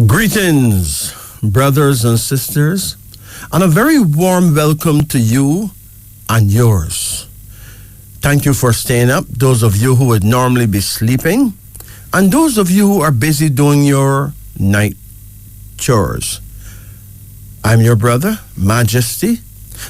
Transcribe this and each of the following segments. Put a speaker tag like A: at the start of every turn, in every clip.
A: Greetings, brothers and sisters, and a very warm welcome to you and yours. Thank you for staying up, those of you who would normally be sleeping, and those of you who are busy doing your night chores. I'm your brother, Majesty,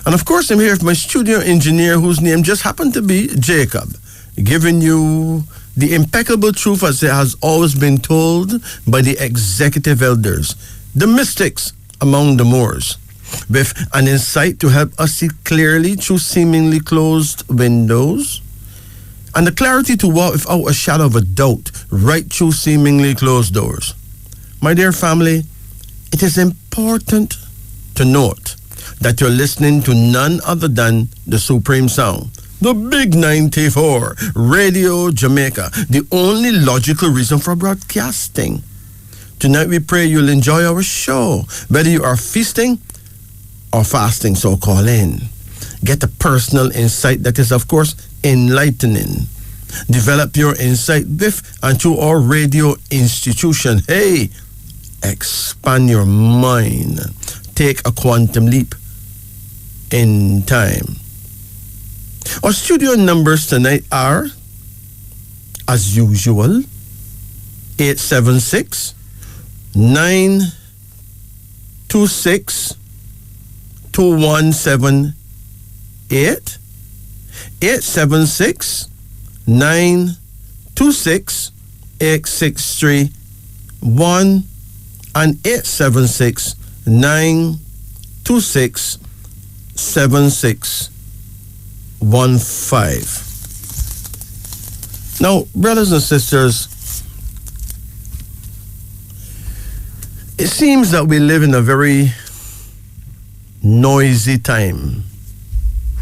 A: and of course I'm here with my studio engineer whose name just happened to be Jacob, giving you the impeccable truth as it has always been told by the executive elders, the mystics among the Moors, with an insight to help us see clearly through seemingly closed windows, and the clarity to walk without a shadow of a doubt right through seemingly closed doors. My dear family, it is important to note that you're listening to none other than the Supreme Sound, the Big 94, Radio Jamaica, the only logical reason for broadcasting. Tonight we pray you'll enjoy our show, whether you are feasting or fasting, so call in. Get a personal insight that is, of course, enlightening. Develop your insight with and through our radio institution. Hey, expand your mind. Take a quantum leap in time. Our studio numbers tonight are, as usual, 876 926 2178, 876 926 8631, and 876 926 7615. Now, brothers and sisters, it seems that we live in a very noisy time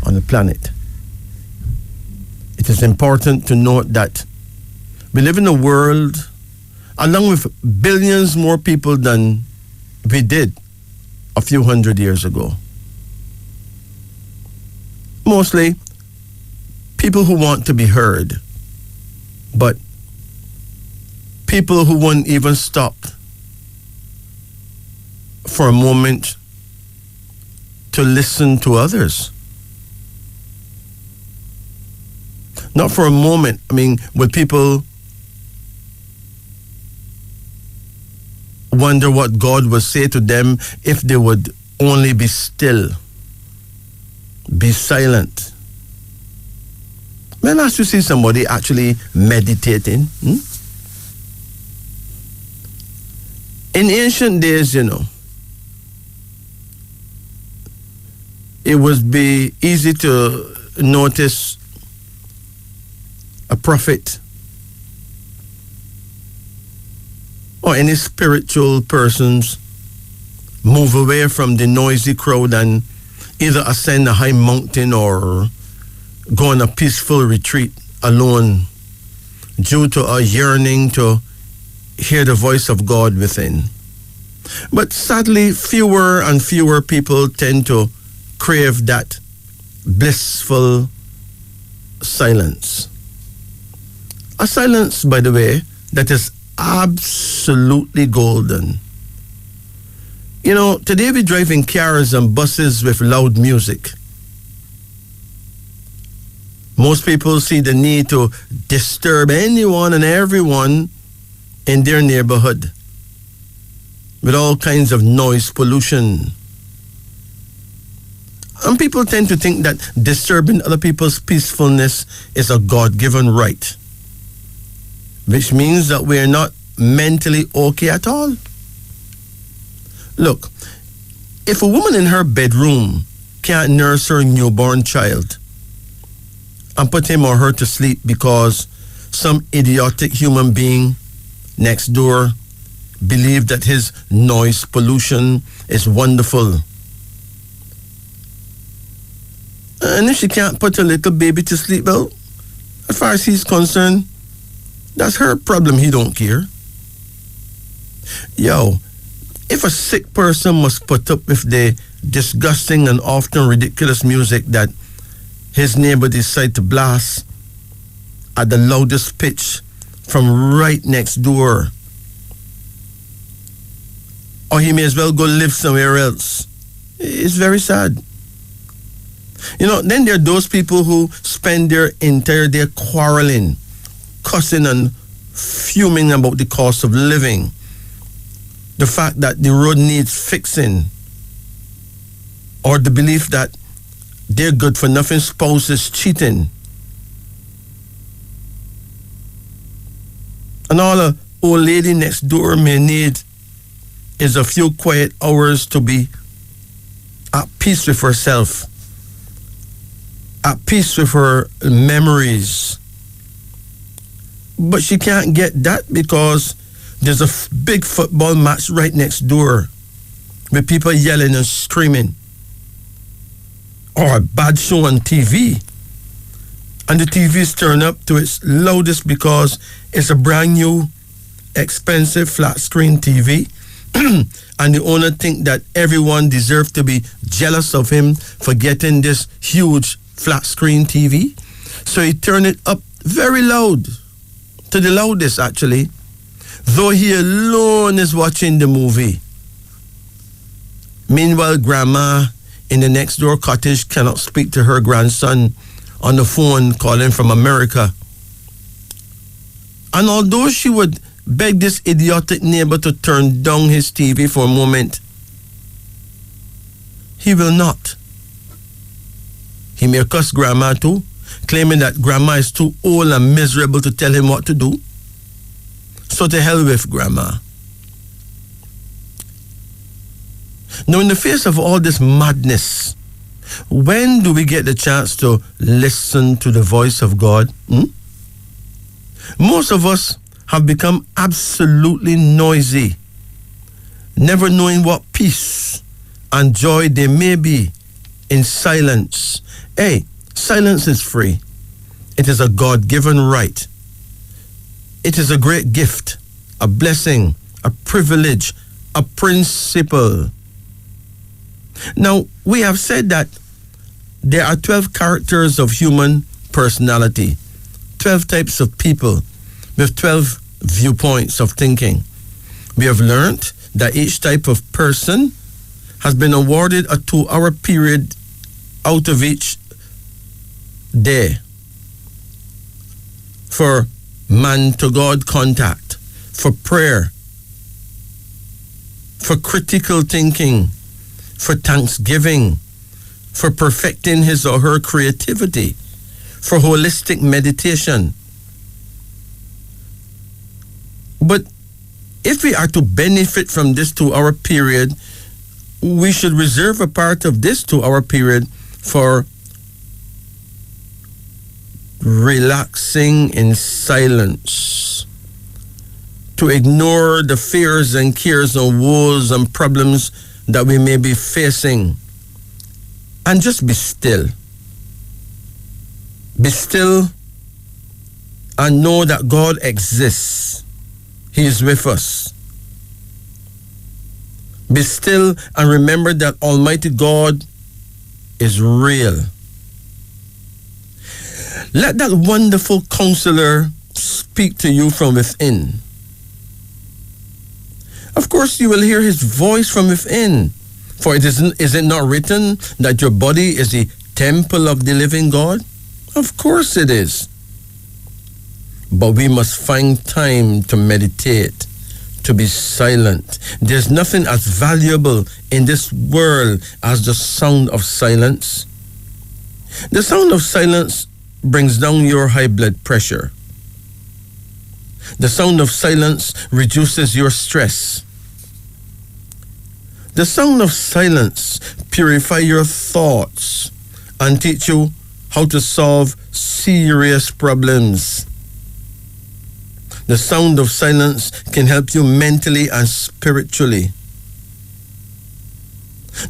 A: on the planet. It is important to note that we live in a world along with billions more people than we did a few hundred years ago. Mostly people who want to be heard, but people who won't even stop for a moment to listen to others. Not for a moment. I mean, would people wonder what God would say to them if they would only be still, be silent? When last you see somebody actually meditating? In ancient days, it would be easy to notice a prophet or any spiritual persons move away from the noisy crowd and either ascend a high mountain or go on a peaceful retreat alone due to a yearning to hear the voice of God within. But sadly, fewer and fewer people tend to crave that blissful silence. A silence, by the way, that is absolutely golden. Today we drive in cars and buses with loud music. Most people see the need to disturb anyone and everyone in their neighborhood with all kinds of noise pollution. And people tend to think that disturbing other people's peacefulness is a God-given right, which means that we're not mentally okay at all. Look, if a woman in her bedroom can't nurse her newborn child and put him or her to sleep because some idiotic human being next door believes that his noise pollution is wonderful, and if she can't put her little baby to sleep, well, as far as he's concerned, that's her problem. He don't care. If a sick person must put up with the disgusting and often ridiculous music that his neighbor decide to blast at the loudest pitch from right next door, or he may as well go live somewhere else. It's very sad. Then there are those people who spend their entire day quarreling, cussing and fuming about the cost of living, the fact that the road needs fixing, or the belief that their good for nothing spouse is cheating. And all a old lady next door may need is a few quiet hours to be at peace with herself, at peace with her memories. But she can't get that because there's a big football match right next door with people yelling and screaming, or a bad show on TV. And the TV is turned up to its loudest because it's a brand new, expensive flat screen TV. And the owner think that everyone deserves to be jealous of him for getting this huge flat screen TV. So he turned it up very loud, to the loudest actually, though he alone is watching the movie. Meanwhile, grandma in the next door cottage cannot speak to her grandson on the phone calling from America. And although she would beg this idiotic neighbor to turn down his TV for a moment, he will not. He may cuss grandma too, claiming that grandma is too old and miserable to tell him what to do. So to hell with grandma. Now, in the face of all this madness, when do we get the chance to listen to the voice of God? Most of us have become absolutely noisy, never knowing what peace and joy there may be in silence. Hey, silence is free. It is a God-given right. It is a great gift, a blessing, a privilege, a principle. Now, we have said that there are 12 characters of human personality, 12 types of people with 12 viewpoints of thinking. We have learned that each type of person has been awarded a 2-hour period out of each day for man-to-God contact, for prayer, for critical thinking, for thanksgiving, for perfecting his or her creativity, for holistic meditation. But if we are to benefit from this 2-hour period, we should reserve a part of this 2-hour period for relaxing in silence, to ignore the fears and cares and woes and problems that we may be facing, and just be still. Be still and know that God exists. He is with us. Be still and remember that Almighty God is real. Let that wonderful counselor speak to you from within. Of course, you will hear his voice from within. For is it not written that your body is the temple of the living God? Of course it is. But we must find time to meditate, to be silent. There's nothing as valuable in this world as the sound of silence. The sound of silence brings down your high blood pressure. The sound of silence reduces your stress. The sound of silence purifies your thoughts and teach you how to solve serious problems. The sound of silence can help you mentally and spiritually.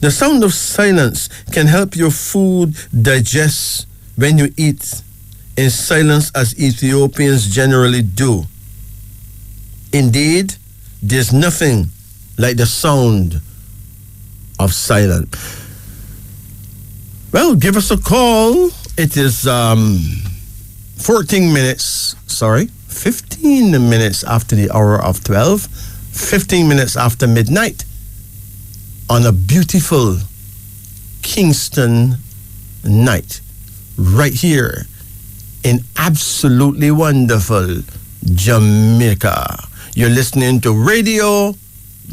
A: The sound of silence can help your food digest when you eat in silence, as Ethiopians generally do. Indeed, there's nothing like the sound of silence. Well, give us a call. It is 15 minutes after the hour of 12, 15 minutes after midnight. on a beautiful Kingston night right here in absolutely wonderful Jamaica. You're listening to Radio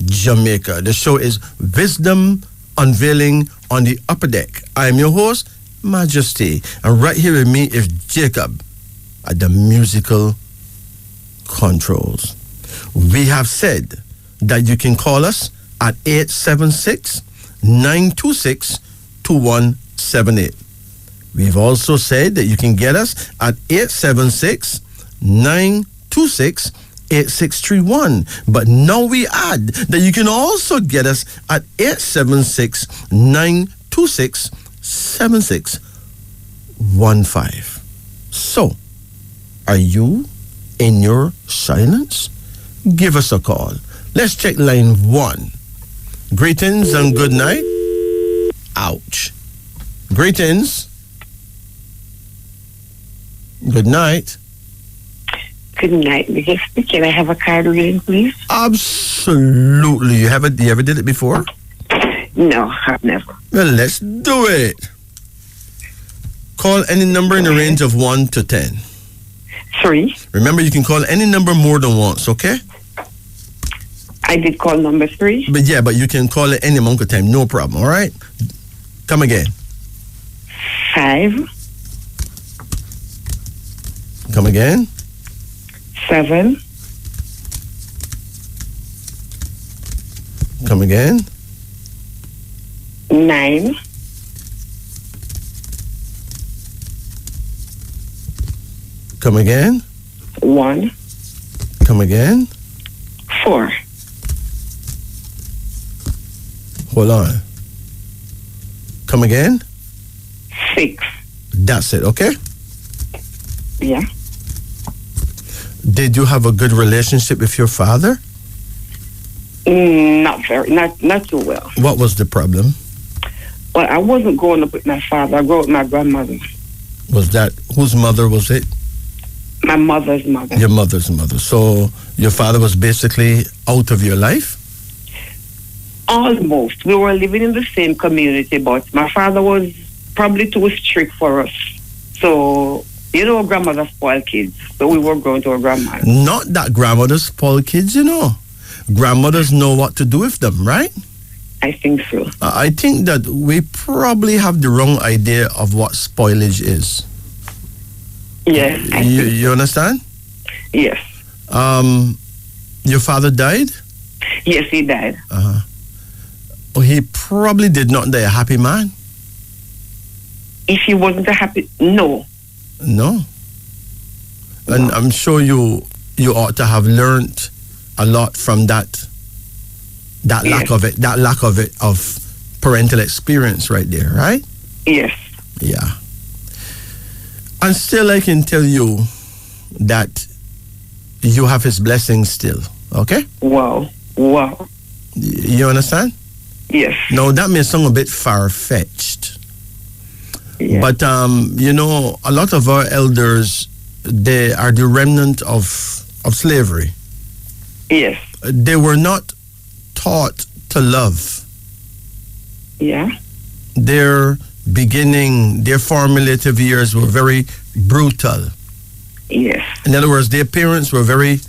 A: Jamaica. The show is Wisdom Unveiling on the Upper Deck. I'm your host, Majesty, and right here with me is Jacob at the musical controls. We have said that you can call us at 876-926-2178. We've also said that you can get us at 876-926-8631. But now we add that you can also get us at 876-926-7615. So, are you in your silence? Give us a call. Let's check line 1. Greetings and good night. Ouch. Greetings. Good night.
B: Good night. Can I have a card reading, please?
A: Absolutely. You ever did it before?
B: No, I've never.
A: Well, let's do it. Call any number in the range of 1 to 10.
B: 3.
A: Remember, you can call any number more than once, okay?
B: I did call number 3.
A: But you can call it any amount of time, no problem, all right? Come again.
B: 5.
A: Come again.
B: 7.
A: Come again.
B: 9.
A: Come again.
B: 1.
A: Come again.
B: 4.
A: Hold on. Come again.
B: 6.
A: That's it, okay?
B: Yeah.
A: Did you have a good relationship with your father?
B: Not too well.
A: What was the problem?
B: Well, I wasn't growing up with my father. I grew up with my grandmother.
A: Was that, whose mother was it?
B: My mother's mother.
A: Your mother's mother. So your father was basically out of your life?
B: Almost. We were living in the same community, but my father was probably too strict for us. So, grandmother spoiled kids. So we were going to our grandmother.
A: Not that grandmothers spoil kids, Grandmothers know what to do with them, right?
B: I think so.
A: I think that we probably have the wrong idea of what spoilage is.
B: Yeah.
A: You understand?
B: Yes.
A: Your father died?
B: Yes, he died.
A: Oh, he probably did not die a happy man.
B: If he wasn't a happy, no.
A: No. And I'm sure you ought to have learned a lot from that lack of it, of parental experience right there, right?
B: Yes.
A: Yeah. And still I can tell you that you have his blessings still, okay?
B: Wow.
A: You understand?
B: Yes.
A: No, that may sound a bit far-fetched.
B: Yeah.
A: But, a lot of our elders, they are the remnant of slavery.
B: Yes.
A: They were not taught to love.
B: Yeah.
A: Their formative years were very brutal.
B: Yes.
A: In other words, their parents were very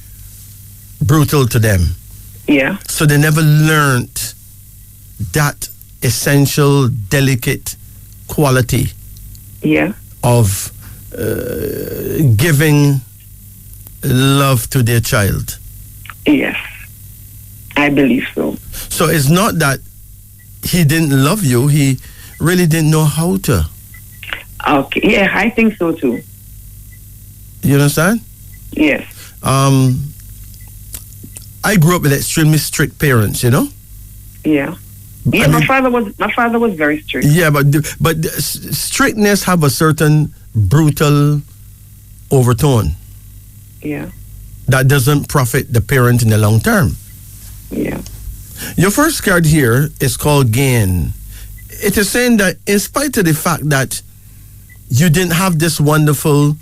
A: brutal to them.
B: Yeah.
A: So they never learned that essential, delicate quality.
B: Yeah.
A: Of giving love to their child.
B: Yes. I believe so.
A: So it's not that he didn't love you, he really didn't know how to.
B: Okay. Yeah, I think so too.
A: You understand?
B: Yes.
A: I grew up with extremely strict parents,
B: Yeah. Yeah,
A: my
B: father was very strict.
A: Yeah, but strictness have a certain brutal overtone.
B: Yeah.
A: That doesn't profit the parent in the long term.
B: Yeah.
A: Your first card here is called Gain. It is saying that in spite of the fact that you didn't have this wonderful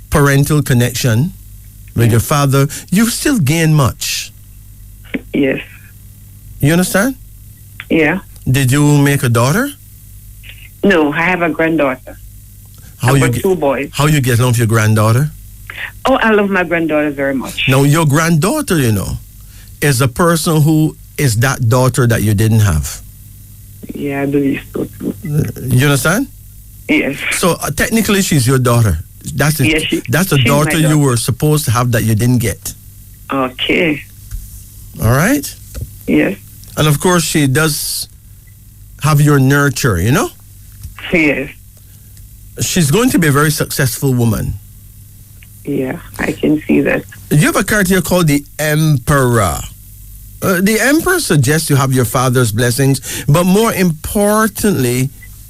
A: parental connection with your father, you've still gained much.
B: Yes.
A: You understand?
B: Yeah.
A: Did you make a daughter?
B: No, I have a granddaughter.
A: How
B: I've
A: you
B: got two boys.
A: How you get along with your granddaughter?
B: Oh, I love my granddaughter very much.
A: Now, your granddaughter, is a person who is that daughter that you didn't have.
B: Yeah, I believe so too.
A: You understand?
B: Yes.
A: So technically, she's your daughter. That's the,
B: Yes,
A: that's the
B: she's
A: daughter
B: my
A: you
B: daughter.
A: were supposed to have that you didn't get.
B: Okay.
A: All right?
B: Yes.
A: And of course, she does have your nurture,
B: Yes.
A: She's going to be a very successful woman.
B: Yeah, I can see that.
A: You have a card here called the Emperor. The Emperor suggests you have your father's blessings, but more importantly,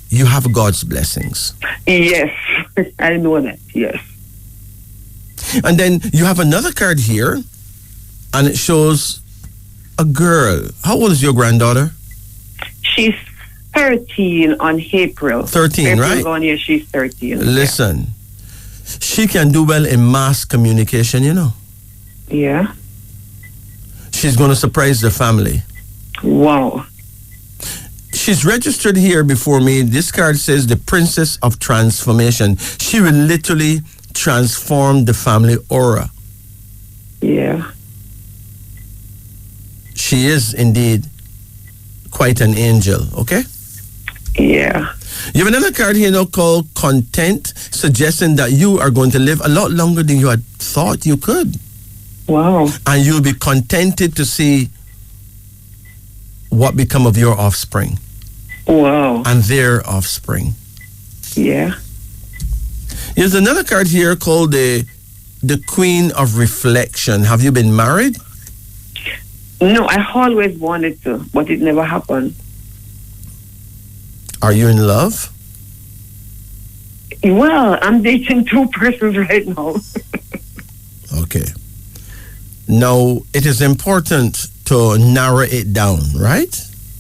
A: you have God's blessings.
B: Yes, I know that. Yes.
A: And then you have another card here, and it shows a girl. How old is your granddaughter?
B: She's 13 on April.
A: 13, right?
B: April 1 year, she's 13.
A: Listen, she can do well in mass communication,
B: Yeah.
A: She's going to surprise the family.
B: Wow.
A: She's registered here before me. This card says the Princess of Transformation. She will literally transform the family aura.
B: Yeah.
A: She is indeed quite an angel, okay?
B: Yeah.
A: You have another card here called Content, suggesting that you are going to live a lot longer than you had thought you could.
B: Wow.
A: And you'll be contented to see what become of your offspring
B: Wow.
A: and their offspring.
B: Yeah.
A: There's another card here called the Queen of Reflection. Have you been married?
B: No, I always wanted to, but it never happened.
A: Are you in love?
B: Well, I'm dating two persons right now.
A: Okay. Now, it is important to narrow it down, right?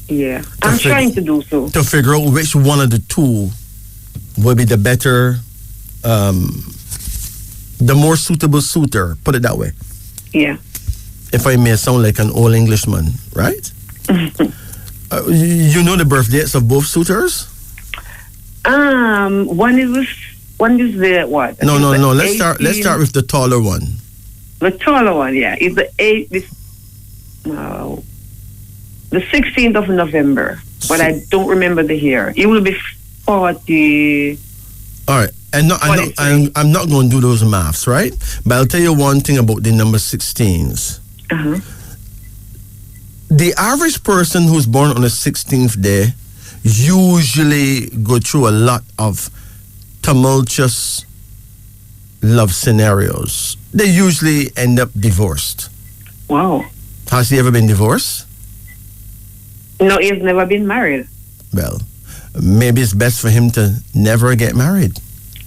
B: Yeah. I'm trying to do so.
A: To figure out which one of the two will be the better, the more suitable suitor, put it that way.
B: Yeah.
A: If I may sound like an old Englishman, right? You know the birth dates of both suitors?
B: One is the what?
A: No. Let's start with the taller one.
B: The taller one, yeah, is the 16th of November, but I don't remember the year. It will be 40.
A: All right, I'm not going to do those maths, right? But I'll tell you one thing about the number 16s.
B: Uh-huh.
A: The average person who's born on the 16th day usually go through a lot of tumultuous love scenarios. They usually end up divorced.
B: Wow.
A: Has he ever been divorced?
B: No, he's never been married.
A: Well, maybe it's best for him to never get married.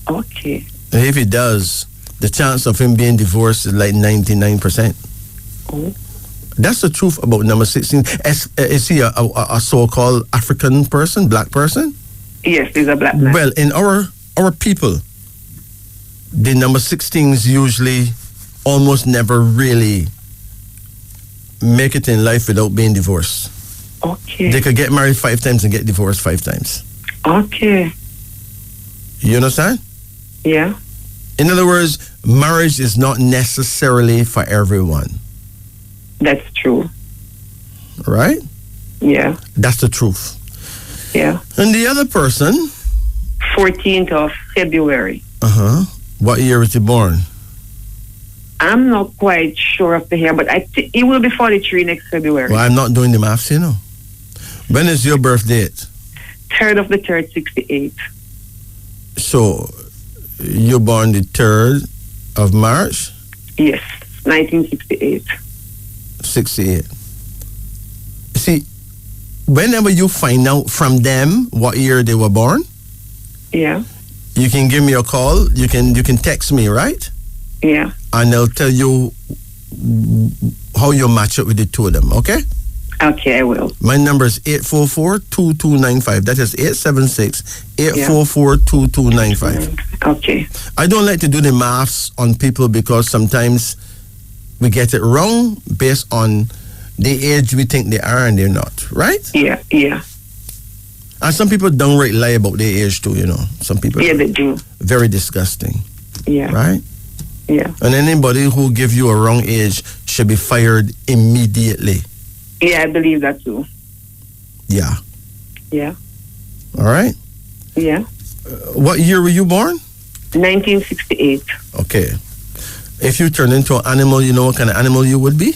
B: Okay.
A: And if he does, the chance of him being divorced is like 99%.
B: Oh.
A: That's the truth about number 16. Is he a so-called African person, black person?
B: Yes, he's a black man.
A: Well, in our people, the number 16s usually almost never really make it in life without being divorced.
B: Okay.
A: They could get married 5 times and get divorced 5 times.
B: Okay.
A: You understand?
B: Yeah.
A: In other words, marriage is not necessarily for everyone.
B: That's true.
A: Right?
B: Yeah.
A: That's the truth.
B: Yeah.
A: And the other person?
B: 14th of February.
A: Uh-huh. What year was he born?
B: I'm not quite sure of the year, but he will be 43 next February.
A: Well, I'm not doing the maths, When is your birth date?
B: 3rd of the 3rd, 68.
A: So, you're born the 3rd of March?
B: Yes, 1968.
A: 68. See, whenever you find out from them what year they were born,
B: Yeah.
A: you can give me a call. You can text me, right?
B: Yeah.
A: And I'll tell you how you match up with the two of them, okay?
B: Okay, I will.
A: My number is 844-2295. That is 876-844-2295.
B: Okay.
A: I don't like to do the maths on people because sometimes we get it wrong based on the age we think they are and they're not, right?
B: Yeah, yeah.
A: And some people downright lie about their age too, you know. Some people,
B: Yeah, they do.
A: very disgusting,
B: Yeah,
A: right?
B: yeah.
A: And anybody who give you a wrong age should be fired immediately.
B: Yeah, I believe that too.
A: Yeah.
B: Yeah,
A: All right.
B: yeah.
A: What year were you born?
B: 1968.
A: Okay. If you turn into an animal, you know what kind of animal you would be?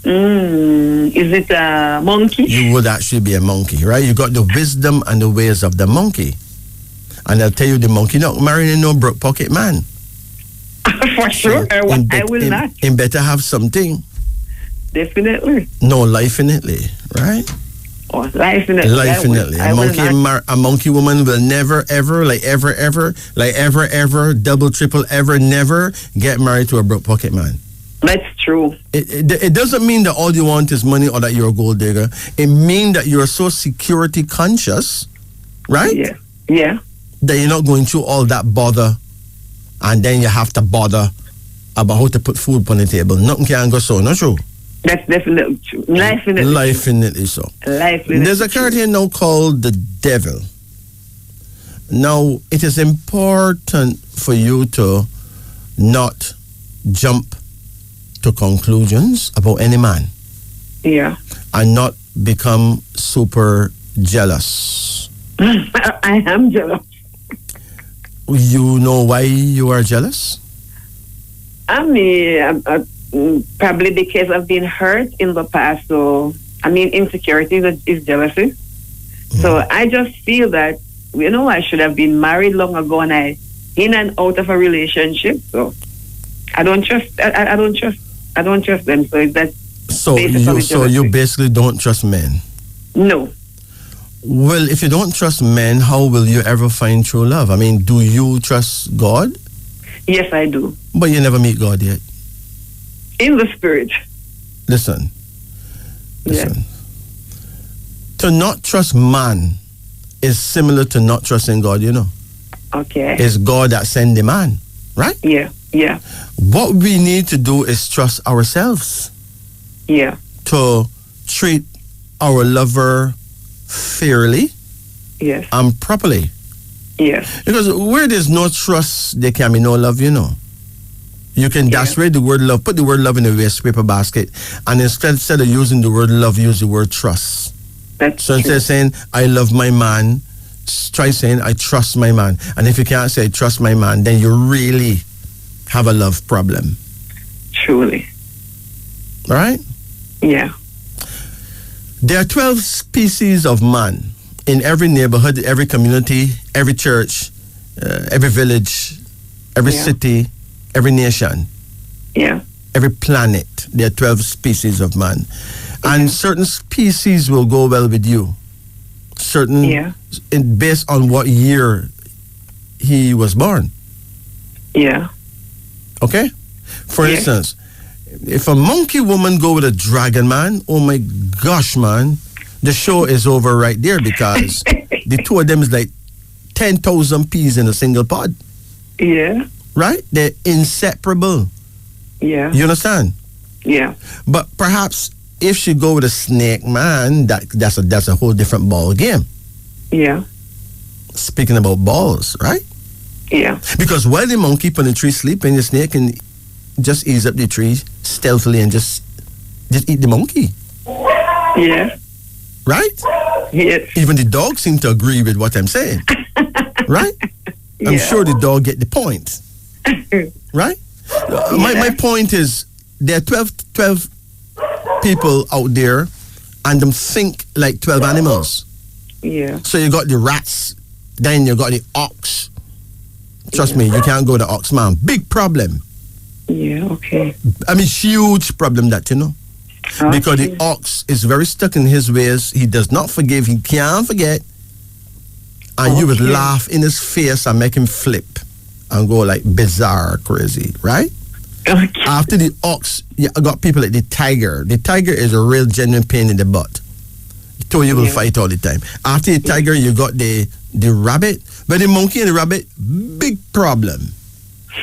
B: Is it a monkey?
A: You would actually be a monkey, right? You got the wisdom and the ways of the monkey. And I'll tell you, the monkey not marrying no broke pocket man.
B: For sure.
A: So
B: I will not.
A: Him better have something.
B: Definitely.
A: No, life in it, right?
B: Oh, life in it.
A: Life in it. A monkey woman will never, ever, double, triple, ever, never get married to a broke pocket man.
B: That's true.
A: It doesn't mean that all you want is money or that you're a gold digger. It means that you're so security conscious, right?
B: Yeah. Yeah.
A: That you're not going through all that bother, and then you have to bother about how to put food on the table. Nothing can go so, not true.
B: That's definitely true. Life in it.
A: Life in it is so.
B: Life in it.
A: There's a card here now called the devil. Now, it is important for you to not jump to conclusions about any man.
B: Yeah.
A: And not become super jealous.
B: I am jealous.
A: You know why you are jealous?
B: I mean, probably because I've been hurt in the past. So, I mean, insecurity is jealousy. So I just feel that, you know, I should have been married long ago and I in and out of a relationship. So I don't trust. I don't trust them. So that's
A: so you basically don't trust men.
B: No.
A: Well, if you don't trust men, how will you ever find true love? I mean, do you trust God?
B: Yes, I do.
A: But you never meet God yet.
B: In the spirit.
A: Listen.
B: Yeah.
A: To not trust man is similar to not trusting God, you know.
B: Okay.
A: It's God that sent the man, right?
B: Yeah, yeah.
A: What we need to do is trust ourselves.
B: Yeah.
A: To treat our lover fairly.
B: Yes.
A: And properly.
B: Yes.
A: Because where there's no trust, there can be no love, you know. You can dash-ray the word love, put the word love in a waste paper basket, and instead of using the word love, use the word trust. So instead of saying, I love my man, try saying, I trust my man. And if you can't say, I trust my man, then you really have a love problem.
B: Truly.
A: All right?
B: Yeah.
A: There are 12 species of man in every neighborhood, every community, every church, every village, every city, every nation.
B: Yeah.
A: Every planet. There are 12 species of man. And certain species will go well with you. Certain, based on what year he was born.
B: Yeah.
A: Okay? For instance, if a monkey woman go with a dragon man, oh my gosh, man, the show is over right there because the two of them is like 10,000 peas in a single pod.
B: Yeah.
A: Right? They're inseparable.
B: Yeah.
A: You understand?
B: Yeah.
A: But perhaps if she go with a snake man, that's a whole different ball game.
B: Yeah.
A: Speaking about balls, right?
B: Yeah.
A: Because while the monkey on the tree sleeping, the snake can just ease up the tree stealthily and just eat the monkey.
B: Yeah.
A: Right?
B: Yes.
A: Even the dog seems to agree with what I'm saying. Right? I'm sure the dog get the point. Right? My point is there are 12 people out there and them think like 12 animals.
B: Yeah.
A: So you got the rats, then you got the ox. Trust me, you can't go to ox, man. Big problem.
B: Yeah, okay.
A: I mean, huge problem that, you know. Okay. Because the ox is very stuck in his ways. He does not forgive. He can't forget. And you would laugh in his face and make him flip and go like bizarre crazy, right?
B: Okay.
A: After the ox, you got people like the tiger. The tiger is a real genuine pain in the butt. You will fight all the time. After the tiger, you got the rabbit. But the monkey and the rabbit, big problem.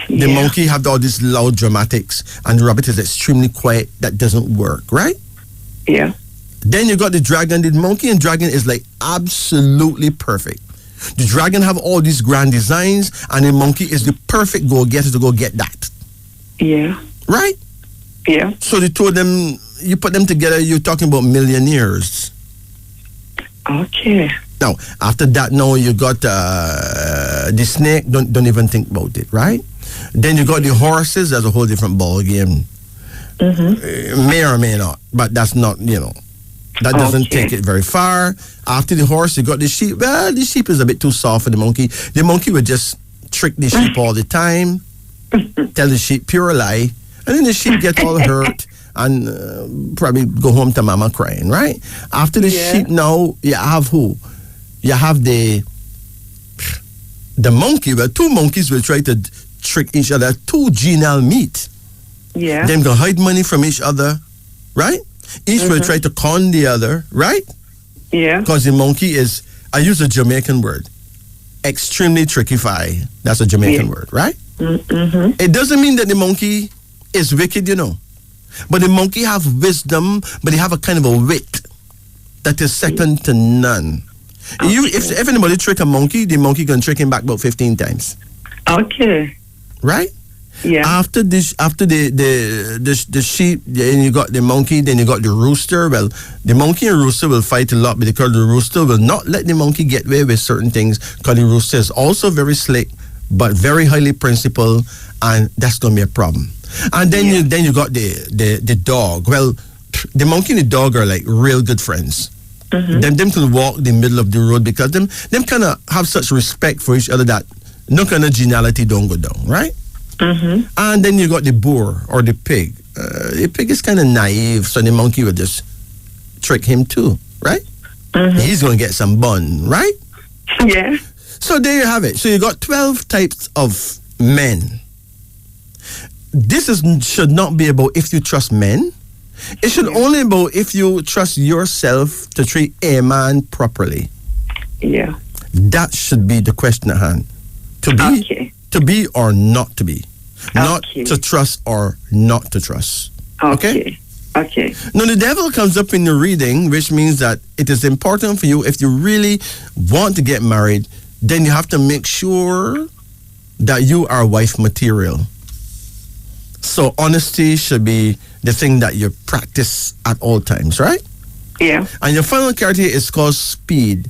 A: The monkey have all these loud dramatics, and the rabbit is extremely quiet. That doesn't work, right?
B: Yeah.
A: Then you got the dragon. The monkey and dragon is like absolutely perfect. The dragon have all these grand designs, and the monkey is the perfect go-getter to go get that.
B: Yeah.
A: Right?
B: Yeah.
A: So they told them, you put them together, you're talking about millionaires.
B: Okay.
A: Now, after that, now you got the snake. Don't even think about it, right? Then you got the horses. That's a whole different ball game. May or may not, but that's not, that doesn't take it very far. After the horse, you got the sheep. Well, the sheep is a bit too soft for the monkey. The monkey would just trick the sheep all the time, tell the sheep pure lie, and then the sheep get all hurt and probably go home to mama crying, right? After the sheep, now you have who? You have the monkey. Well, two monkeys will try to trick each other. Two genial meet.
B: Yeah.
A: Them gonna hide money from each other, right? Each will try to con the other, right?
B: Yeah.
A: Because the monkey is, I use a Jamaican word, extremely trickify. That's a Jamaican word, right? It doesn't mean that the monkey is wicked, but the monkey have wisdom, but they have a kind of a wit that is second to none. If anybody trick a monkey, the monkey can trick him back about 15 times.
B: Okay.
A: Right?
B: Yeah.
A: After the sheep, then you got the monkey, then you got the rooster. Well, the monkey and rooster will fight a lot because the rooster will not let the monkey get away with certain things because the rooster is also very slick, but very highly principled, and that's going to be a problem. And then you got the dog. Well, the monkey and the dog are like real good friends. Them can walk the middle of the road because them kind of have such respect for each other that no kind of geniality don't go down, right? And then you got the boar or the pig. The pig is kind of naive, so the monkey will just trick him too, right? He's going to get some bun, right?
B: Yeah.
A: So there you have it. So you got 12 types of men. This should not be about if you trust men. It should only be about if you trust yourself to treat a man properly.
B: Yeah.
A: That should be the question at hand. To be or not to be. Not to trust or not to trust. Okay?
B: Okay.
A: Now, the devil comes up in the reading, which means that it is important for you, if you really want to get married, then you have to make sure that you are wife material. So honesty should be the thing that you practice at all times, right?
B: Yeah.
A: And your final criteria is called speed.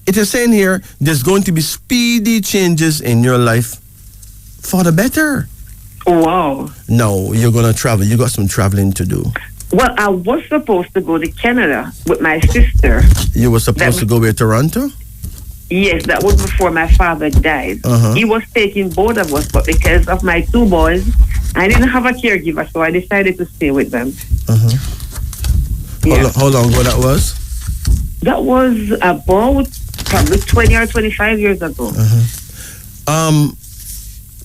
A: It is saying here, there's going to be speedy changes in your life for the better.
B: Wow.
A: No, you're going to travel. You got some traveling to do.
B: Well, I was supposed to go to Canada with my sister.
A: You were supposed to go to Toronto?
B: Yes, that was before my father died. He was taking both of us, but because of my two boys, I didn't have a caregiver, so I decided to stay with them. Yeah.
A: How long ago that was?
B: That was about probably 20 or 25 years ago.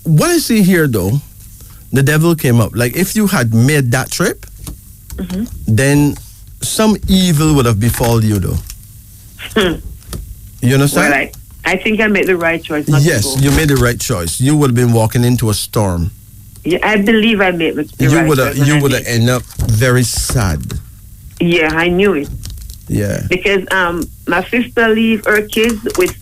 A: What I see here, though, the devil came up. Like, if you had made that trip, then some evil would have befallen you, though. You understand?
B: Well, I think I made the right choice.
A: Yes, you made the right choice. You would have been walking into a storm.
B: Yeah, I believe I made the right choice.
A: You would have ended up very sad.
B: Yeah, I knew it.
A: Yeah.
B: Because my sister leave her kids with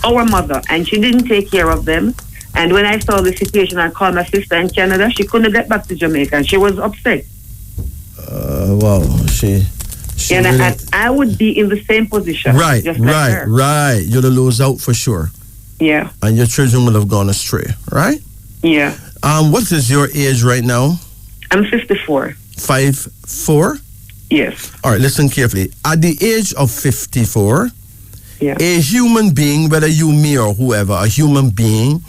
B: our mother, and she didn't take care of them. And when I saw the situation, I called my sister in Canada. She couldn't get back to Jamaica, and she was upset.
A: Wow, she
B: and
A: really...
B: I would be in the same position.
A: Right. You'd have lose out for sure.
B: Yeah.
A: And your children would have gone astray, right?
B: Yeah.
A: What is your age right now?
B: I'm 54.
A: 54?
B: Yes.
A: All right, listen carefully. At the age of 54, a human being, whether you, me, or whoever, a human being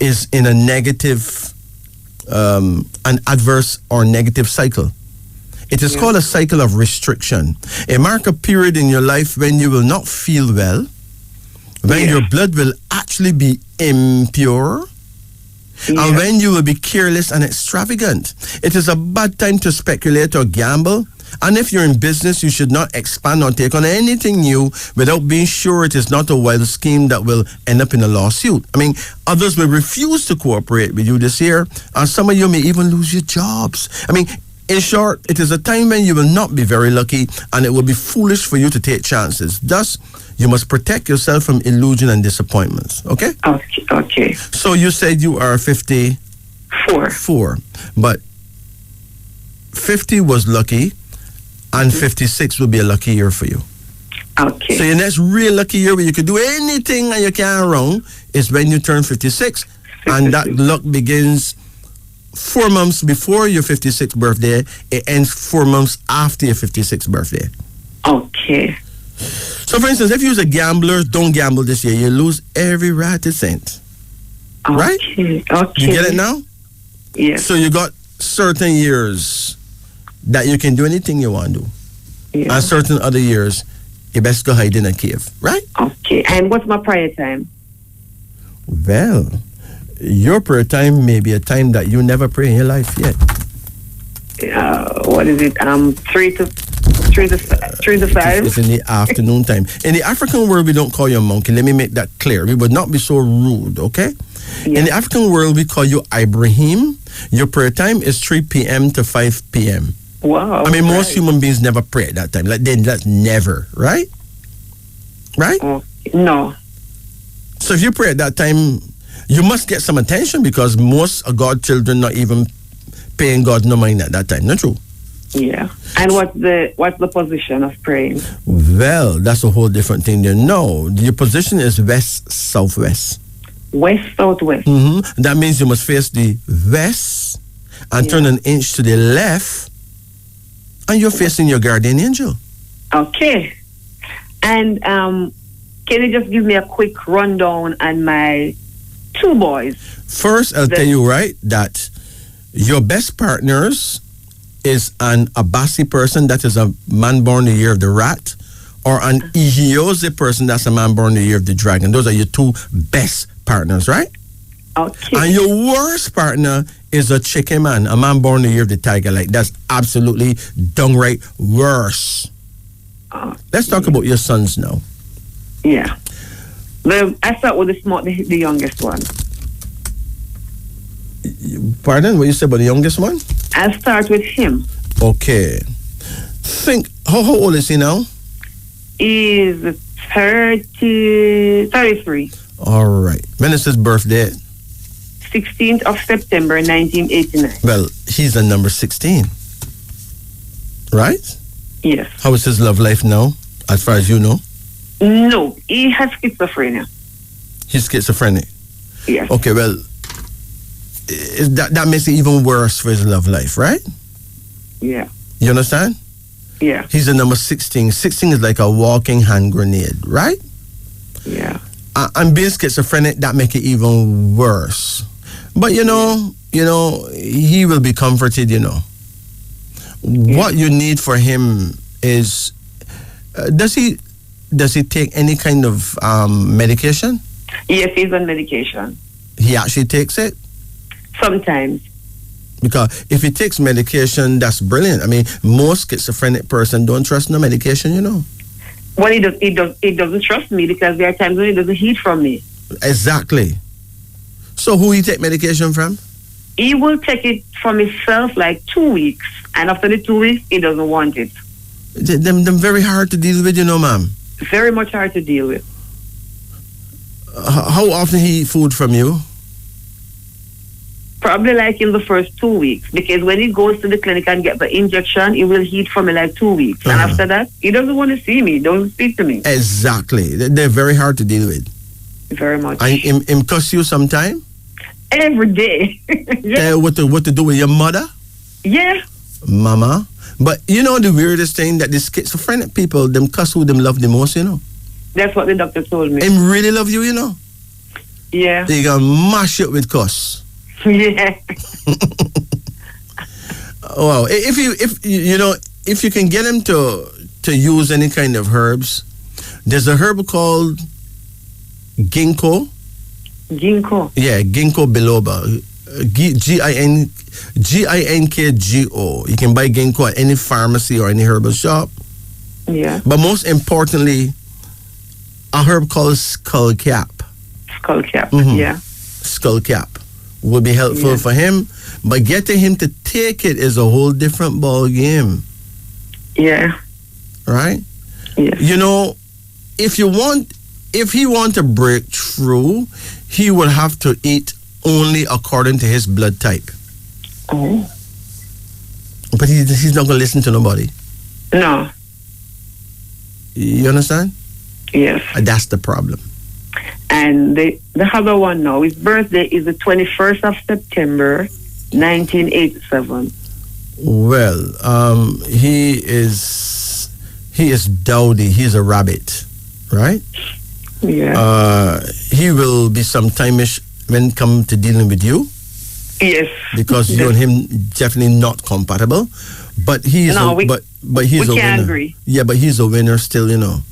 A: is in a negative, an adverse or negative cycle. It is called a cycle of restriction. A mark a period in your life when you will not feel well, when your blood will actually be impure, and when you will be careless and extravagant. It is a bad time to speculate or gamble. And if you're in business, you should not expand or take on anything new without being sure it is not a wild scheme that will end up in a lawsuit. I mean, others will refuse to cooperate with you this year, and some of you may even lose your jobs. I mean, In short, it is a time when you will not be very lucky, and it will be foolish for you to take chances. Thus, you must protect yourself from illusion and disappointments. Okay?
B: Okay.
A: So you said you are 54, but 50 was lucky, and 56 will be a lucky year for you.
B: Okay.
A: So your next real lucky year where you could do anything and you can't wrong is when you turn 56, and that luck begins 4 months before your 56th birthday. It ends 4 months after your 56th birthday.
B: Okay.
A: So, for instance, if you're a gambler, don't gamble this year. You lose every ratty cent. Right?
B: Okay.
A: You get it now?
B: Yes.
A: So you got certain years that you can do anything you want to do.
B: Yeah.
A: And certain other years, you best go hide in a cave. Right?
B: Okay. And what's my prayer time?
A: Well, your prayer time may be a time that you never pray in your life yet.
B: What is it? 3 to 5.
A: It's in the afternoon time. In the African world, we don't call you a monkey. Let me make that clear. We would not be so rude, okay?
B: Yeah.
A: In the African world, we call you Ibrahim. Your prayer time is 3 p.m. to 5 p.m.
B: Wow.
A: I mean, most human beings never pray at that time. Like, that's never, right? Right?
B: No.
A: So if you pray at that time, you must get some attention, because most of God's children not even paying God no mind at that time. Not true?
B: Yeah. And what's the position of praying?
A: Well, that's a whole different thing there. No, your position is west-southwest.
B: West-southwest.
A: Mm-hmm. That means you must face the west and turn an inch to the left, and you're facing your guardian angel.
B: Okay. And can you just give me a quick rundown on my 2 boys?
A: First, I'll tell you, right, that your best partners is an Abasi person, that is a man born the year of the rat, or an Igiose person, that's a man born the year of the dragon. Those are your 2 best partners, right?
B: Okay.
A: And your worst partner is a chicken man, a man born the year of the tiger. Like, that's absolutely downright worse. Let's talk about your sons now.
B: Yeah. I start with the youngest one.
A: Pardon? What you said about the youngest one?
B: I'll start with him.
A: Okay. Think, how old is he now?
B: He's 33.
A: All right. When is his birthday?
B: 16th of September, 1989.
A: Well, he's a number 16. Right?
B: Yes.
A: How is his love life now, as far as you know?
B: No, he has schizophrenia.
A: He's schizophrenic?
B: Yes.
A: Okay, well, that makes it even worse for his love life, right?
B: Yeah.
A: You understand?
B: Yeah.
A: He's a number 16. 16 is like a walking hand grenade, right?
B: Yeah.
A: And being schizophrenic, that make it even worse. But you know, he will be comforted, What you need for him is, does he take any kind of medication?
B: Yes, he's on medication.
A: He actually takes it?
B: Sometimes.
A: Because if he takes medication, that's brilliant. I mean, most schizophrenic person don't trust no medication,
B: Well, he doesn't trust me, because there are times when he doesn't hear from me.
A: Exactly. So who he take medication from?
B: He will take it from himself like 2 weeks, and after the 2 weeks, he doesn't want it.
A: Them very hard to deal with, ma'am.
B: Very much hard to deal with.
A: How often he eat food from you?
B: Probably like in the first 2 weeks, because when he goes to the clinic and get the injection, he will eat for me like 2 weeks. And after that, he doesn't want to see me, doesn't speak to me.
A: Exactly. They're very hard to deal with.
B: Very much.
A: And him cuss you sometime?
B: Every day. Yeah.
A: What to do with your mother?
B: Yeah.
A: Mama. But the weirdest thing, that the schizophrenic people, them cuss who them love the most,
B: That's what the doctor told me.
A: Him really love you,
B: Yeah.
A: They gonna mash it with cuss.
B: Yeah.
A: Wow. If you can get him to use any kind of herbs, there's a herb called ginkgo.
B: Ginkgo.
A: Yeah, ginkgo biloba. Ginkgo. You can buy ginkgo at any pharmacy or any herbal shop.
B: Yeah.
A: But most importantly, a herb called skullcap.
B: Skullcap.
A: Mm-hmm.
B: Yeah.
A: Skullcap. will be helpful for him. But getting him to take it is a whole different ball game.
B: Yeah.
A: Right?
B: Yes.
A: You know, if he want to break through, he would have to eat only according to his blood type.
B: Oh.
A: But he's not going to listen to nobody.
B: No.
A: You understand?
B: Yes.
A: That's the problem.
B: And the other one now, his birthday is the 21st of September, 1987.
A: Well, he is dowdy. He's a rabbit, right?
B: Yeah.
A: He will be sometime-ish when come to dealing with you.
B: Yes.
A: Because you and him definitely not compatible. But he's but he's a winner.
B: Agree.
A: Yeah, but he's a winner still, you know.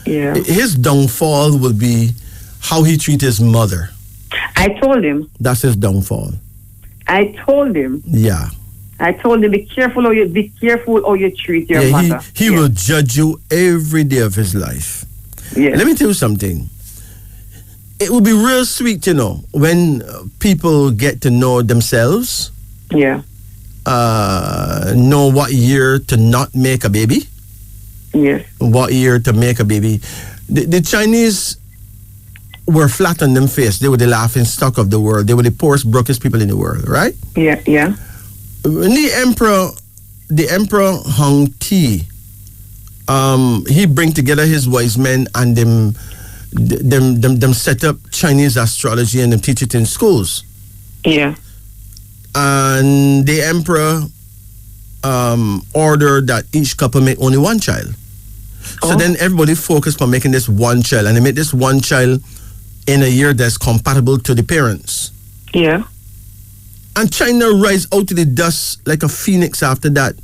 B: Yeah.
A: His downfall will be how he treats his mother.
B: I told him.
A: That's his downfall.
B: I told him.
A: Yeah.
B: I told him, be careful how you treat your mother.
A: He will judge you every day of his life.
B: Yeah.
A: Let me tell you something. It will be real sweet, you know, when people get to know themselves.
B: Yeah.
A: Know what year to not make a baby.
B: Yes.
A: What year to make a baby. The Chinese were flat on them face. They were the laughing stock of the world. They were the poorest, brokest people in the world, right?
B: Yeah, yeah.
A: When the emperor Hong Ti, he bring together his wise men and them set up Chinese astrology and them teach it in schools.
B: Yeah.
A: And the emperor ordered that each couple make only one child. So then everybody focused on making this one child, and they made this one child in a year that's compatible to the parents.
B: Yeah.
A: And China rise out of the dust like a phoenix after that.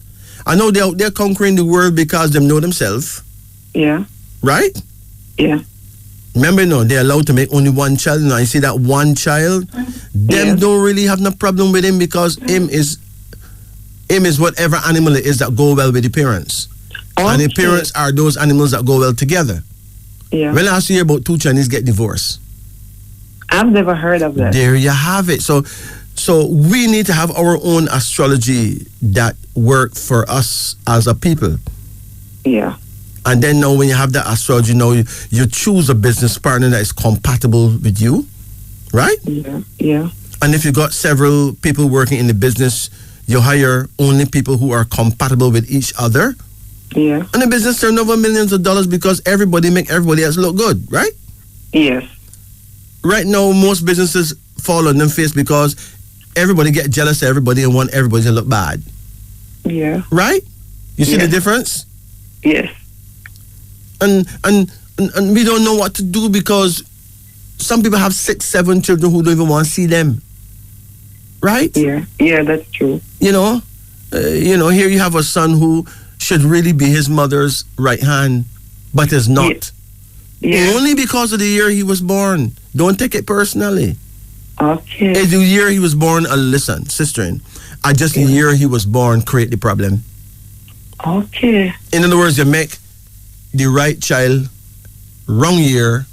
A: I know they're conquering the world because they know themselves.
B: Yeah.
A: Right?
B: Yeah.
A: Remember, no, they're allowed to make only one child. Now, you see that one child, them don't really have no problem with him because him is whatever animal it is that go well with the parents. Okay. And the parents are those animals that go well together.
B: Yeah.
A: When last year about 2 Chinese get divorced.
B: I've never heard of that.
A: There you have it. So we need to have our own astrology that work for us as a people.
B: Yeah.
A: And then now when you have that astrology, now you choose a business partner that is compatible with you, right?
B: Yeah, yeah.
A: And if you got several people working in the business, you hire only people who are compatible with each other.
B: Yeah.
A: And the business turn over millions of dollars because everybody make everybody else look good, right?
B: Yes.
A: Right now, most businesses fall on them face because everybody get jealous of everybody and want everybody to look bad.
B: Yeah.
A: Right? You see the difference?
B: Yes.
A: And we don't know what to do because some people have 6, 7 children who don't even want to see them. Right?
B: Yeah. Yeah, that's true.
A: You know, here you have a son who should really be his mother's right hand, but is not.
B: Yeah.
A: Only because of the year he was born. Don't take it personally.
B: Okay.
A: It's the year he was born. Listen, sister, just the year he was born create the problem.
B: Okay.
A: In other words, you make the right child wrong year,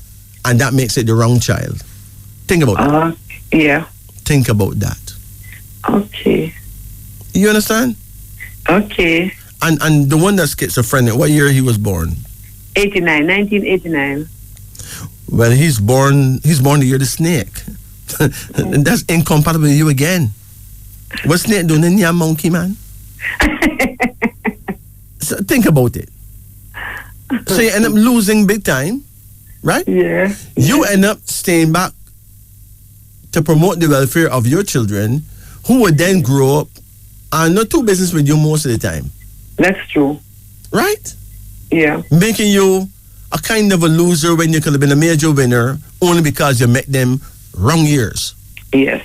A: and that makes it the wrong child. Think about that.
B: Yeah.
A: Think about that.
B: Okay.
A: You understand?
B: Okay.
A: And the one that's schizophrenic, what year he was born?
B: 1989.
A: Well, he's born the year of the snake. And that's incompatible with you again. What snake doing in your monkey, man? So think about it. So you end up losing big time, right?
B: Yeah.
A: You end up staying back to promote the welfare of your children, who would then grow up and not do business with you most of the time.
B: That's true.
A: Right?
B: Yeah.
A: Making you a kind of a loser when you could have been a major winner only because you met them wrong years.
B: Yes.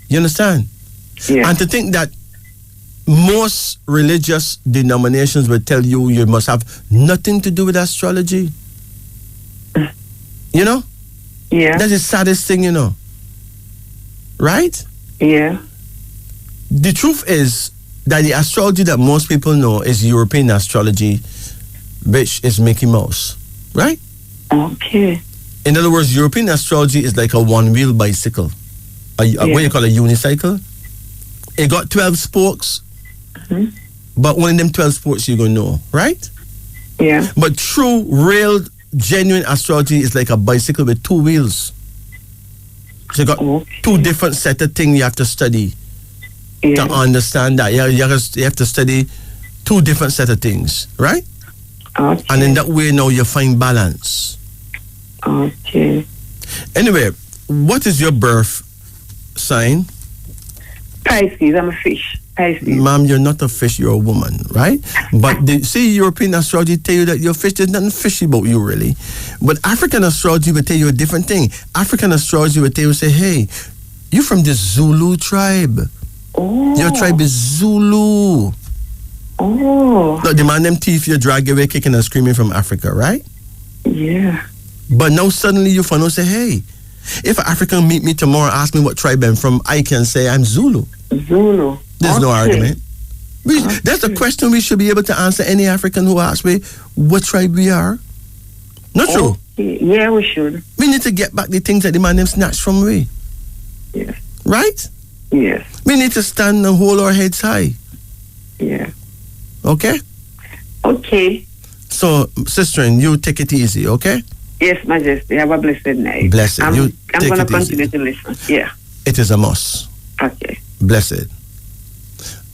A: You understand?
B: Yeah.
A: And to think that most religious denominations will tell you must have nothing to do with astrology. You know?
B: Yeah.
A: That's the saddest thing, you know. Right?
B: Yeah.
A: The truth is that the astrology that most people know is European astrology, which is Mickey Mouse. Right?
B: Okay.
A: In other words, European astrology is like a one-wheel bicycle. what you call a unicycle. It got 12 spokes, but one of them 12 spokes you're going to know, right?
B: Yeah.
A: But true, real, genuine astrology is like a bicycle with 2 wheels. So you got 2 different set of things you have to study to understand that. You have to study 2 different set of things, right?
B: Okay.
A: And in that way now you find balance.
B: Okay.
A: Anyway, what is your birth sign?
B: Pisces. I'm a fish. Pisces.
A: Ma'am, you're not a fish, you're a woman, right? But see, European astrology tell you that you're fish. There's nothing fishy about you, really. But African astrology will tell you a different thing. African astrology will tell you, say, hey, you from the Zulu tribe.
B: Oh.
A: Your tribe is Zulu.
B: Oh.
A: Look, the man them teeth you drag away kicking and screaming from Africa, right?
B: Yeah.
A: But now suddenly you find out, say, hey, if an African meet me tomorrow, ask me what tribe I'm from, I can say I'm Zulu.
B: Zulu.
A: There's no argument. That's the question we should be able to answer any African who asks me what tribe we are. Not true.
B: Yeah, we should.
A: We need to get back the things that the man them snatched from we.
B: Yes.
A: Right?
B: Yes.
A: We need to stand and hold our heads high.
B: Yeah.
A: Okay?
B: Okay.
A: So, sister, you take it easy, okay?
B: Yes, Majesty. Have a blessed night.
A: Blessed.
B: I'm going to
A: continue
B: to listen. Yeah.
A: It is a must.
B: Okay.
A: Blessed.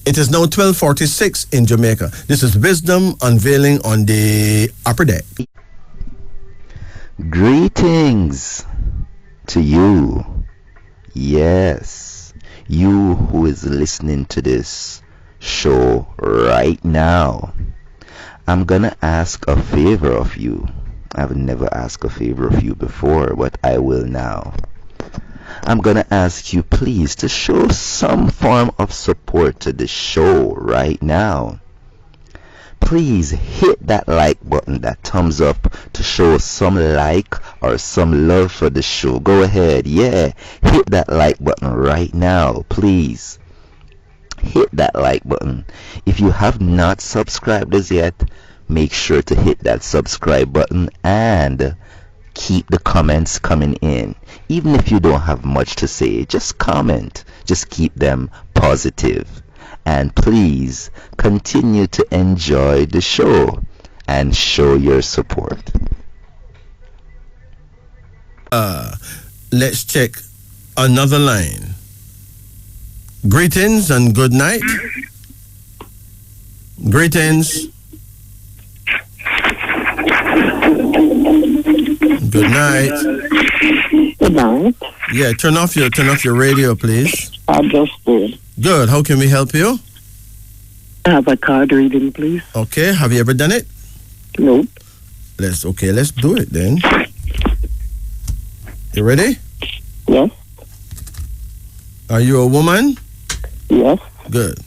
A: It is now 12:46 in Jamaica. This is Wisdom Unveiling on the upper deck.
C: Greetings to you. Yes, you who is listening to this show right now. I'm gonna ask a favor of you. I've never asked a favor of you before, but I will now. I'm gonna ask you please to show some form of support to the show right now. Please hit that like button, that thumbs up, to show some like or some love for the show. Go ahead, hit that like button right now, please. Hit that like button. If you have not subscribed as yet, make sure to hit that subscribe button and keep the comments coming in. Even if you don't have much to say, just comment. Just keep them positive. And please continue to enjoy the show and show your support.
A: Let's check another line. Greetings and good night. Greetings. Good night.
D: Good night.
A: Yeah, turn off your radio, please.
D: I just did.
A: Good. How can we help you?
D: I have a card reading, please.
A: Okay. Have you ever done it?
D: Nope.
A: Let's do it then. You ready?
D: Yes.
A: Are you a woman?
D: Yes.
A: Good.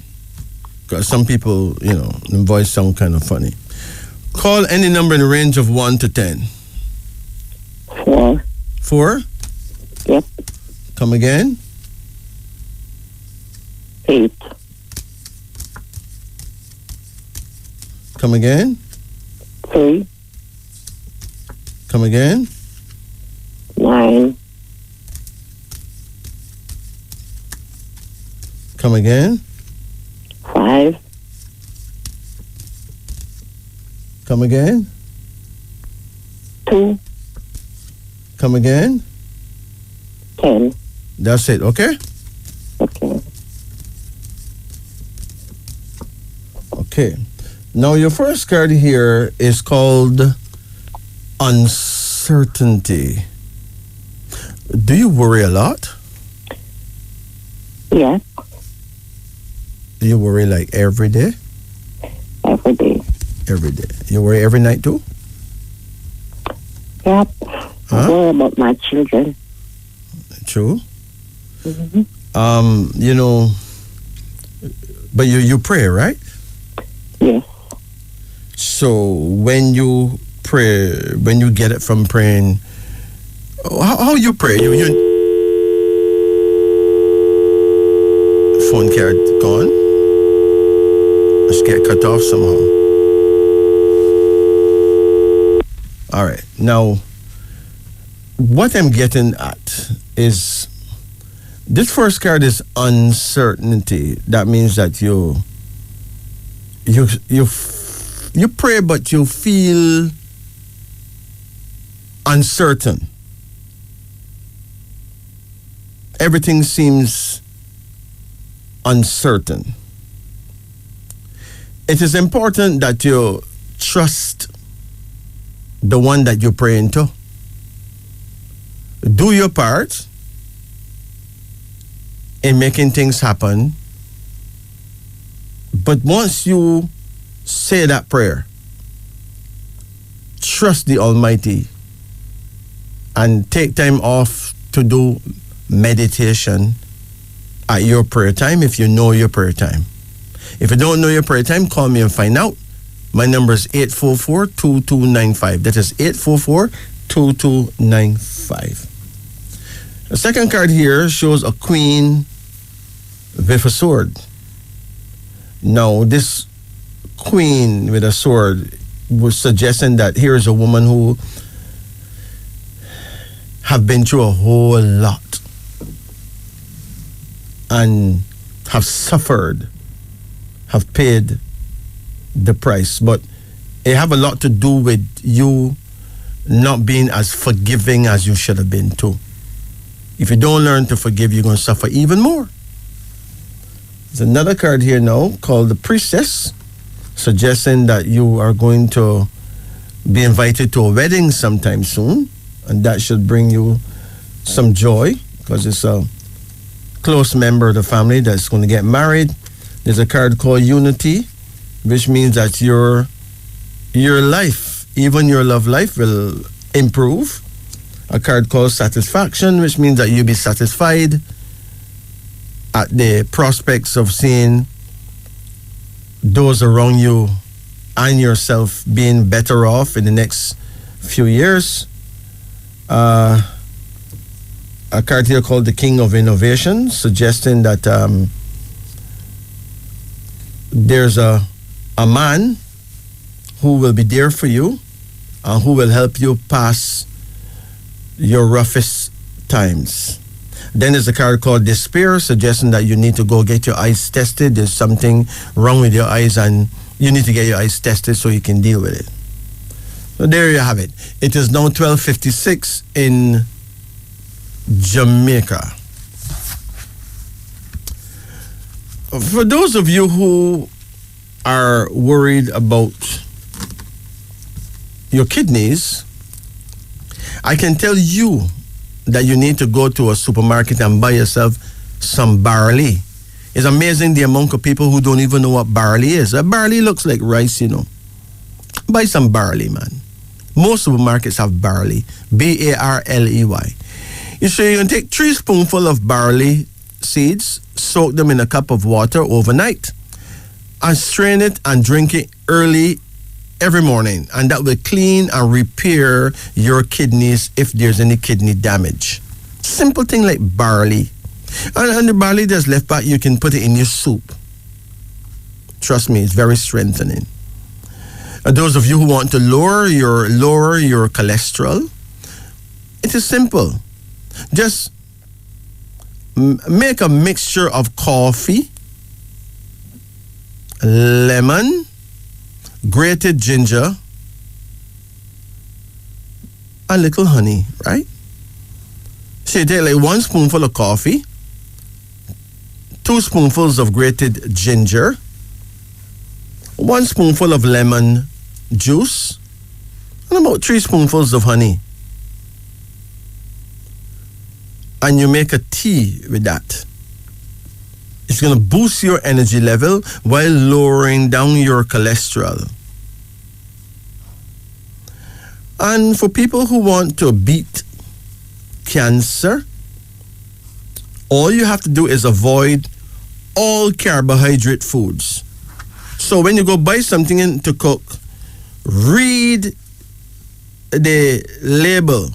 A: Because some people, the voice sound kind of funny. Call any number in the range of 1 to 10.
D: 4.
A: 4?
D: Yep.
A: Come again?
D: 8.
A: Come again?
D: 3.
A: Come again?
D: 9.
A: Come again?
D: 5.
A: Come again?
D: 2.
A: Come again?
D: 10.
A: That's it, okay?
D: Okay.
A: Okay. Now, your first card here is called Uncertainty. Do you worry a lot?
D: Yeah.
A: Do you worry like every day?
D: Every day.
A: Every day. You worry every night too?
D: Yep. I worry about my children.
A: True.
D: Mm-hmm.
A: But you pray, right?
D: Yes.
A: So when you pray, when you get it from praying, how you pray? You phone card gone? Just get cut off somehow. All right. Now, what I'm getting at is This first card is uncertainty. That means that you pray, but you feel uncertain. Everything seems uncertain. It is important that you trust the one that you're praying to. Do your part in making things happen. But once you say that prayer, trust the Almighty and take time off to do meditation at your prayer time if you know your prayer time. If you don't know your prayer time, call me and find out. My number is 844-2295. That is 844-2295. The second card here shows a queen with a sword. Now, this queen with a sword was suggesting that here is a woman who have been through a whole lot and have suffered, have paid the price. But it have a lot to do with you not being as forgiving as you should have been too. If you don't learn to forgive, you're going to suffer even more. There's another card here now called the Priestess, suggesting that you are going to be invited to a wedding sometime soon, and that should bring you some joy because it's a close member of the family that's going to get married. There's a card called Unity, which means that your life, even your love life, will improve. A card called Satisfaction, which means that you'll be satisfied at the prospects of seeing those around you and yourself being better off in the next few years. A card here called the King of Innovation, suggesting that there's a man who will be there for you and who will help you pass your roughest times. Then there's a card called Despair, suggesting that you need to go get your eyes tested. There's something wrong with your eyes and you need to get your eyes tested so you can deal with it. So there you have it. It is now 12:56 in Jamaica. For those of you who are worried about your kidneys, I can tell you that you need to go to a supermarket and buy yourself some barley. It's amazing the amount of people who don't even know what barley is. Barley looks like rice, you know. Buy some barley, man. Most supermarkets have barley. B-A-R-L-E-Y. So you can take 3 spoonfuls of barley seeds, soak them in a cup of water overnight, and strain it and drink it early every morning, and that will clean and repair your kidneys if there's any kidney damage. Simple thing like barley. And the barley that's left back, you can put it in your soup. Trust me, it's very strengthening. And those of you who want to lower your cholesterol, it is simple. Just make a mixture of coffee, lemon, grated ginger, a little honey, right? So you take like 1 spoonful of coffee, 2 spoonfuls of grated ginger, 1 spoonful of lemon juice, and about 3 spoonfuls of honey. And you make a tea with that. It's going to boost your energy level while lowering down your cholesterol. And for people who want to beat cancer, all you have to do is avoid all carbohydrate foods. So when you go buy something to cook, read the label.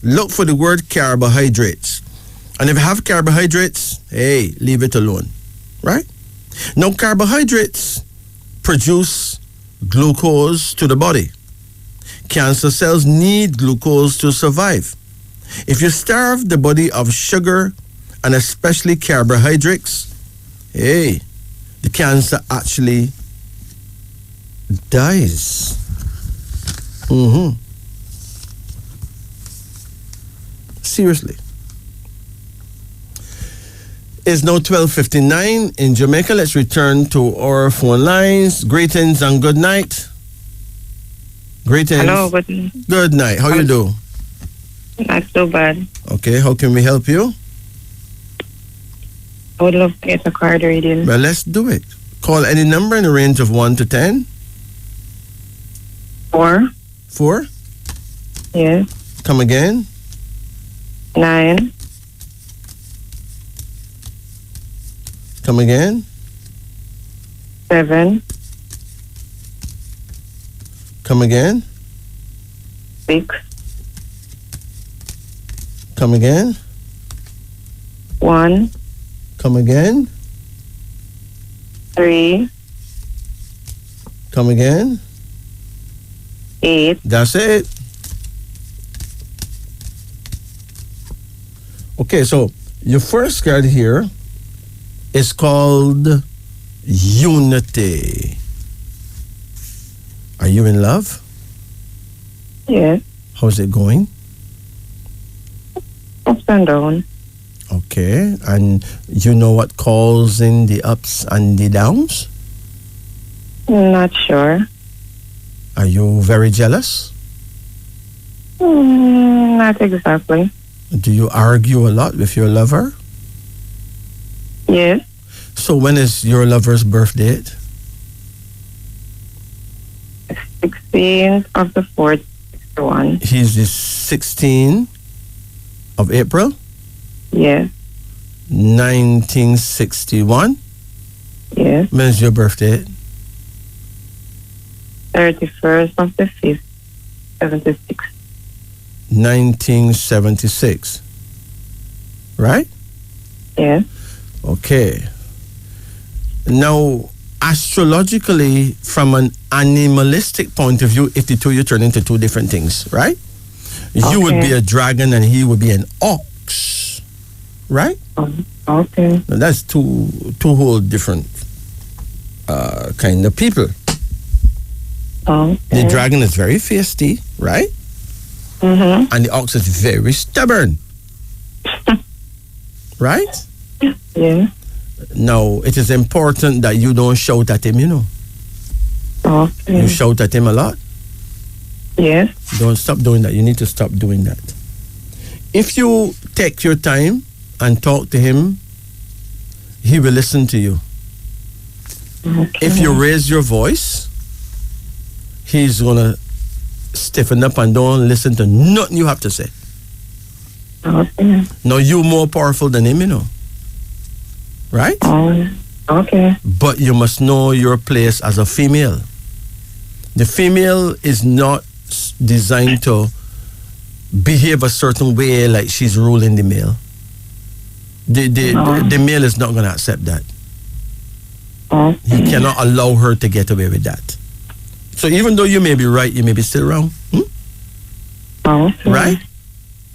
A: Look for the word carbohydrates. And if you have carbohydrates, hey, leave it alone, right? Now, carbohydrates produce glucose to the body. Cancer cells need glucose to survive. If you starve the body of sugar and especially carbohydrates, hey, the cancer actually dies. Seriously. It's now 12:59 in Jamaica. Let's return to our phone lines. Greetings and good night. Greetings.
E: Hello, good night.
A: Good night. How you do?
E: Not so bad.
A: Okay, how can we help you?
E: I would love to get a card reading.
A: Well, let's do it. Call any number in the range of 1 to 10.
E: 4.
A: 4.
E: Yes.
A: Come again.
E: 9.
A: Come again.
E: 7.
A: Come again.
E: 6.
A: Come again.
E: 1.
A: Come again.
E: 3.
A: Come again.
E: 8.
A: That's it. Okay, so your first card here is called Unity. Are you in love?
E: Yes.
A: How's it going?
E: Ups and down.
A: Okay, and you know what causing the ups and the downs?
E: Not sure.
A: Are you very jealous?
E: Not exactly.
A: Do you argue a lot with your lover?
E: Yes.
A: So when is your lover's birth date?
E: 16th of the 4th, 61.
A: He's the 16th of April,
E: Yes.
A: 1961.
E: Yes.
A: When is your birth date?
E: 31st of the 5th, 76.
A: 1976. Right?
E: Yes.
A: Okay. Now, astrologically, from an animalistic point of view, if the two you turn into two different things, right? You would be a dragon and he would be an ox, right?
E: Okay.
A: Now, that's two whole different kind of people.
E: Okay.
A: The dragon is very feisty, right?
E: Mm-hmm.
A: And the ox is very stubborn, right?
E: Yeah.
A: Now, it is important that you don't shout at him, you know.
E: Okay.
A: You shout at him a lot.
E: Yes.
A: Don't stop doing that. You need to stop doing that. If you take your time and talk to him, he will listen to you.
E: Okay.
A: If you raise your voice, he's going to stiffen up and don't listen to nothing you have to say.
E: Okay.
A: Now, you're more powerful than him, you know. Right?
E: Okay.
A: But you must know your place as a female. The female is not designed to behave a certain way like she's ruling the male. The male is not going to accept that.
E: Okay.
A: He cannot allow her to get away with that. So even though you may be right, you may be still wrong.
E: Okay.
A: Right?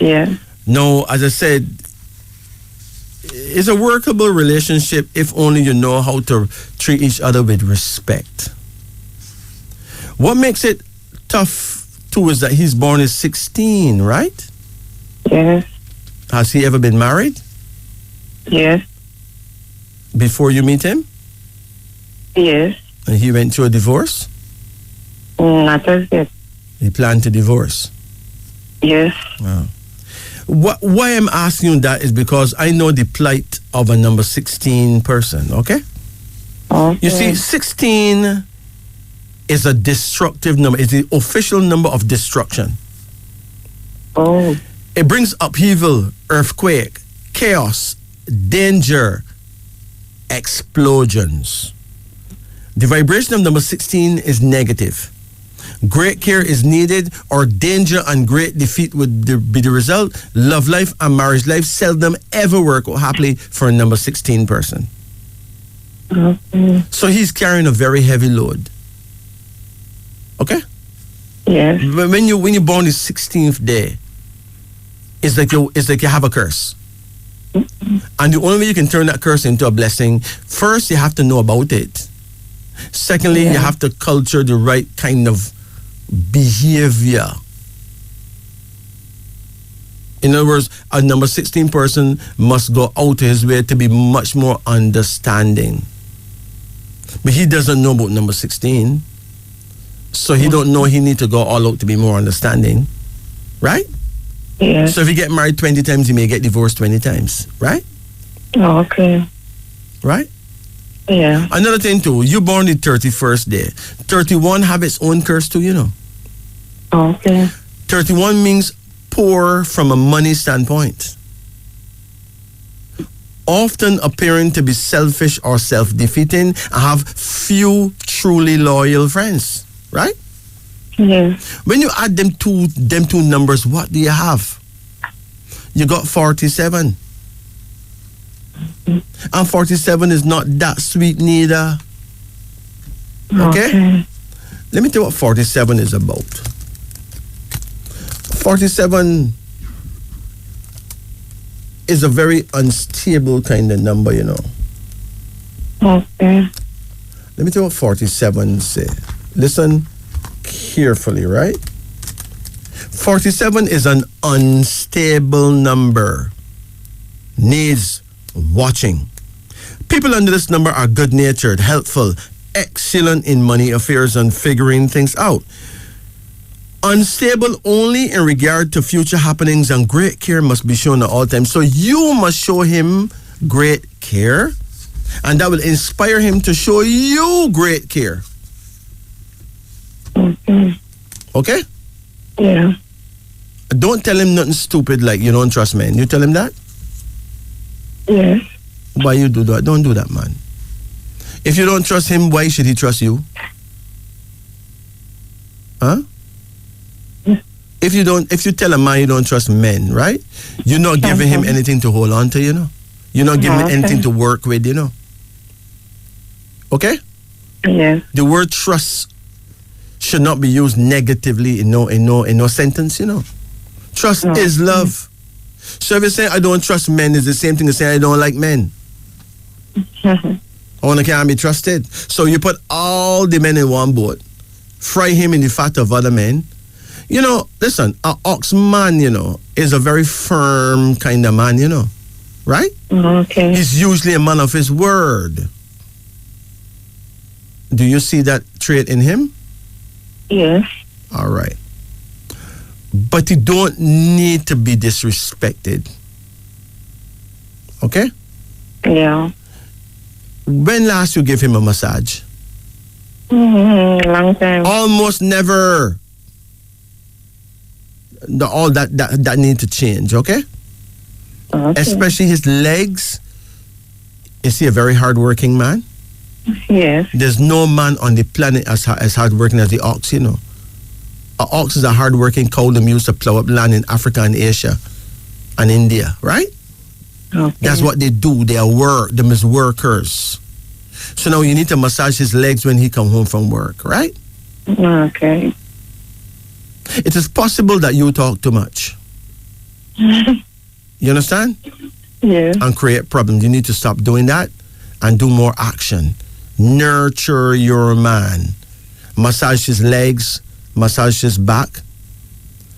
E: Yeah.
A: No, as I said, it's a workable relationship if only you know how to treat each other with respect. What makes it tough too is that he's born at 16, right?
E: Yes.
A: Has he ever been married
E: Yes.
A: before you meet him?
E: Yes.
A: And he went through a divorce?
E: Not as yet.
A: He planned to divorce.
E: Yes.
A: Wow. Why I'm asking you that is because I know the plight of a number 16 person, okay?
E: Okay.
A: You see, 16 is a destructive number. It's the official number of destruction.
E: Oh.
A: It brings upheaval, earthquake, chaos, danger, explosions. The vibration of number 16 is negative. Great care is needed, or danger and great defeat would be the result. Love life and marriage life seldom ever work out happily for a number 16 person.
E: Okay.
A: So he's carrying a very heavy load. Okay?
E: Yes.
A: When you're born the 16th day, it's like you have a curse. And the only way you can turn that curse into a blessing, first you have to know about it. Secondly, you have to culture the right kind of behavior. In other words, a number 16 person must go out of his way to be much more understanding. But he doesn't know about number 16. So he don't know he need to go all out to be more understanding. Right?
E: Yeah.
A: So if he get married 20 times, he may get divorced 20 times. Right?
E: Oh, okay.
A: Right?
E: Yeah.
A: Another thing too, you born the 31st day. 31 have its own curse too, you know.
E: Oh, okay.
A: 31 means poor from a money standpoint. Often appearing to be selfish or self-defeating and have few truly loyal friends. Right?
E: Yeah.
A: When you add them two numbers, what do you have? You got 47. And 47 is not that sweet neither. Okay? Let me tell you what 47 is about. 47 is a very unstable kind of number, you know.
E: Okay.
A: Let me tell you what 47 say. Listen carefully, right? 47 is an unstable number. Needs watching. People under this number are good-natured, helpful, excellent in money affairs and figuring things out. Unstable only in regard to future happenings, and great care must be shown at all times. So you must show him great care, and that will inspire him to show you great care. Okay?
E: Yeah.
A: Don't tell him nothing stupid like you don't trust men. You tell him that?
E: Yes.
A: Why you do that? Don't do that, man. If you don't trust him, why should he trust you? Huh? If you tell a man you don't trust men, right? You're not giving him anything to hold on to, you know. You're not giving him anything to work with, you know. Okay?
E: Yes.
A: The word trust should not be used negatively in no sentence, you know. Trust is love. So if you say I don't trust men, it's the same thing as saying I don't like men. I want to can't be trusted. So you put all the men in one boat, fry him in the fat of other men. You know, listen, an ox man, you know, is a very firm kind of man, you know. Right?
E: Okay.
A: He's usually a man of his word. Do you see that trait in him?
E: Yes.
A: All right. But you don't need to be disrespected. Okay?
E: Yeah.
A: When last you gave him a massage?
E: Long time.
A: Almost never. All that need to change, okay?
E: Okay.
A: Especially his legs. Is he a very hardworking man?
E: Yes.
A: There's no man on the planet as hardworking as the ox, you know. An ox is a hardworking cow them used to plow up land in Africa and Asia and India, right?
E: Okay.
A: That's what they do. They are them as workers. So now you need to massage his legs when he come home from work, right?
E: Okay.
A: It is possible that you talk too much. You understand?
E: Yes.
A: And create problems. You need to stop doing that and do more action. Nurture your man. Massage his legs, massage his back.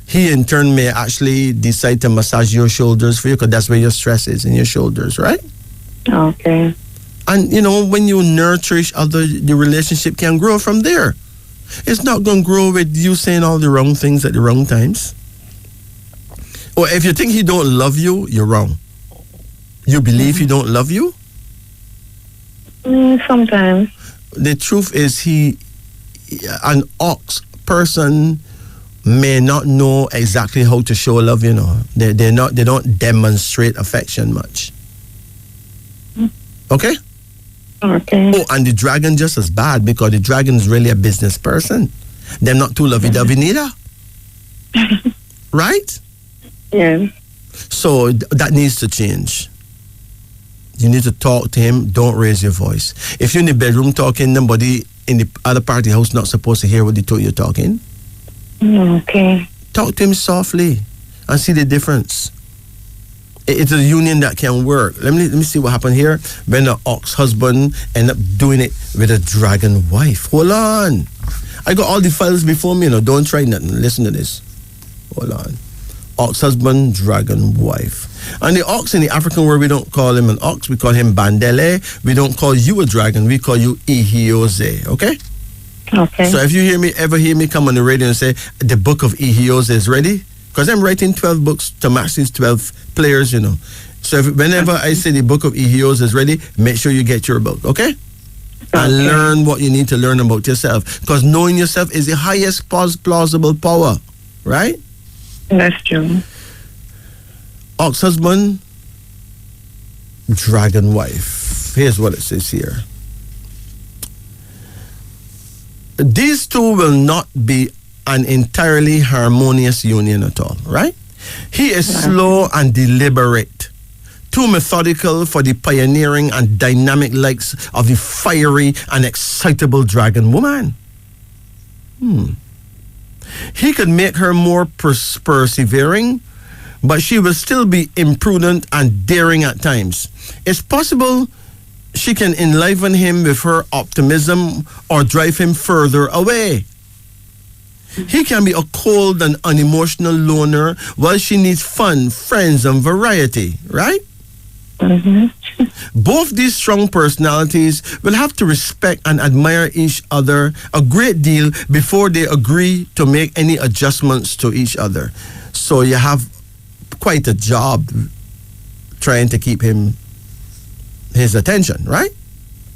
A: He in turn may actually decide to massage your shoulders for you because that's where your stress is, in your shoulders, right?
E: Okay.
A: And you know, when you nurture each other, the relationship can grow from there. It's not going to grow with you saying all the wrong things at the wrong times. Or if you think he don't love you, you're wrong. You believe he don't love you?
E: Sometimes.
A: The truth is an ox person may not know exactly how to show love, you know. They don't demonstrate affection much. Okay?
E: Okay.
A: Oh, and the dragon just as bad because the dragon is really a business person. They're not too lovey-dovey neither. Right?
E: Yes.
A: So that needs to change. You need to talk to him. Don't raise your voice. If you're in the bedroom talking, nobody in the other part of the house not supposed to hear what you're talking.
E: Okay.
A: Talk to him softly and see the difference. It's a union that can work. Let me see what happened here. When the ox husband end up doing it with a dragon wife. Hold on. I got all the files before me, Don't try nothing. Listen to this. Hold on. Ox husband, dragon wife. And the ox in the African world, we don't call him an ox. We call him bandele. We don't call you a dragon. We call you Ihiose. Okay?
E: Okay.
A: So if you ever hear me come on the radio and say, the book of Ihiose is ready, because I'm writing 12 books to match these 12 players, So whenever I say the book of Ihiose is ready, make sure you get your book, okay? And learn what you need to learn about yourself. Because knowing yourself is the highest plausible power, right?
E: That's true.
A: Ox husband, dragon wife. Here's what it says here. These two will not be an entirely harmonious union at all, right? He is slow and deliberate, too methodical for the pioneering and dynamic likes of the fiery and excitable dragon woman. He could make her more persevering, but she will still be imprudent and daring at times. It's possible she can enliven him with her optimism or drive him further away. He can be a cold and unemotional loner while she needs fun, friends, and variety, right? Both these strong personalities will have to respect and admire each other a great deal before they agree to make any adjustments to each other. So you have quite a job trying to keep his attention, right?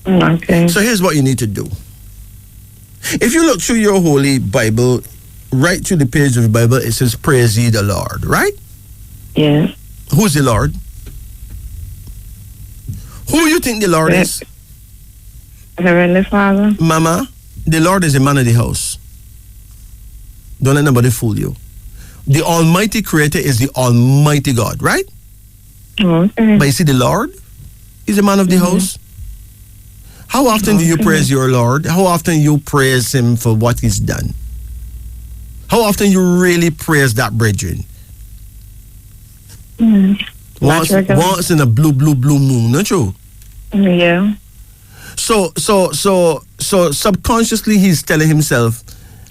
E: Okay.
A: So here's what you need to do. If you look through your Holy Bible, right through the page of the Bible, it says, praise ye the Lord, right?
E: Yes.
A: Who's the Lord? Who you think the Lord is?
E: Heavenly Father.
A: Mama, the Lord is the man of the house. Don't let nobody fool you. The Almighty Creator is the Almighty God, right?
E: Okay.
A: But you see, the Lord is the man of the house. How often do you praise your Lord? How often you praise him for what he's done? How often you really praise that brethren? Once in a blue moon, not true?
E: Yeah.
A: So subconsciously he's telling himself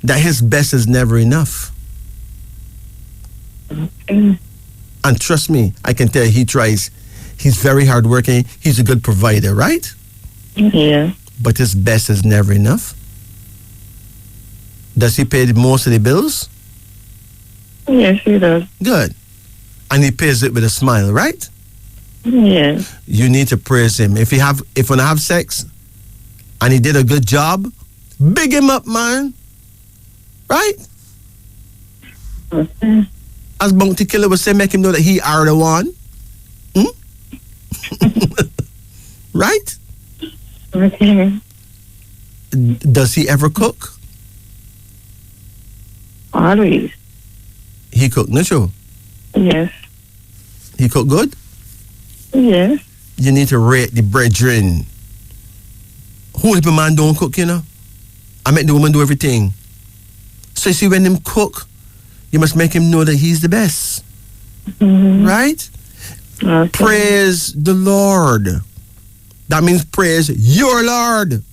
A: that his best is never enough.
E: Okay.
A: And trust me, I can tell you, he tries. He's very hardworking. He's a good provider, right?
E: Yeah.
A: But his best is never enough. Does he pay most of the bills?
E: Yes, he does.
A: Good. And he pays it with a smile, right?
E: Yes.
A: You need to praise him. If you wanna have sex and he did a good job, big him up, man. Right?
E: Okay.
A: As Bounty Killer would say, make him know that he are the one. Right?
E: Okay.
A: Does he ever cook?
E: Always.
A: He cook, not true?
E: Yes.
A: He cook good?
E: Yes.
A: You need to rate the brethren. Who if a man don't cook, I make the woman do everything. So you see, when him cook, you must make him know that he's the best. Right?
E: Okay.
A: Praise the Lord. That means praise your Lord.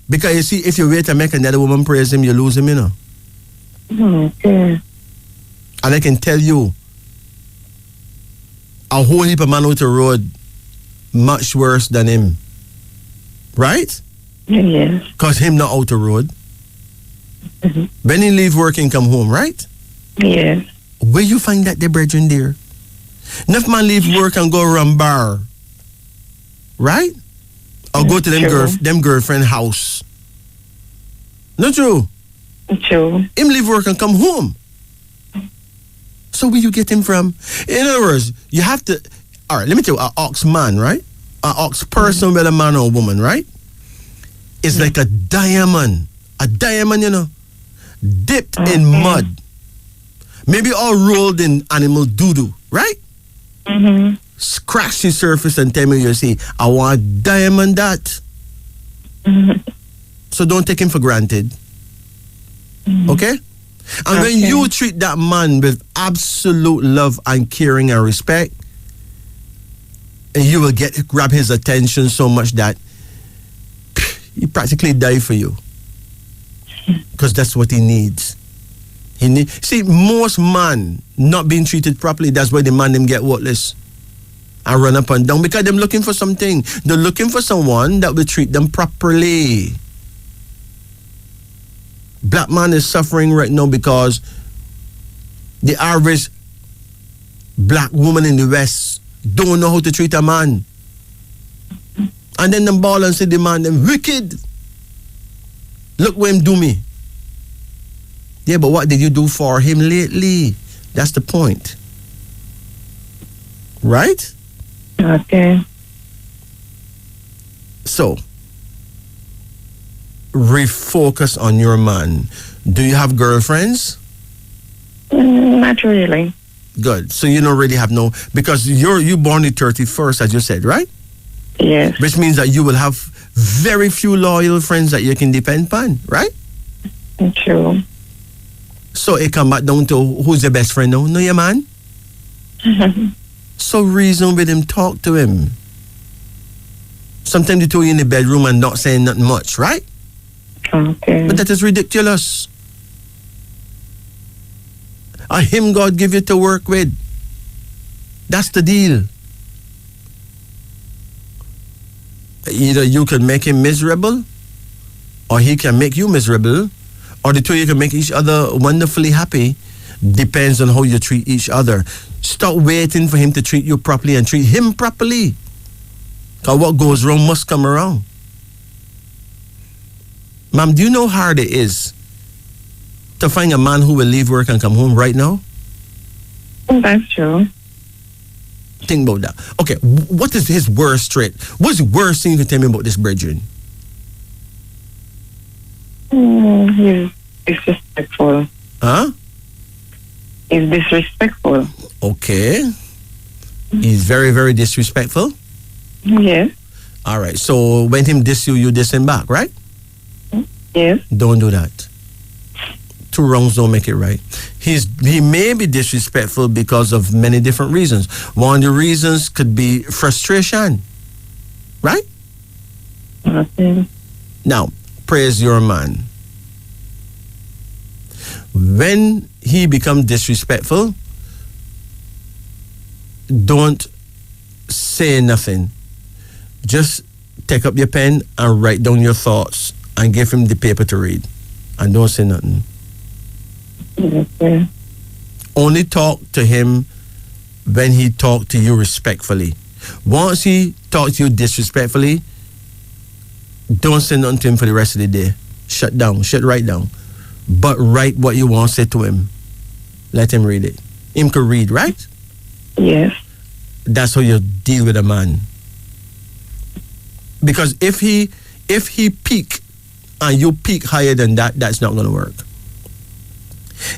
A: Because you see, if you wait to make another woman praise him, you lose him,
E: Okay.
A: And I can tell you, a whole heap of man out the road much worse than him. Right?
E: Yes.
A: Because him not out the road. When he leave work and come home, right?
E: Yes.
A: Where you find that the brethren there? Enough man leave work and go around bar. Right? Or go to them girlfriend house. Not true?
E: True.
A: Him leave work and come home. So where you get him from? In other words, you have to... All right, let me tell you, an ox man, right? An ox person, whether man or woman, right? It's like a diamond. A diamond, dipped in mud. Maybe all rolled in animal doo-doo, right? Scratch the surface and tell me you see, I want diamond that. So don't take him for granted. Okay? And when you treat that man with absolute love and caring and respect, and you will grab his attention so much that he practically die for you. Because that's what he needs. See, most man not being treated properly, that's why the man them get worthless and run up and down, because they're looking for something. They're looking for someone that will treat them properly. Black man is suffering right now because the average black woman in the West don't know how to treat a man. And then them ball and say the man them wicked. Look what him do me. Yeah, but what did you do for him lately? That's the point. Right?
E: Okay.
A: So, refocus on your man. Do you have girlfriends?
E: Not really.
A: Good. So you don't really have no, because you born the 31st, as you said, right?
E: Yes.
A: Which means that you will have very few loyal friends that you can depend on, right?
E: True.
A: So it come back down to who's your best friend now? No, your man? So reason with him, talk to him. Sometimes they throw you in the bedroom and not saying nothing much, right?
E: Okay.
A: But that is ridiculous. Him God give you to work with. That's the deal. Either you can make him miserable, or he can make you miserable, or the two of you can make each other wonderfully happy. Depends on how you treat each other. Stop waiting for him to treat you properly and treat him properly. Because what goes wrong must come around. Ma'am, do you know how hard it is to find a man who will leave work and come home right now?
E: That's true.
A: Think about that. Okay, what is his worst trait? What's the worst thing you can tell me about this brethren?
E: He's disrespectful.
A: Huh?
E: He's disrespectful.
A: Okay. He's very, very disrespectful?
E: Yes.
A: All right, so when him diss you, you diss him back, right?
E: Yes.
A: Don't do that. Two wrongs don't make it right. He may be disrespectful because of many different reasons. One of the reasons could be frustration, right?
E: Okay.
A: Now, praise your man. When he becomes disrespectful, don't say nothing. Just take up your pen and write down your thoughts and give him the paper to read. And don't say nothing.
E: Okay.
A: Only talk to him when he talk to you respectfully. Once he talks to you disrespectfully, don't say nothing to him for the rest of the day. Shut down. Shut right down. But write what you want to say to him. Let him read it. Him can read, right?
E: Yes.
A: That's how you deal with a man. Because if he peak and you peak higher than that, that's not going to work.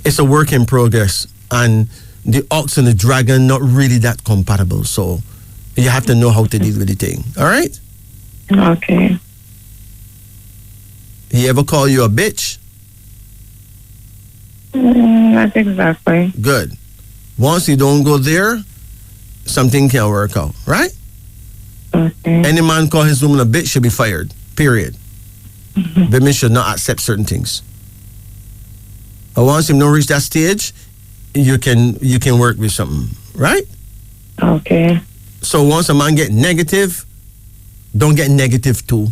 A: It's a work in progress, and the ox and the dragon not really that compatible. So you have to know how to deal with the thing. All right?
E: Okay.
A: He ever call you a bitch?
E: Not exactly.
A: Good. Once you don't go there, something can work out, right?
E: Okay.
A: Any man call his woman a bitch should be fired. Period. Women should not accept certain things. But once you don't reach that stage, you can work with something, right?
E: Okay.
A: So once a man get negative, don't get negative too.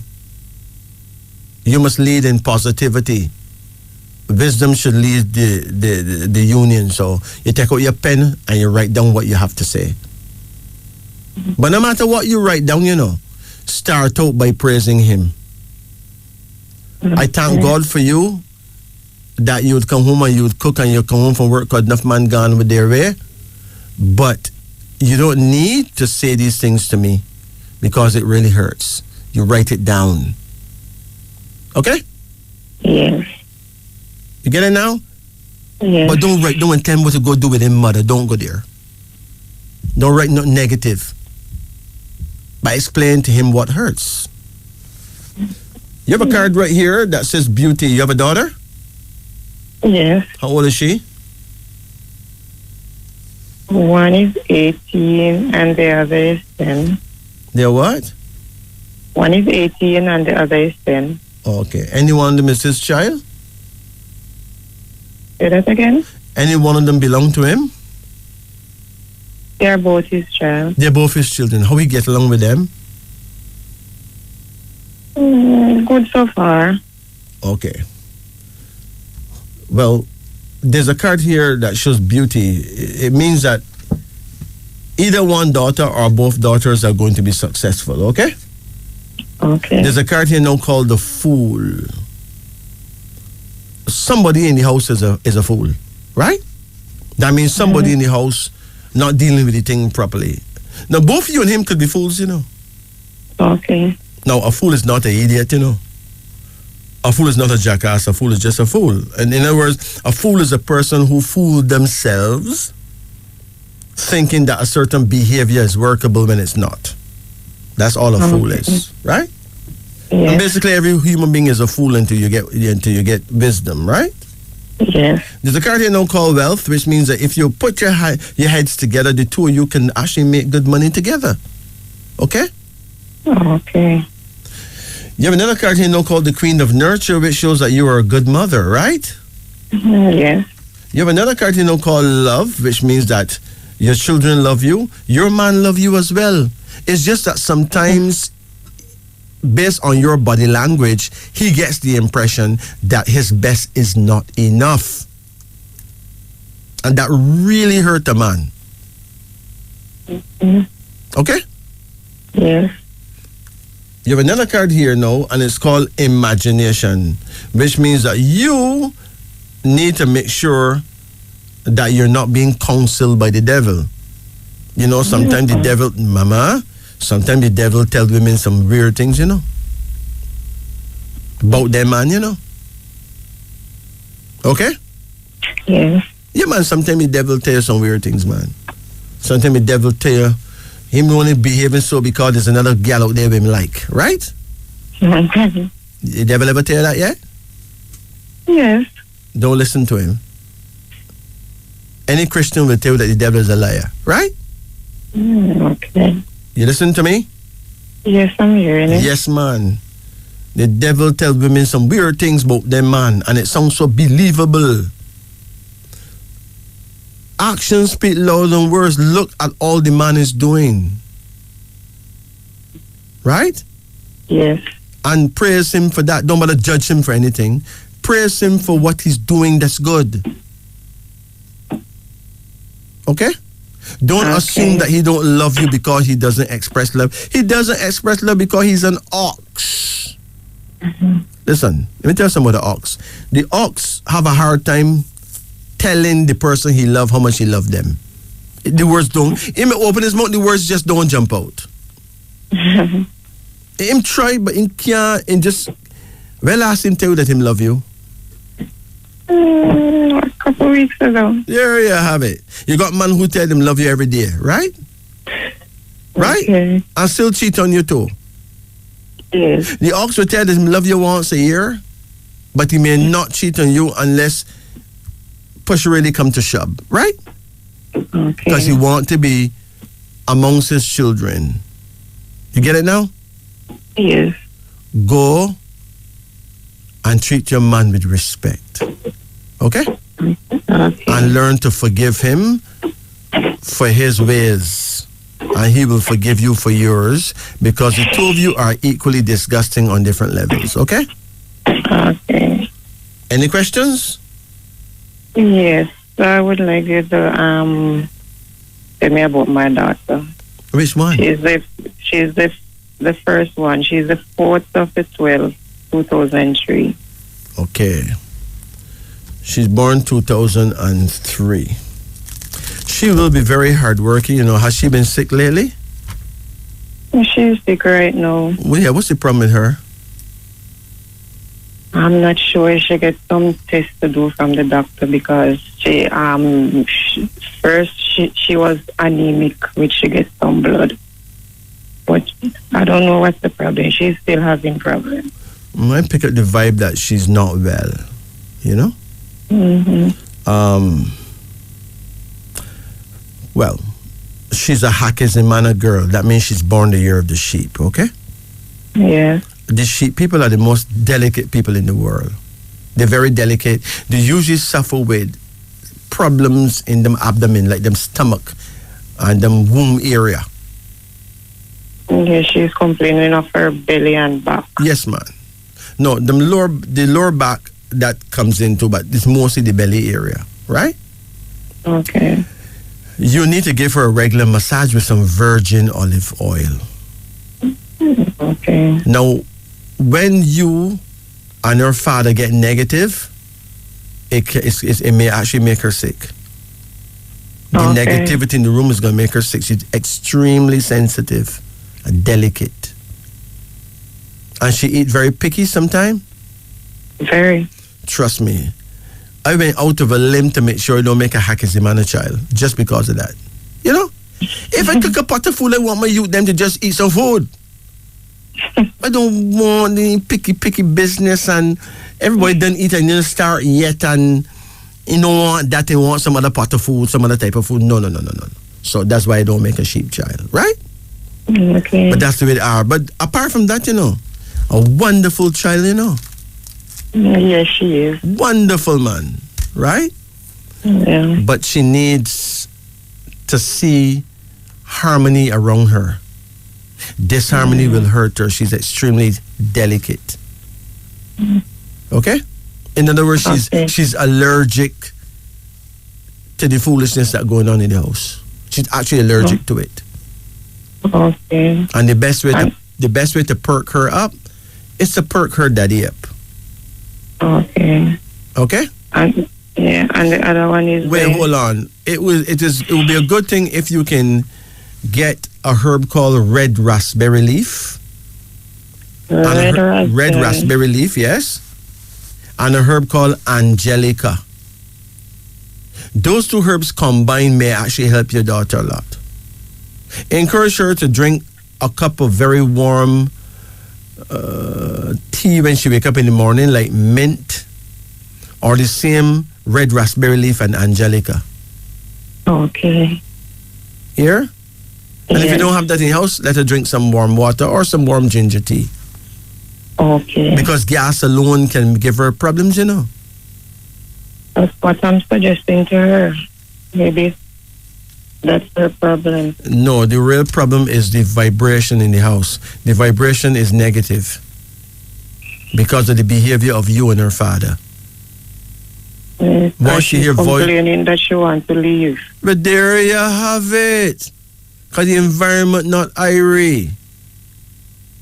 A: You must lead in positivity. Wisdom should lead the union. So you take out your pen and you write down what you have to say. But no matter what you write down, start out by praising him. I thank God for you that you would come home and you would cook and you come home from work because enough man gone with their way. But you don't need to say these things to me because it really hurts. You write it down. Okay?
E: Yes.
A: You get it now?
E: Yes.
A: But don't tell him what to go do with him, mother. Don't go there. Don't write nothing negative. But explain to him what hurts. You have a card right here that says beauty. You have a daughter?
E: Yes.
A: How old is she?
E: One is 18 and the other is 10.
A: They're what?
E: One is 18 and the other is 10.
A: Okay. Any one of them is his child?
E: Say that again?
A: Any one of them belong to him?
E: They are both his child.
A: They're both his children. How he get along with them?
E: Good so far.
A: Okay. Well, there's a card here that shows beauty. It means that either one daughter or both daughters are going to be successful, okay?
E: Okay.
A: There's a card here now called the Fool. Somebody in the house is a fool, right? That means somebody in the house not dealing with the thing properly. Now, both you and him could be fools, you know.
E: Okay.
A: Now, a fool is not an idiot, you know. A fool is not a jackass. A fool is just a fool. And in other words, a fool is a person who fooled themselves thinking that a certain behavior is workable when it's not. That's all a fool is, right?
E: Yes.
A: And basically, every human being is a fool until you get wisdom, right?
E: Yes.
A: There's a card here now called wealth, which means that if you put your heads together, the two of you can actually make good money together. Okay?
E: Okay.
A: You have another card here now called the Queen of Nurture, which shows that you are a good mother, right?
E: Yes.
A: You have another card here now called love, which means that your children love you, your man love you as well. It's just that sometimes, based on your body language, he gets the impression that his best is not enough. And that really hurt the man. Okay?
E: Yes.
A: You have another card here now, and it's called imagination, which means that you need to make sure that you're not being counseled by the devil. You know, sometimes the devil, sometimes the devil tells women some weird things, you know, about their man, you know. Okay?
E: Yes.
A: Yeah, man, sometimes the devil tell you some weird things, man. Sometimes the devil tell you, him only behaving so because there's another gal out there with him like, right? The devil ever tell you that yet?
E: Yes.
A: Don't listen to him. Any Christian will tell you that the devil is a liar, right?
E: Okay.
A: You listen to me?
E: Yes, I'm hearing it.
A: Yes, man. The devil tells women some weird things about them, man, and it sounds so believable. Actions speak louder than words. Look at all the man is doing. Right?
E: Yes.
A: And praise him for that. Don't bother judge him for anything. Praise him for what he's doing that's good. Okay? Don't assume that he don't love you because he doesn't express love. He doesn't express love because he's an ox. Listen, let me tell you something about the ox. The ox have a hard time telling the person he love how much he love them. The words don't. He may open his mouth, the words just don't jump out. Him try, but him can't. And just well, ask him tell you that him love you.
E: A couple weeks ago.
A: There you have it. You got man who tell him love you every day, right? Right?
E: Okay.
A: And still cheat on you too.
E: Yes.
A: The ox will tell him love you once a year, but he may not cheat on you unless push really come to shove, right?
E: Okay.
A: Because he want to be amongst his children. You get it now?
E: Yes.
A: Go and treat your man with respect. Okay?
E: Okay.
A: And learn to forgive him for his ways. And he will forgive you for yours, because the two of you are equally disgusting on different levels. Okay?
E: Okay.
A: Any questions?
E: Yes. So I would like you to tell me about my daughter.
A: Which one?
E: She's the first one. She's the 4th of the 12th, 2003.
A: Okay. She's born 2003. She will be very hardworking. You know, has she been sick lately?
E: She's sick right now.
A: Well, yeah, what's the problem with her?
E: I'm not sure. She gets some tests to do from the doctor because she was anemic, which she gets some blood. But I don't know what's the problem. She's still having problems.
A: I pick up the vibe that she's not well, you know? Well, she's a Hakizimana girl. That means she's born the year of the sheep, okay?
E: Yeah.
A: The sheep people are the most delicate people in the world. They're very delicate. They usually suffer with problems in them abdomen, like them stomach and them womb area.
E: Yeah, she's complaining of her belly and back.
A: Yes, man. No, the lower back that comes into, but it's mostly the belly area, right?
E: Okay.
A: You need to give her a regular massage with some virgin olive oil.
E: Okay.
A: Now, when you and her father get negative, it may actually make her sick. The negativity in the room is going to make her sick. She's extremely sensitive and delicate. And she eat very picky sometimes.
E: Very.
A: Trust me. I went out of a limb to make sure I don't make a Hakizimana child just because of that. You know? If I cook a pot of food, I want my youth them to just eat some food. I don't want any picky business and everybody done eat and didn't start yet and you don't want that, they want some other pot of food, some other type of food. No. So that's why I don't make a sheep child, right?
E: Okay.
A: But that's the way they are. But apart from that, you know, a wonderful child, you know.
E: Yes, she is.
A: Wonderful, man, right?
E: Yeah.
A: But she needs to see harmony around her. Disharmony will hurt her. She's extremely delicate. Okay? In other words, she's allergic to the foolishness that's going on in the house. She's actually allergic to it.
E: Okay.
A: And the best way to perk her up is to perk her daddy up.
E: Okay.
A: Okay?
E: And the other one is
A: hold on. It will be a good thing if you can get a herb called red raspberry leaf. Red raspberry leaf, yes. And a herb called angelica. Those two herbs combined may actually help your daughter a lot. Encourage her to drink a cup of very warm tea when she wake up in the morning, like mint, or the same red raspberry leaf and angelica.
E: Okay.
A: Here? And if you don't have that in your house, let her drink some warm water or some warm ginger tea.
E: Okay.
A: Because gas alone can give her problems, you know.
E: That's what I'm suggesting to her. Maybe that's her problem.
A: No, the real problem is the vibration in the house. The vibration is negative because of the behavior of you and her father. Once she hear
E: complaining that she wants to leave.
A: But there you have it. Because the environment not irie.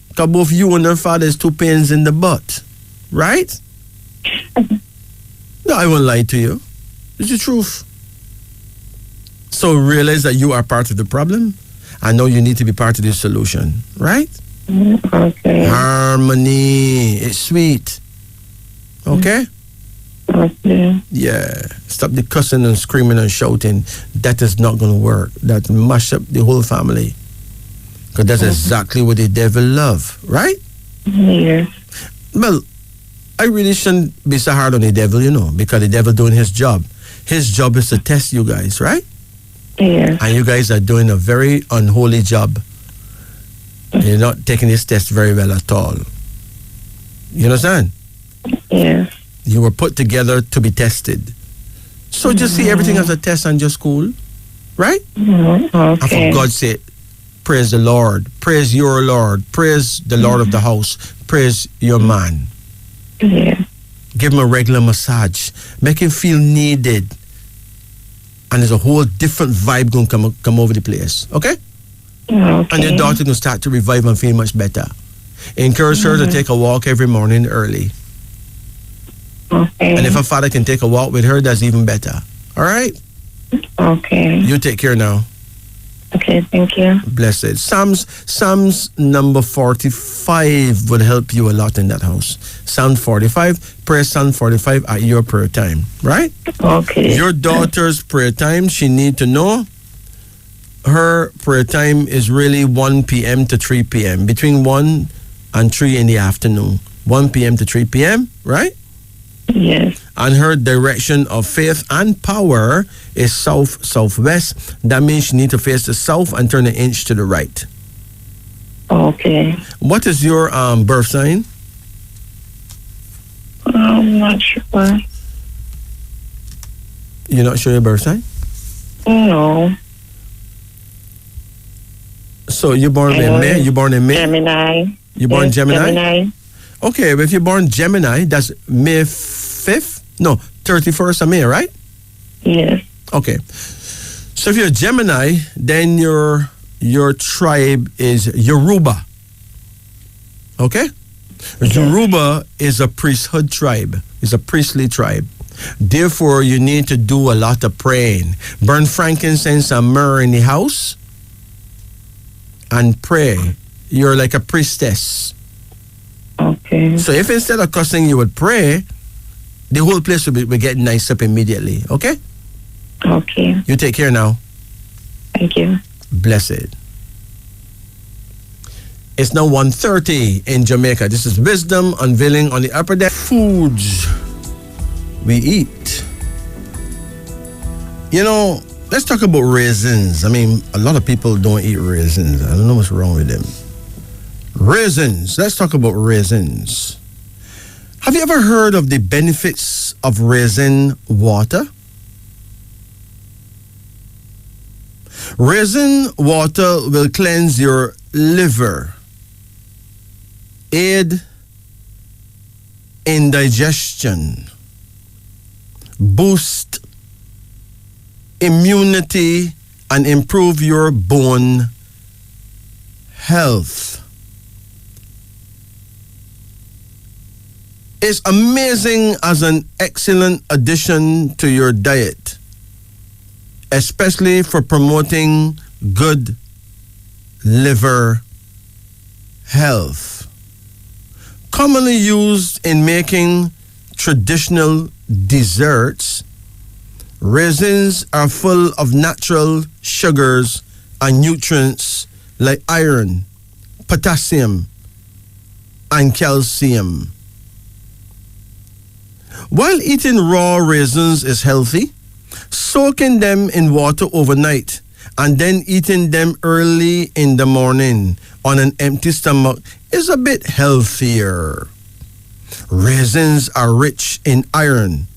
A: Because both you and her father is two pains in the butt. Right? No, I won't lie to you. It's the truth. So realize that you are part of the problem. I know you need to be part of the solution. Right?
E: Okay.
A: Harmony. It's sweet. Okay?
E: Okay.
A: Yeah. Stop the cussing and screaming and shouting. That is not going to work. That mash up the whole family. Because that's exactly what the devil love. Right?
E: Yes.
A: Well, I really shouldn't be so hard on the devil, you know, because the devil doing his job. His job is to test you guys, right?
E: Yes.
A: And you guys are doing a very unholy job. You're not taking this test very well at all. You understand?
E: Yes.
A: You were put together to be tested. So just see everything as a test and just cool. Right?
E: Okay.
A: And for God's sake, praise the Lord. Praise your Lord. Praise the Lord of the house. Praise your man.
E: Yeah.
A: Give him a regular massage. Make him feel needed. And there's a whole different vibe going to come over the place. Okay?
E: Okay.
A: And your daughter can start to revive and feel much better. Encourage her to take a walk every morning early.
E: Okay.
A: And if her father can take a walk with her, that's even better. All right?
E: Okay.
A: You take care now.
E: Okay, thank you.
A: Blessed. Psalms number 45 will help you a lot in that house. Psalm 45, pray Psalm 45 at your prayer time, right?
E: Okay.
A: Your daughter's prayer time, she need to know her prayer time is really 1 p.m. to 3 p.m. Between 1 and 3 in the afternoon. 1 p.m. to 3 p.m., right?
E: Yes.
A: And her direction of faith and power is south-southwest. That means you need to face the south and turn an inch to the right.
E: Okay.
A: What is your birth sign?
E: I'm not sure.
A: You're not sure your birth sign?
E: No.
A: So you're born in May? You're born in May?
E: Gemini.
A: You're born Gemini?
E: Gemini.
A: Okay, if you're born Gemini, that's May 5th? No, 31st of May, right?
E: Yes.
A: Okay. So if you're Gemini, then your tribe is Yoruba. Okay? Yoruba is a priesthood tribe. It's a priestly tribe. Therefore, you need to do a lot of praying. Burn frankincense and myrrh in the house and pray. You're like a priestess.
E: Okay.
A: So if instead of cussing you would pray, the whole place will get nice up immediately. Okay?
E: Okay.
A: You take care now.
E: Thank you.
A: Blessed. It's now 1:30 in Jamaica. This is Wisdom Unveiling on the Upper Deck. Foods we eat. You know, let's talk about raisins. I mean, a lot of people don't eat raisins. I don't know what's wrong with them. Raisins. Let's talk about raisins. Have you ever heard of the benefits of raisin water? Raisin water will cleanse your liver, aid in digestion, boost immunity, and improve your bone health. It's amazing as an excellent addition to your diet, especially for promoting good liver health. Commonly used in making traditional desserts, raisins are full of natural sugars and nutrients like iron, potassium, and calcium. While eating raw raisins is healthy, soaking them in water overnight and then eating them early in the morning on an empty stomach is a bit healthier. Raisins are rich in iron,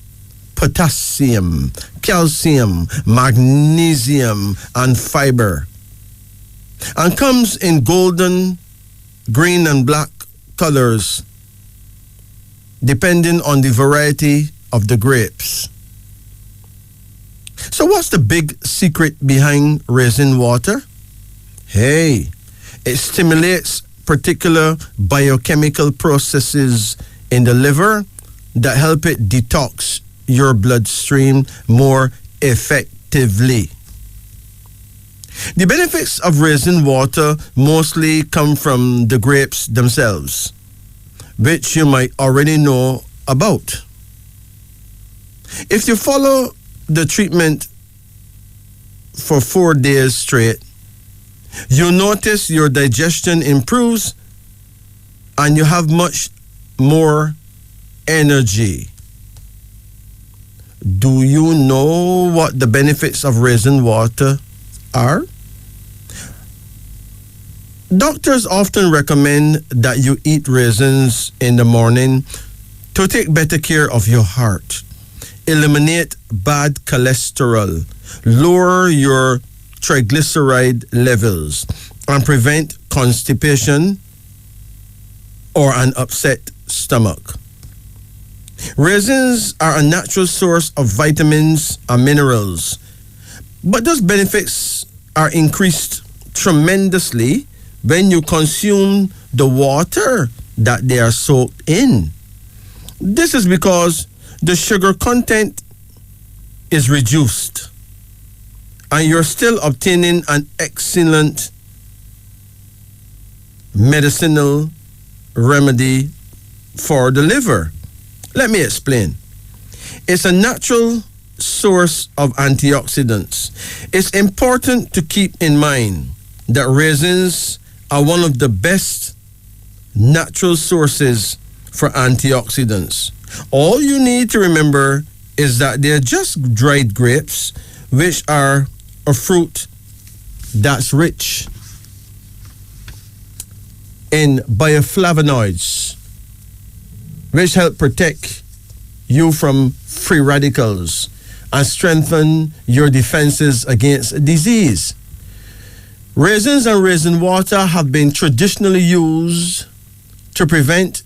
A: potassium, calcium, magnesium, and fiber, and comes in golden, green, and black colors, depending on the variety of the grapes. So what's the big secret behind raisin water? Hey, it stimulates particular biochemical processes in the liver that help it detox your bloodstream more effectively. The benefits of raisin water mostly come from the grapes themselves, which you might already know about. If you follow the treatment for 4 days straight, you'll notice your digestion improves and you have much more energy. Do you know what the benefits of raisin water are? Doctors often recommend that you eat raisins in the morning to take better care of your heart, eliminate bad cholesterol, lower your triglyceride levels, and prevent constipation or an upset stomach. Raisins are a natural source of vitamins and minerals, but those benefits are increased tremendously when you consume the water that they are soaked in. This is because the sugar content is reduced and you're still obtaining an excellent medicinal remedy for the liver. Let me explain. It's a natural source of antioxidants. It's important to keep in mind that raisins are one of the best natural sources for antioxidants. All you need to remember is that they're just dried grapes, which are a fruit that's rich in bioflavonoids, which help protect you from free radicals and strengthen your defenses against disease. Raisins and raisin water have been traditionally used to prevent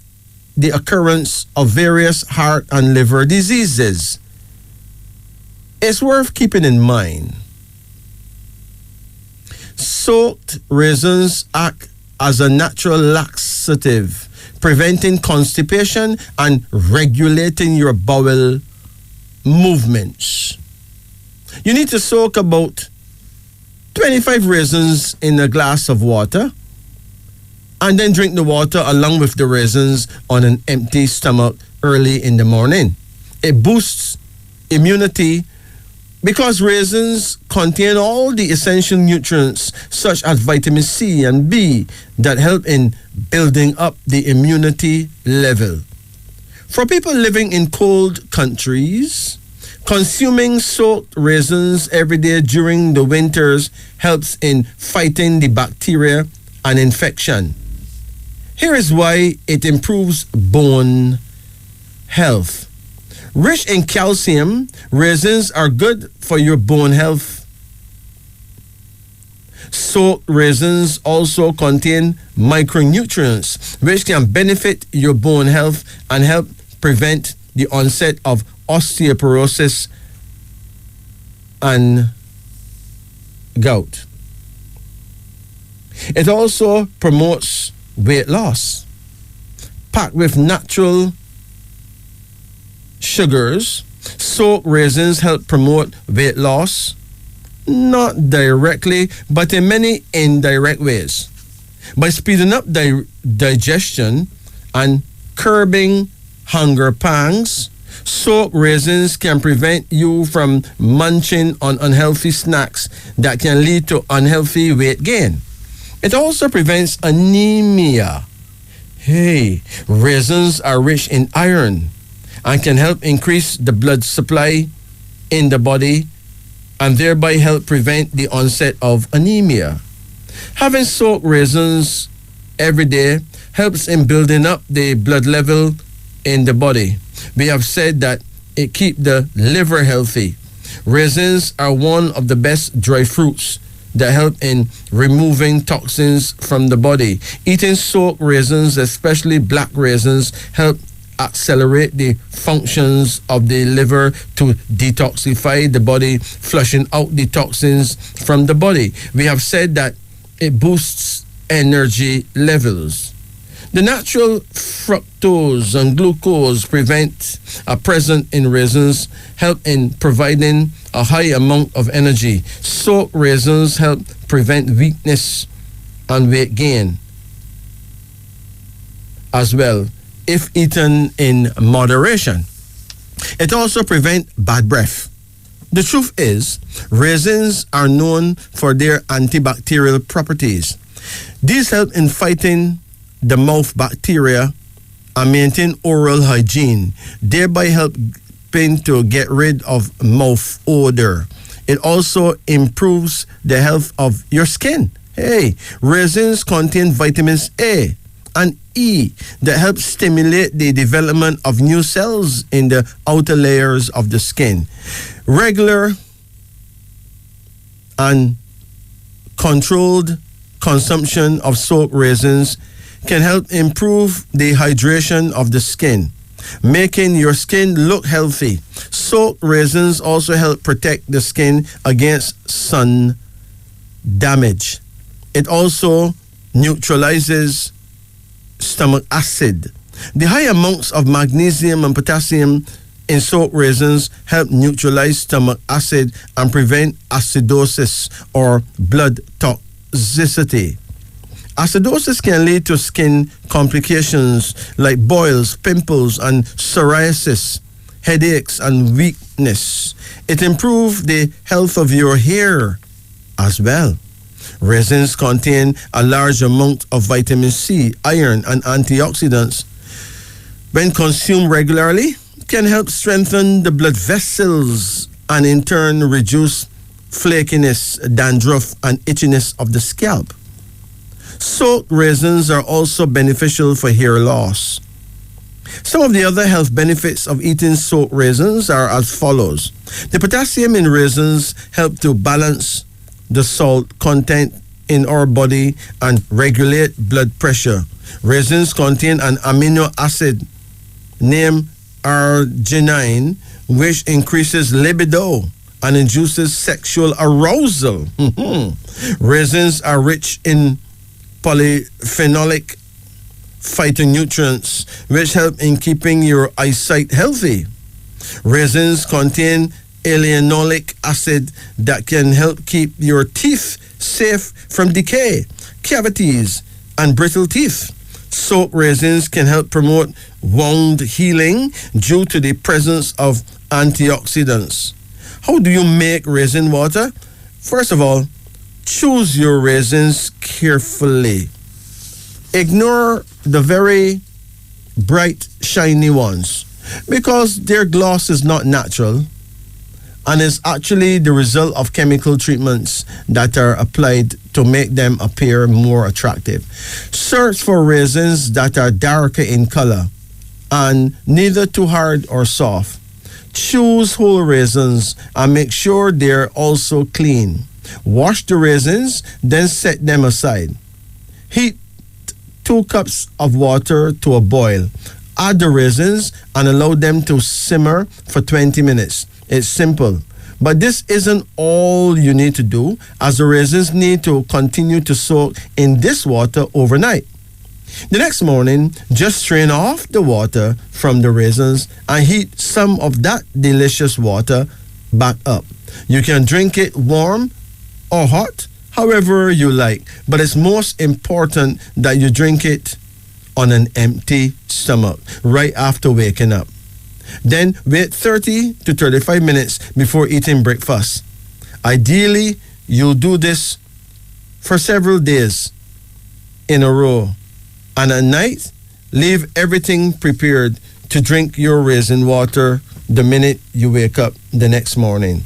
A: the occurrence of various heart and liver diseases. It's worth keeping in mind. Soaked raisins act as a natural laxative, preventing constipation and regulating your bowel movements. You need to soak about 25 raisins in a glass of water and then drink the water along with the raisins on an empty stomach early in the morning. It boosts immunity because raisins contain all the essential nutrients such as vitamin C and B that help in building up the immunity level. For people living in cold countries, consuming soaked raisins every day during the winters helps in fighting the bacteria and infection. Here is why it improves bone health. Rich in calcium, raisins are good for your bone health. Soaked raisins also contain micronutrients, which can benefit your bone health and help prevent the onset of osteoporosis and gout. It also promotes weight loss. Packed with natural sugars, soaked raisins help promote weight loss, not directly, but in many indirect ways. By speeding up digestion and curbing hunger pangs, soaked raisins can prevent you from munching on unhealthy snacks that can lead to unhealthy weight gain. It also prevents anemia. Hey, raisins are rich in iron and can help increase the blood supply in the body and thereby help prevent the onset of anemia. Having soaked raisins every day helps in building up the blood level in the body. We have said that it keeps the liver healthy. Raisins are one of the best dry fruits that help in removing toxins from the body. Eating soaked raisins, especially black raisins, help accelerate the functions of the liver to detoxify the body, flushing out the toxins from the body. We have said that it boosts energy levels. The natural fructose and glucose present in raisins help in providing a high amount of energy. Soaked raisins help prevent weakness and weight gain as well, if eaten in moderation. It also prevents bad breath. The truth is, raisins are known for their antibacterial properties. These help in fighting the mouth bacteria and maintain oral hygiene, thereby helping to get rid of mouth odor. It also improves the health of your skin. Hey, raisins contain vitamins A and E that help stimulate the development of new cells in the outer layers of the skin. Regular and controlled consumption of soaked raisins can help improve the hydration of the skin, making your skin look healthy. Soaked raisins also help protect the skin against sun damage. It also neutralizes stomach acid. The high amounts of magnesium and potassium in soaked raisins help neutralize stomach acid and prevent acidosis or blood toxicity. Acidosis can lead to skin complications like boils, pimples, and psoriasis, headaches, and weakness. It improves the health of your hair as well. Raisins contain a large amount of vitamin C, iron, and antioxidants, when consumed regularly, can help strengthen the blood vessels and in turn reduce flakiness, dandruff, and itchiness of the scalp. Soaked raisins are also beneficial for hair loss. Some of the other health benefits of eating soaked raisins are as follows. The potassium in raisins help to balance the salt content in our body and regulate blood pressure. Raisins contain an amino acid named arginine, which increases libido and induces sexual arousal. Raisins are rich in polyphenolic phytonutrients, which help in keeping your eyesight healthy. Raisins contain alienolic acid that can help keep your teeth safe from decay, cavities, and brittle teeth. Soaked raisins can help promote wound healing due to the presence of antioxidants. How do you make raisin water? First of all, choose your raisins carefully. Ignore the very bright, shiny ones because their gloss is not natural and is actually the result of chemical treatments that are applied to make them appear more attractive. Search for raisins that are darker in color and neither too hard or soft. Choose whole raisins and make sure they're also clean. Wash the raisins, then set them aside. Heat 2 cups of water to a boil. Add the raisins and allow them to simmer for 20 minutes. It's simple. But this isn't all you need to do, as the raisins need to continue to soak in this water overnight. The next morning, just strain off the water from the raisins and heat some of that delicious water back up. You can drink it warm or hot, however you like, but it's most important that you drink it on an empty stomach right after waking up. Then wait 30 to 35 minutes before eating breakfast. Ideally, you'll do this for several days in a row. And at night, leave everything prepared to drink your raisin water the minute you wake up the next morning.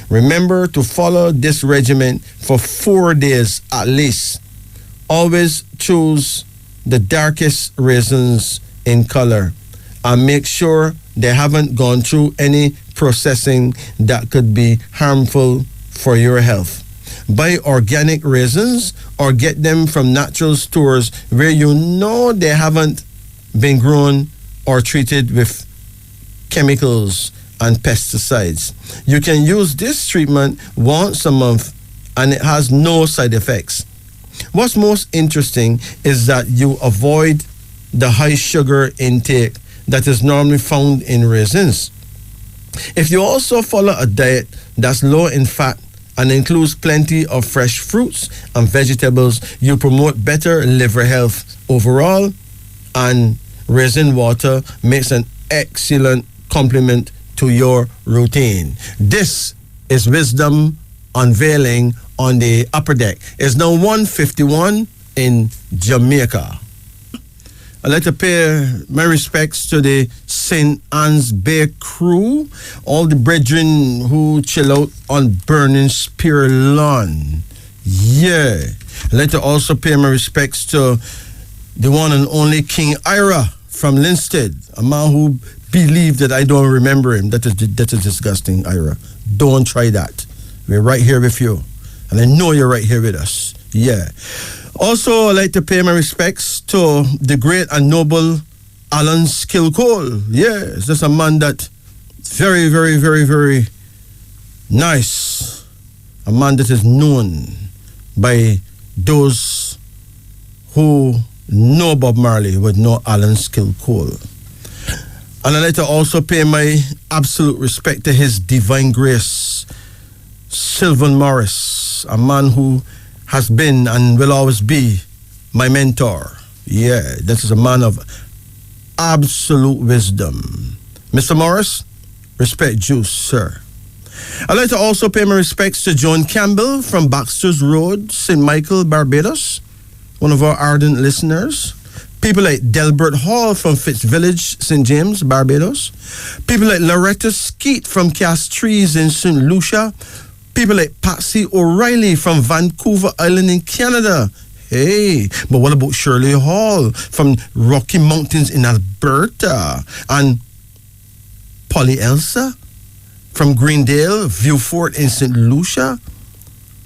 A: Remember to follow this regimen for 4 days at least. Always choose the darkest raisins in color and make sure they haven't gone through any processing that could be harmful for your health. Buy organic raisins or get them from natural stores where you know they haven't been grown or treated with chemicals and pesticides. You can use this treatment once a month and it has no side effects. What's most interesting is that you avoid the high sugar intake that is normally found in raisins. If you also follow a diet that's low in fat and includes plenty of fresh fruits and vegetables, you promote better liver health overall, and raisin water makes an excellent complement to your routine. This is Wisdom Unveiling on the Upper Deck. It's now 1:51 in Jamaica. I'd like to pay my respects to the St. Anne's Bay crew, all the brethren who chill out on Burning Spear Lawn. Yeah. I'd like to also pay my respects to the one and only King Ira from Linstead, a man who believed that I don't remember him. That is disgusting, Ira. Don't try that. We're right here with you. And I know you're right here with us. Yeah. Also, I'd like to pay my respects to the great and noble Alan Skilcole. Yes, that's a man that very, very, very, very nice. A man that is known by those who know Bob Marley would know Alan Skilcole. And I'd like to also pay my absolute respect to His Divine Grace, Sylvan Morris, a man who has been and will always be my mentor. Yeah, this is a man of absolute wisdom. Mr. Morris, respect juice, sir. I'd like to also pay my respects to Joan Campbell from Baxter's Road, St. Michael, Barbados, one of our ardent listeners. People like Delbert Hall from Fitz Village, St. James, Barbados. People like Loretta Skeet from Castries in St. Lucia. People like Patsy O'Reilly from Vancouver Island in Canada. Hey, but what about Shirley Hall from Rocky Mountains in Alberta? And Polly Elsa from Greendale, Viewfort in St. Lucia.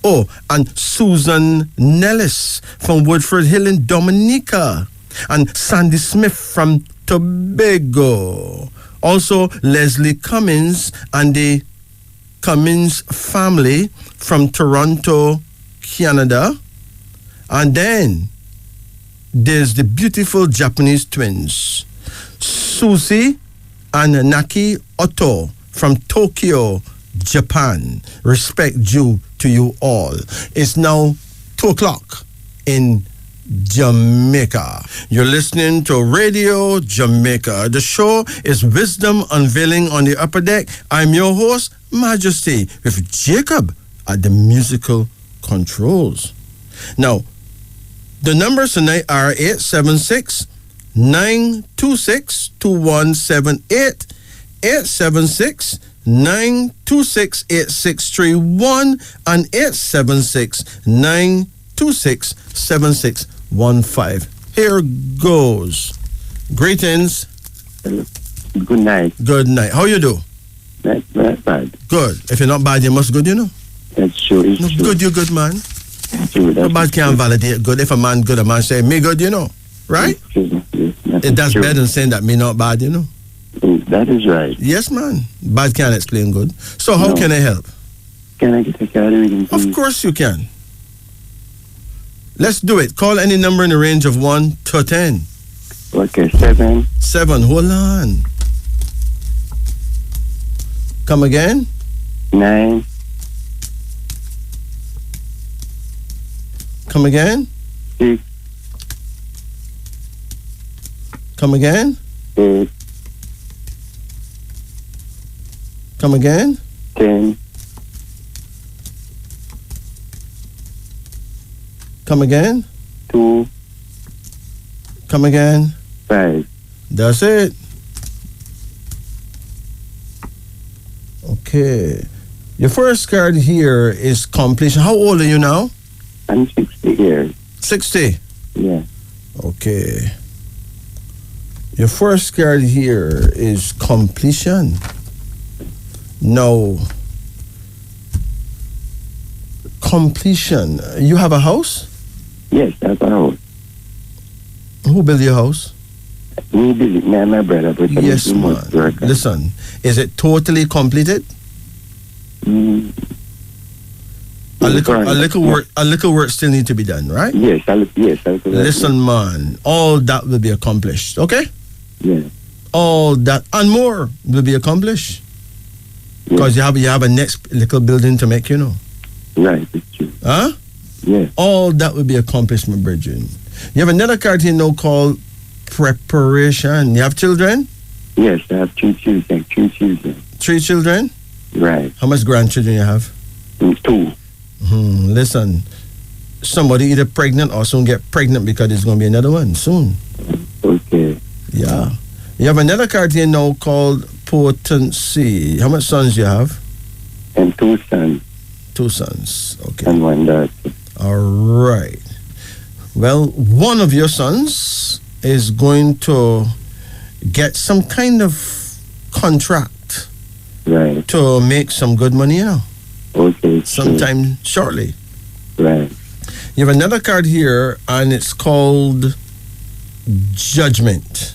A: Oh, and Susan Nellis from Woodford Hill in Dominica. And Sandy Smith from Tobago. Also, Leslie Cummins and the Cummins family from Toronto, Canada. And then there's the beautiful Japanese twins, Susie and Naki Otto from Tokyo, Japan. Respect due to you all. It's now 2 o'clock in Jamaica. You're listening to Radio Jamaica. The show is Wisdom Unveiling on the Upper Deck. I'm your host, Majesty, with Jacob at the musical controls. Now, the numbers tonight are 876-926-2178, 876-926-8631, and 876-926-7615. Here goes. Greetings.
F: Good night.
A: Good night. How you do?
F: Not bad.
A: Good. If you're not bad, you must good, you know.
F: That's true. It's
A: No,
F: true.
A: good, you good, man.
F: That's true.
A: No bad can't validate good. If a man good, a man say, me good, you know. Right?
F: True. Yes,
A: That's
F: true.
A: better than saying that me not bad, you know.
F: That is right.
A: Yes, man. Bad can't explain good. So how
F: No.
A: can I help?
F: Can I get a card reading, please?
A: Of course you can. Let's do it. Call any number in the range of 1 to 10.
F: Okay, 7,
A: 7. Hold on. Come again.
F: 9,
A: Come again.
F: 6,
A: Come again.
F: 8,
A: Come again.
F: 10,
A: Come again.
F: 2,
A: Come again.
F: 5.
A: That's it. Okay. Your first card here is completion. How old are you now?
F: I'm 60 years.
A: 60.
F: Yeah.
A: Okay. Your first card here is completion. No. Completion. You have a house?
F: Yes, that's a house.
A: Who built your house?
F: We build it, me and my brother, but
A: Yes,
F: too much
A: man.
F: work.
A: Listen, is it totally completed?
F: Mm.
A: A little work still need to be done, right?
F: Yes, yes.
A: Listen, man, all that will be accomplished, okay?
F: Yeah.
A: All that and more will be accomplished. Because you have a next little building to make, you know.
F: Right, it's true.
A: Huh?
F: Yeah.
A: All that will be accomplished, my brethren. You have another card here now called preparation. You have children?
F: Yes, I have 2 children. 2 children.
A: 3 children?
F: Right.
A: How much grandchildren you have?
F: 2.
A: Listen, somebody either pregnant or soon get pregnant because there's going to be another one soon.
F: Okay.
A: Yeah. You have another card here now called potency. How much sons you have?
F: And 2 sons
A: 2 sons. Okay.
F: and 1 daughter.
A: All right. Well, one of your sons is going to get some kind of contract
F: Right.
A: to make some good money, you know,
F: Okay.
A: sometime shortly.
F: Right.
A: You have another card here, and it's called judgment.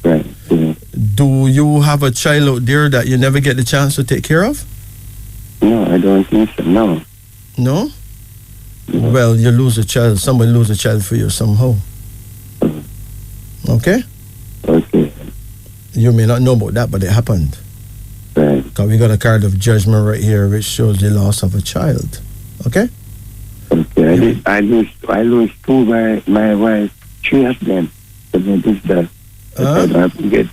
F: Right. Yeah.
A: Do you have a child out there that you never get the chance to take care of?
F: No, I don't think so. No.
A: No? Well, you lose a child. Somebody lose a child for you somehow. Okay?
F: Okay.
A: You may not know about that, but it happened.
F: Right.
A: Because we got a card of judgment right here which shows the loss of a child. Okay?
F: Okay. I lose 2 by my wife. 3 of them. But then this that. I don't have to get.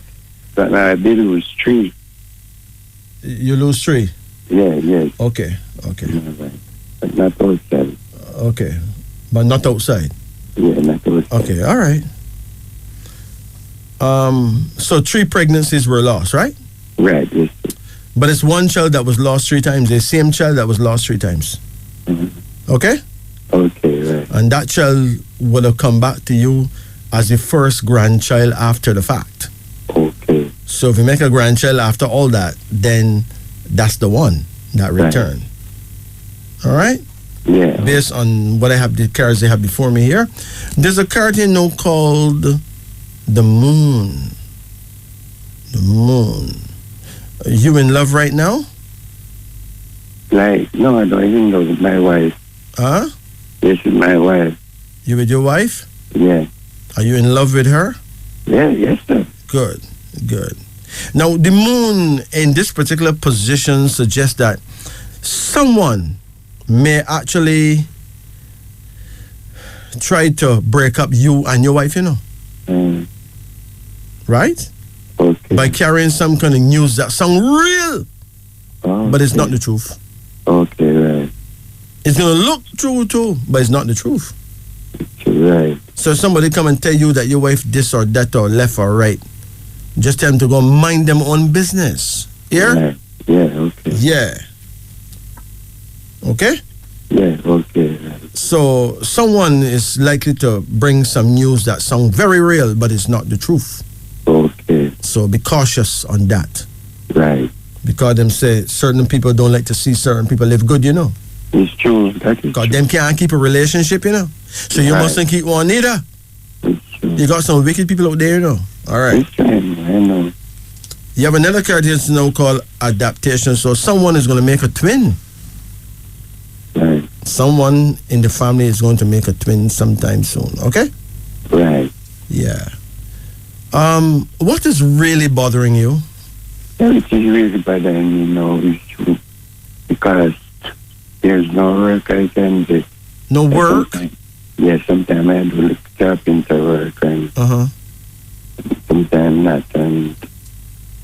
F: But I did lose 3.
A: You lose 3?
F: Yeah. Yes.
A: Okay.
F: Right. But not outside.
A: Okay. But not outside?
F: Yeah, not outside.
A: Okay, all right. So 3 pregnancies were lost, right?
F: Right, yes, sir.
A: But it's one child that was lost 3 times. The same child that was lost 3 times. Okay?
F: Okay, right.
A: And that child would have come back to you as the first grandchild after the fact.
F: Okay.
A: So if you make a grandchild after all that, then that's the one that returned. All right?
F: Yeah.
A: Based on what I have, the cards they have before me here. There's a card here now called the Moon. The Moon. Are you in love right now?
F: Like, no, I don't even know with my wife.
A: Huh?
F: Yes, with my wife.
A: You with your wife?
F: Yeah.
A: Are you in love with her?
F: Yeah, yes, sir.
A: Good, good. Now, the moon in this particular position suggests that someone may actually try to break up you and your wife, you know. Right?
F: Okay.
A: By carrying some kind of news that sound real, but it's not the truth.
F: Okay, right.
A: It's going to look true too, but it's not the truth.
F: Right.
A: So somebody come and tell you that your wife this or that or left or right, just tell them to go mind them own business. Here?
F: Right. Yeah, okay.
A: Yeah. Okay?
F: Yeah, okay. Right.
A: So someone is likely to bring some news that sound very real, but it's not the truth.
F: Okay.
A: So be cautious on that.
F: Right.
A: Because them say certain people don't like to see certain people live good, you know.
F: It's true. That is
A: Because
F: true.
A: them can't keep a relationship, you know. So you
F: Right.
A: mustn't keep one either.
F: It's true.
A: You got some wicked people out there, you know. All right.
F: It's true. I know.
A: You have another card here now called adaptation. So someone is going to make a twin.
F: Right.
A: Someone in the family is going to make a twin sometime soon. Okay?
F: Right.
A: Yeah. What is really bothering you?
F: Everything really bothering me now is true. Because there's no work I can do.
A: No work?
F: Sometimes I do look carpenter work and sometimes not. And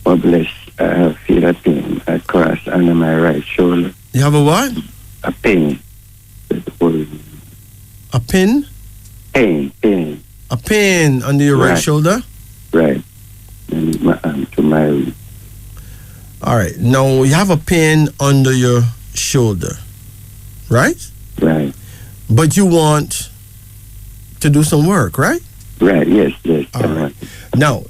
F: bless, I feel a pain across under my right shoulder.
A: You have a what?
F: A pain.
A: A pin?
F: Pain.
A: A pain under your right shoulder?
F: Right. And my arm to my...
A: All right. Now, you have a pain under your shoulder, right?
F: Right.
A: But you want to do some work, right?
F: Right, yes.
A: All right. Now,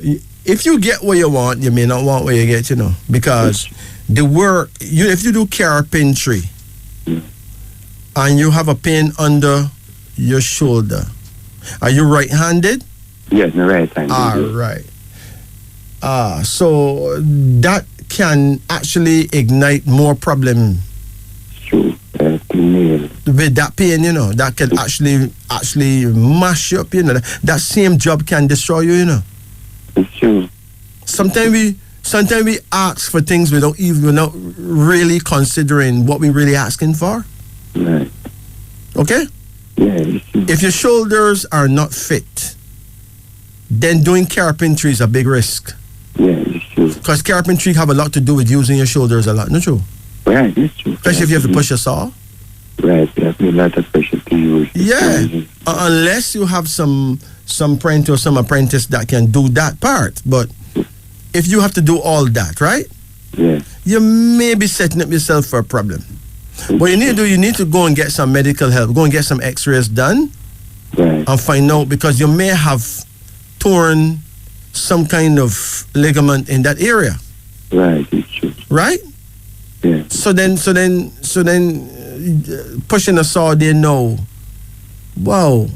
A: if you get what you want, you may not want what you get, you know, because the work, if you do carpentry and you have a pain under your shoulder, are you right-handed?
F: Yes, the right hand.
A: All right. So that can actually ignite more problem
F: True.
A: with that pain, you know. That can actually mash you up, you know. That same job can destroy you, you know.
F: It's true.
A: Sometimes we ask for things without really considering what we're really asking for.
F: Right.
A: Okay?
F: Yeah, it's true.
A: If your shoulders are not fit, then doing carpentry is a big risk.
F: Yeah, it's true.
A: Because carpentry have a lot to do with using your shoulders a lot, not true?
F: Right, it's true.
A: Especially if you have to push a saw.
F: Right, you have a lot of pressure to use.
A: Yeah. Unless you have some apprentice or some apprentice that can do that part. But if you have to do all that, right?
F: Yeah.
A: You may be setting up yourself for a problem. What you need to go and get some medical help. Go and get some x-rays done.
F: Right.
A: And find out, because you may have torn some kind of ligament in that area.
F: Right, it's true.
A: Right?
F: Yeah.
A: So then pushing a saw there, no. Wow.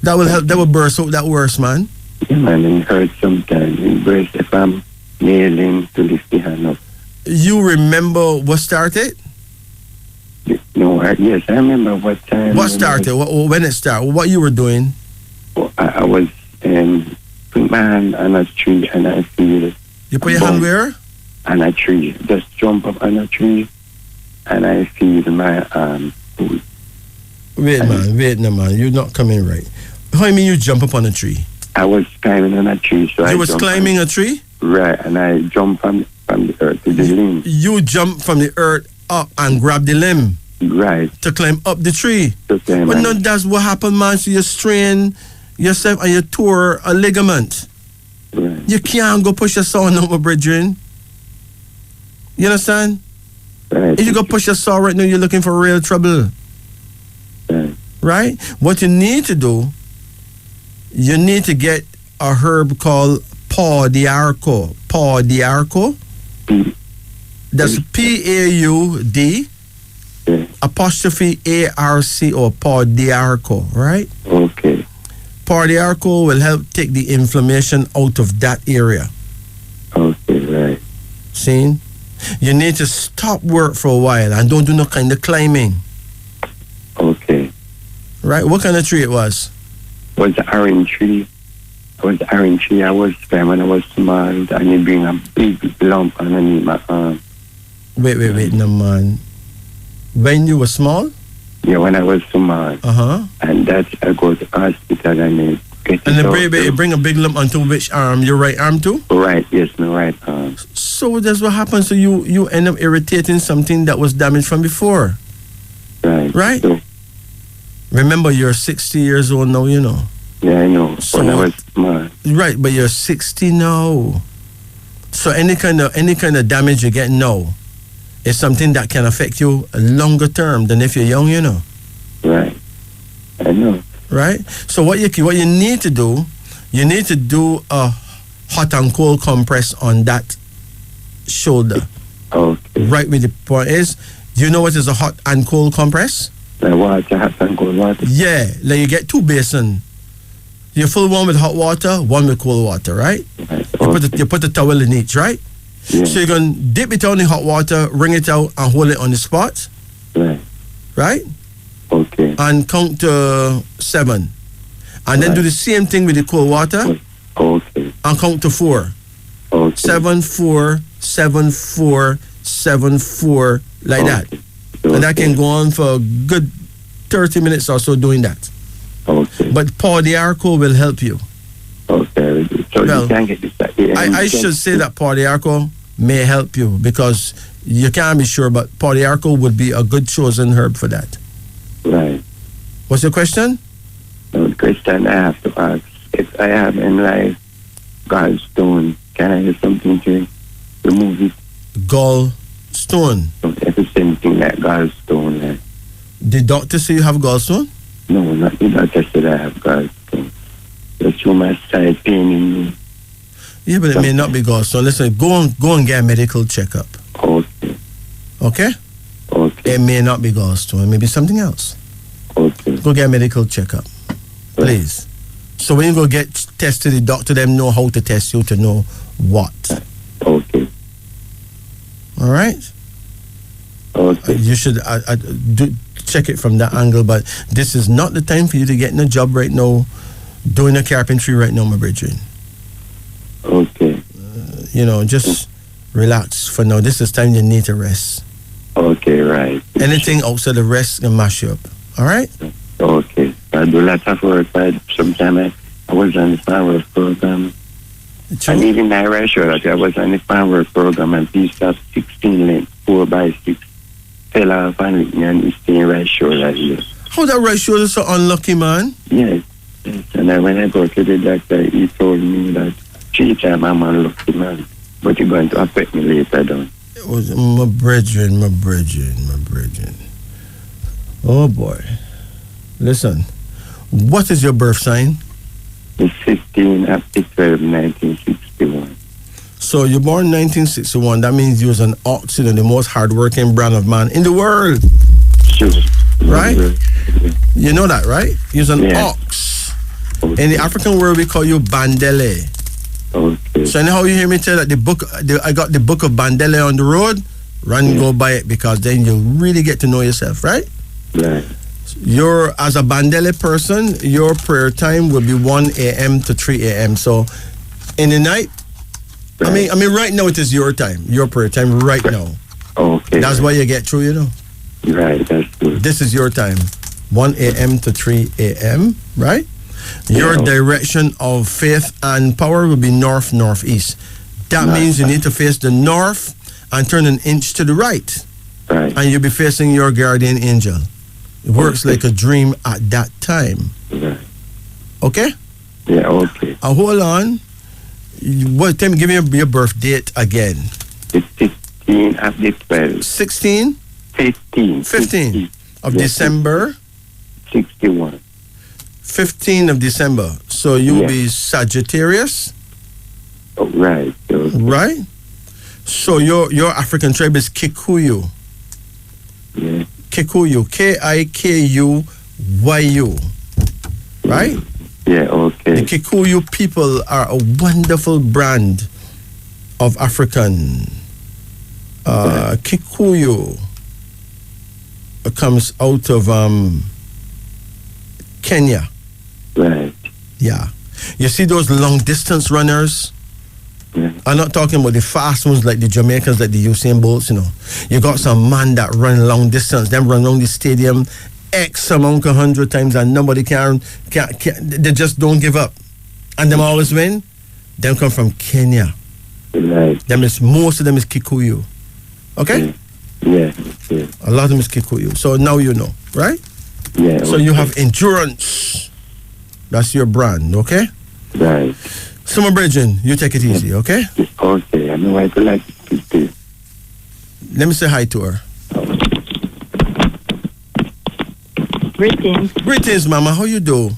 A: That will help. That will burst out that worse, man.
F: Yeah, man, it hurts sometimes. It breaks if I'm nailing to lift the hand up.
A: You remember what started?
F: No, yes, I remember what time.
A: What started? When it started? What you were doing?
F: I was put my hand on a tree and I feel.
A: You put your hand where?
F: On a tree. Just jump up on a tree and I feel my arm.
A: Wait, man. You're not coming right. How do you mean you jump up on a tree?
F: I was climbing on a tree. So
A: you was climbing a tree?
F: Right, and I jumped from the earth to the limb.
A: You jumped from the earth up and grabbed the limb?
F: Right.
A: To climb up the tree?
F: But
A: no, that's what happened, man. So you strain yourself and you tore a ligament.
F: Right.
A: You can't go push your saw no more, brethren. You understand?
F: Right.
A: If you go push your saw right now, you're looking for real trouble.
F: Right.
A: Right? What you need to do, you need to get a herb called paw d'arco. Paw d'arco. That's P-A-U-D
F: Yeah.
A: apostrophe A-R-C-O. Paw d'arco, right?
F: Okay.
A: Paw d'arco will help take the inflammation out of that area.
F: Okay, right.
A: See? You need to stop work for a while and don't do no kind of climbing.
F: Okay.
A: Right? What kind of tree it was?
F: Was the orange tree. I was the orange tree. I was there when I was small, and it bring a big lump underneath my arm.
A: Wait, no man. When you were small?
F: Yeah, when I was small.
A: Uh-huh.
F: And that I go to hospital and they get
A: And
F: it
A: the
F: out.
A: baby bring a big lump onto which arm? Your right arm too?
F: Right, yes, my right arm.
A: So that's what happens. So you end up irritating something that was damaged from before.
F: Right.
A: Right?
F: So,
A: Remember, you're 60 years old now, you know.
F: yeah, I know.
A: So
F: when I was small.
A: Right, but you're 60 now. So any kind of damage you get now is something that can affect you longer term than if you're young, you know.
F: Right. I know.
A: Right? So what you need to do, you need to do a hot and cold compress on that shoulder.
F: Okay.
A: Right where the point is. Do you know what is a hot and cold compress?
F: The water, hot and cold water.
A: Yeah, like you get two basins. You fill one with hot water, one with cold water, right?
F: Right.
A: You put the towel in each, right?
F: Yeah.
A: So you're going to dip it down in hot water, wring it out, and hold it on the spot,
F: Right.
A: right?
F: Okay.
A: And count to 7. And then
F: Right.
A: do the same thing with the cold water,
F: Okay.
A: and count to 4.
F: Okay.
A: 7, 4, 7, 4, 7, 4, like that.
F: Okay.
A: And that can go on for a good 30 minutes or so doing that.
F: Okay.
A: But Paw d'Arco will help you.
F: Okay. So
A: Well,
F: you can get this.
A: I should say that Paw d'Arco may help you because you can't be sure, but Paw d'Arco would be a good chosen herb for that.
F: Right.
A: What's your question?
F: So the question I have to ask, if I have in life gallstone, can I do something to remove it?
A: Gallstone.
F: So if it's something like gallstone, like,
A: The doctor say you have gallstone?
F: no, not the doctor said I have gallstone. Just through my side pain in me.
A: Yeah, but it may not be gallstone. Listen, go and get a medical checkup.
F: Okay.
A: Okay?
F: Okay.
A: It may not be gallstone. It may be something else.
F: Okay.
A: Go get a medical checkup, please. So when you go get tested, the doctor them know how to test you to know what.
F: Okay.
A: All right?
F: Okay.
A: You should check it from that angle, but this is not the time for you to get in a job right now, doing a carpentry right now, my brethren.
F: Okay.
A: Just relax for now. This is time you need to rest.
F: Okay, right.
A: Anything outside of rest can mash you up. All right?
F: Okay. I do lots of work. Sometimes I was on the farm work program. And even I ratio that I was on the farm work program and piece of 16 length, 4x6, fell off and hit me and it's staying right shoulder here.
A: How that right shoulder so unlucky, man?
F: Yes. Yes. And then when I go to the doctor, he told me that 3 times I'm unlucky, man. But you're going to affect me later down.
A: It was my brethren. Oh boy. Listen, what is your birth sign?
F: It's 15 up to 12, 1961.
A: So you're born 1961. That means you was an ox, the most hardworking brand of man in the world.
F: Sure.
A: Right? You know that, right? You're an
F: Yeah.
A: ox.
F: Okay.
A: In the African world, we call you Bandele.
F: Okay.
A: So anyhow you hear me tell that I got the book of Bandele on the road, run go buy it because then you really get to know yourself, right?
F: Right.
A: As a Bandele person, your prayer time will be 1 a.m. to 3 a.m. So in the night,
F: Right.
A: I mean right now it is your time, your prayer time right now.
F: Okay.
A: That's why you get through,
F: Right, that's good.
A: This is your time, 1 a.m. to 3 a.m., right? Your
F: Yeah.
A: direction of faith and power will be north, northeast. That
F: Nice.
A: means you need to face the north and turn an inch to the right.
F: Right.
A: And you'll be facing your guardian angel. It works
F: Okay.
A: like a dream at that time.
F: Right.
A: Okay?
F: Yeah, okay.
A: Hold on. Tell me, give me your birth date again.
F: The 16 of the 12.
A: 16?
F: 15.
A: 15 of
F: Yes.
A: December.
F: 61.
A: 15 of December. So you will
F: Yes.
A: be Sagittarius,
F: Oh, right. So,
A: right? So your African tribe is Kikuyu.
F: yeah.
A: Kikuyu. Kikuyu. Right?
F: Yeah,
A: The
F: okay.
A: Kikuyu people are a wonderful brand of African. Kikuyu comes out of Kenya.
F: Right.
A: Yeah. You see those long distance runners?
F: Yeah.
A: I'm not talking about the fast ones like the Jamaicans, like the Usain Bolts, you know. You got some man that run long distance, them run around the stadium X amount 100 times and nobody can, they just don't give up. And them always win. Them come from Kenya.
F: Right.
A: Most of them is Kikuyu. Okay?
F: Yeah. Yeah.
A: A lot of them is Kikuyu. So now you know, right?
F: Yeah.
A: So you have endurance. That's your brand, okay?
F: Right.
A: Summer Bridging, you take it easy, okay?
F: Okay. I know I could like to speak.
A: Let me say hi to her.
D: Greetings.
A: Greetings, Mama. How you do?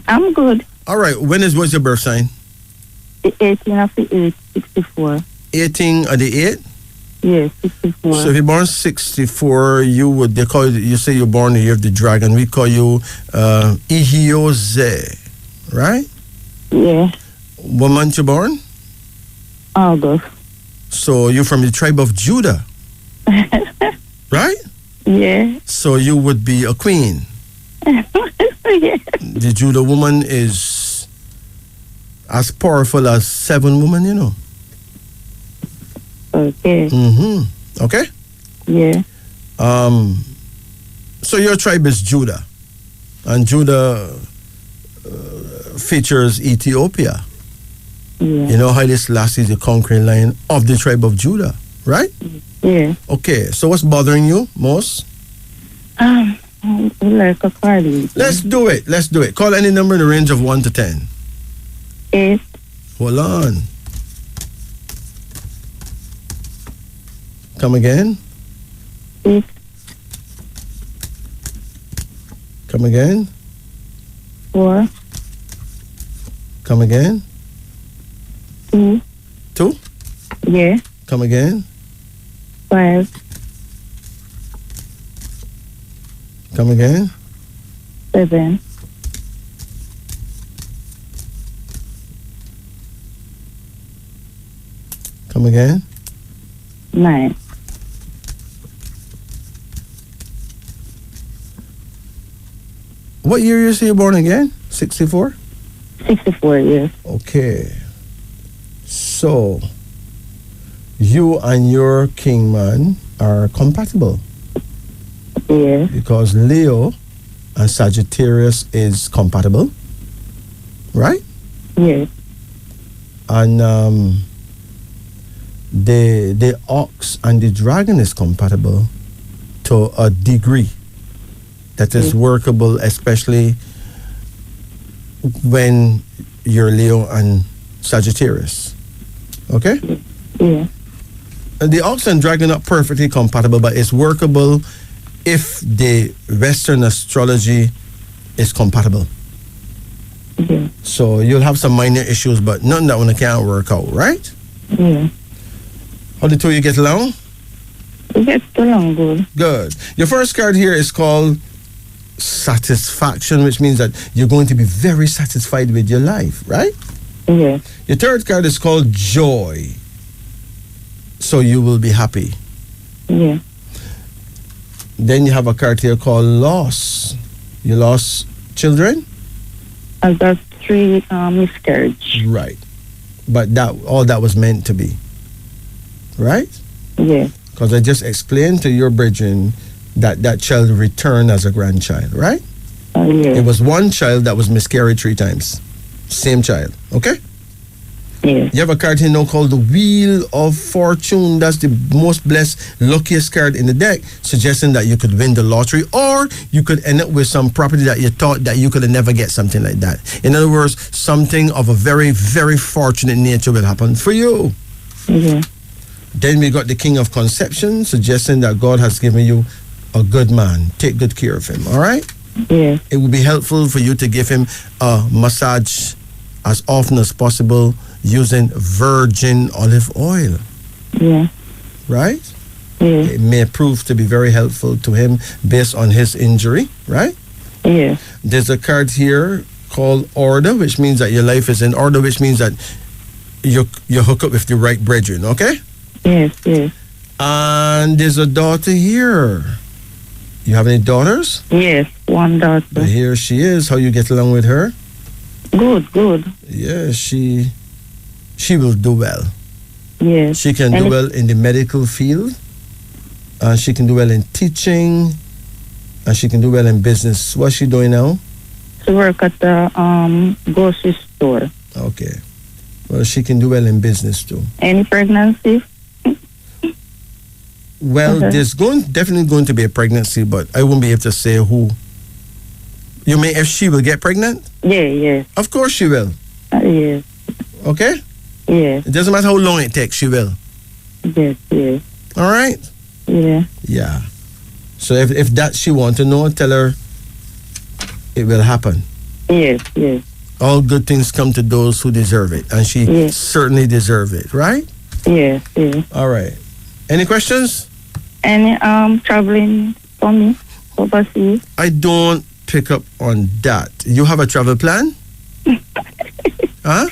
D: I'm good.
A: All right. What's your birth sign?
D: The 18 of the 8th, 64.
A: 18 of the 8th?
D: Yes, 64.
A: So if you're born 64, they call you say you're born the year of the dragon. We call you Ihioze, right?
D: Yeah,
A: What month you born?
D: August.
A: So you're from the tribe of Judah, right?
D: Yeah.
A: So you would be a queen.
D: Yeah.
A: The Judah woman is as powerful as 7 women, you know.
D: Okay.
A: Mm-hmm. Okay?
D: Yeah.
A: So your tribe is Judah. And Judah features Ethiopia.
D: Yeah.
A: You know Haile Selassie is the conquering lion of the tribe of Judah, right?
D: Yeah.
A: Okay, so what's bothering you most?
D: Like a party.
A: Let's do it. Call any number in the range of 1 to 10.
D: 8.
A: Hold on. Come again.
D: 6.
A: Come again.
D: 4.
A: Come again.
D: 2.
A: 2.
D: Yeah.
A: Come again.
D: 5.
A: Come again.
D: 7.
A: Come again.
D: 9.
A: What year you say you're born again? 64?
D: 64 years.
A: Okay. So, you and your king man are compatible
D: Yeah.
A: because Leo and Sagittarius is compatible, right?
D: Yeah.
A: And the ox and the dragon is compatible to a degree that is workable, especially when you're Leo and Sagittarius. Okay?
D: Yeah.
A: And the ox and dragon are perfectly compatible, but it's workable if the Western astrology is compatible.
D: Yeah.
A: So you'll have some minor issues, but nothing that one can't work out, right?
D: Yeah.
A: How the two of you get along?
D: We get along good.
A: Good. Your first card here is called Satisfaction, which means that you're going to be very satisfied with your life, right?
D: Yeah.
A: Your third card is called Joy. So you will be happy.
D: Yeah.
A: Then you have a card here called Loss. You lost children?
D: I got 3 miscarriage.
A: Right. But all that was meant to be. Right?
D: Yeah.
A: Because I just explained to your brethren that child returned as a grandchild, right?
D: Yeah.
A: It was one child that was miscarried 3 times. Same child, okay?
D: Yes.
A: You have a card here now called the Wheel of Fortune. That's the most blessed, luckiest card in the deck, suggesting that you could win the lottery, or you could end up with some property that you thought that you could never get, something like that. In other words, something of a very, very fortunate nature will happen for you.
D: Yeah.
A: Then we got the King of Conception, suggesting that God has given you a good man. Take good care of him, all right?
D: Yeah.
A: It would be helpful for you to give him a massage as often as possible using virgin olive oil,
D: Yeah.
A: right?
D: Yeah.
A: It may prove to be very helpful to him based on his injury, right?
D: Yeah.
A: There's a card here called Order, which means that your life is in order, which means that you hook up with the right brethren, okay?
D: Yes. Yes.
A: And there's a daughter here. You have any daughters?
D: Yes. One daughter.
A: Here she is. How you get along with her?
D: Good. Good.
A: Yeah, she will do well.
D: Yes.
A: She can do well in the medical field. She can do well in teaching. And she can do well in business. What's she doing now?
D: She work at the grocery store.
A: Okay. Well, she can do well in business too.
D: Any pregnancy?
A: Well,
D: Okay.
A: there's definitely going to be a pregnancy, but I won't be able to say who. You mean if she will get pregnant?
D: Yeah. Yes.
A: Of course she will.
D: Yes.
A: Okay?
D: Yes.
A: It doesn't matter how long it takes, she will.
D: Yes. Yes.
A: All right?
D: Yeah.
A: Yeah. So if that she want to know, tell her it will happen.
D: Yes. Yes.
A: All good things come to those who deserve it, and she
D: Yes.
A: certainly deserve it, right?
D: Yes. Yes.
A: All right. Any questions?
D: Any traveling for me overseas?
A: I don't pick up on that. You have a travel plan? Huh?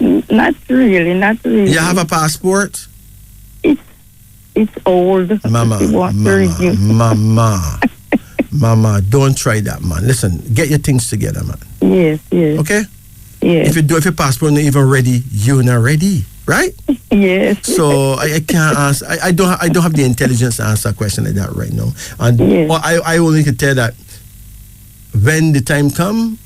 D: Not really. Not really.
A: You have a passport?
D: It's old.
A: Mama,
D: It wants to renew.
A: Mama, don't try that, man. Listen, get your things together, man.
D: Yes. Yes.
A: Okay?
D: Yes.
A: If your passport not even ready, you're not ready, right?
D: Yes.
A: So I can't answer. I don't have the intelligence to answer a question like that right now. And
D: Yes.
A: well, I only can tell that when the time come,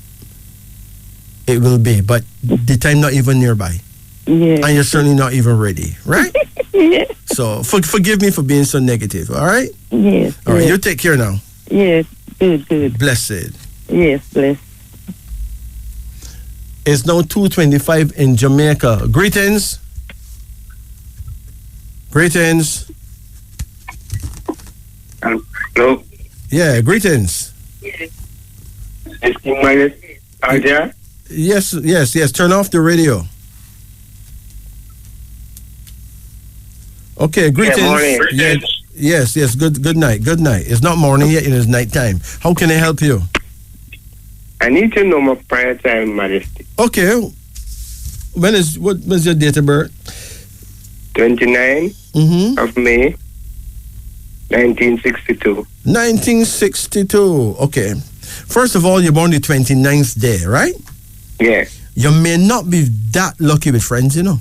A: it will be. But the time not even nearby,
D: Yes.
A: and you're certainly not even ready, right?
D: Yes.
A: So forgive me for being so negative. All right.
D: Yes.
A: All right.
D: Yes.
A: You take care now.
D: Yes. Good. Good.
A: Blessed.
D: Yes. Bless.
A: It's now 2:25 in Jamaica. Greetings. Greetings.
F: Hello.
A: Yeah, greetings.
F: Is Gemini out there?
A: Yes. Turn off the radio. Okay, greetings.
F: morning.
A: Yeah, yes. Good night. Good night. It's not morning yet, it is night time. How can I help you?
F: I need to know my prayer time, Majesty.
A: Okay. What was your date of birth?
F: 29
A: Mm-hmm.
F: of May, 1962.
A: 1962. Okay. First of all, you're born the 29th day, right?
F: Yeah,
A: You may not be that lucky with friends, you know.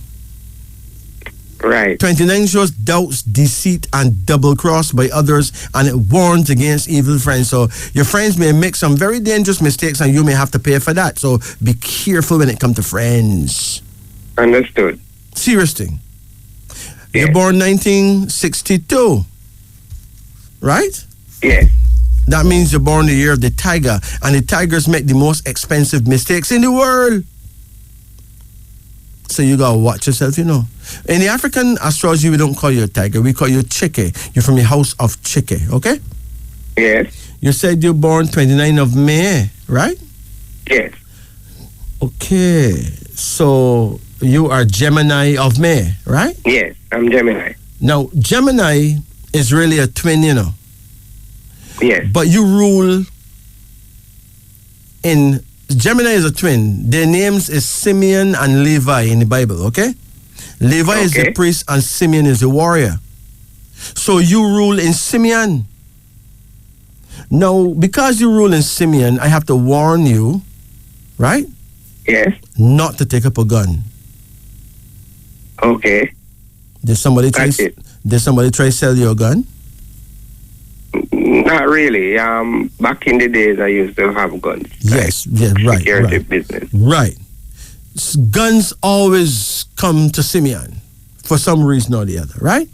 F: right.
A: 29 shows doubts, deceit, and double cross by others, and it warns against evil friends. So your friends may make some very dangerous mistakes, and you may have to pay for that. So be careful when it comes to friends.
F: Understood.
A: Serious thing.
F: Yeah.
A: You're born 1962, right?
F: Yeah.
A: That means you're born the year of the tiger, and the tigers make the most expensive mistakes in the world. So you gotta watch yourself, you know. In the African astrology, we don't call you a tiger, we call you Chike. You're from the house of Chike, okay?
F: Yes.
A: You said you're born 29 of May, right?
F: Yes.
A: Okay, so you are Gemini of May, right?
F: Yes. I'm Gemini.
A: Now, Gemini is really a twin, you know.
F: Yes.
A: But you rule in Gemini is a twin. Their names is Simeon and Levi in the Bible, okay? Levi is the
F: Okay.
A: priest and Simeon is the warrior. So you rule in Simeon. Now, because you rule in Simeon, I have to warn you, right?
F: Yes.
A: Not to take up a gun.
F: Okay.
A: Did somebody try to sell you a gun?
F: Not really. Back in the days, I used to have guns.
A: Yes, yeah, right.
F: Security
A: Right.
F: business.
A: Right. Guns always come to Simeon for some reason or the other, right?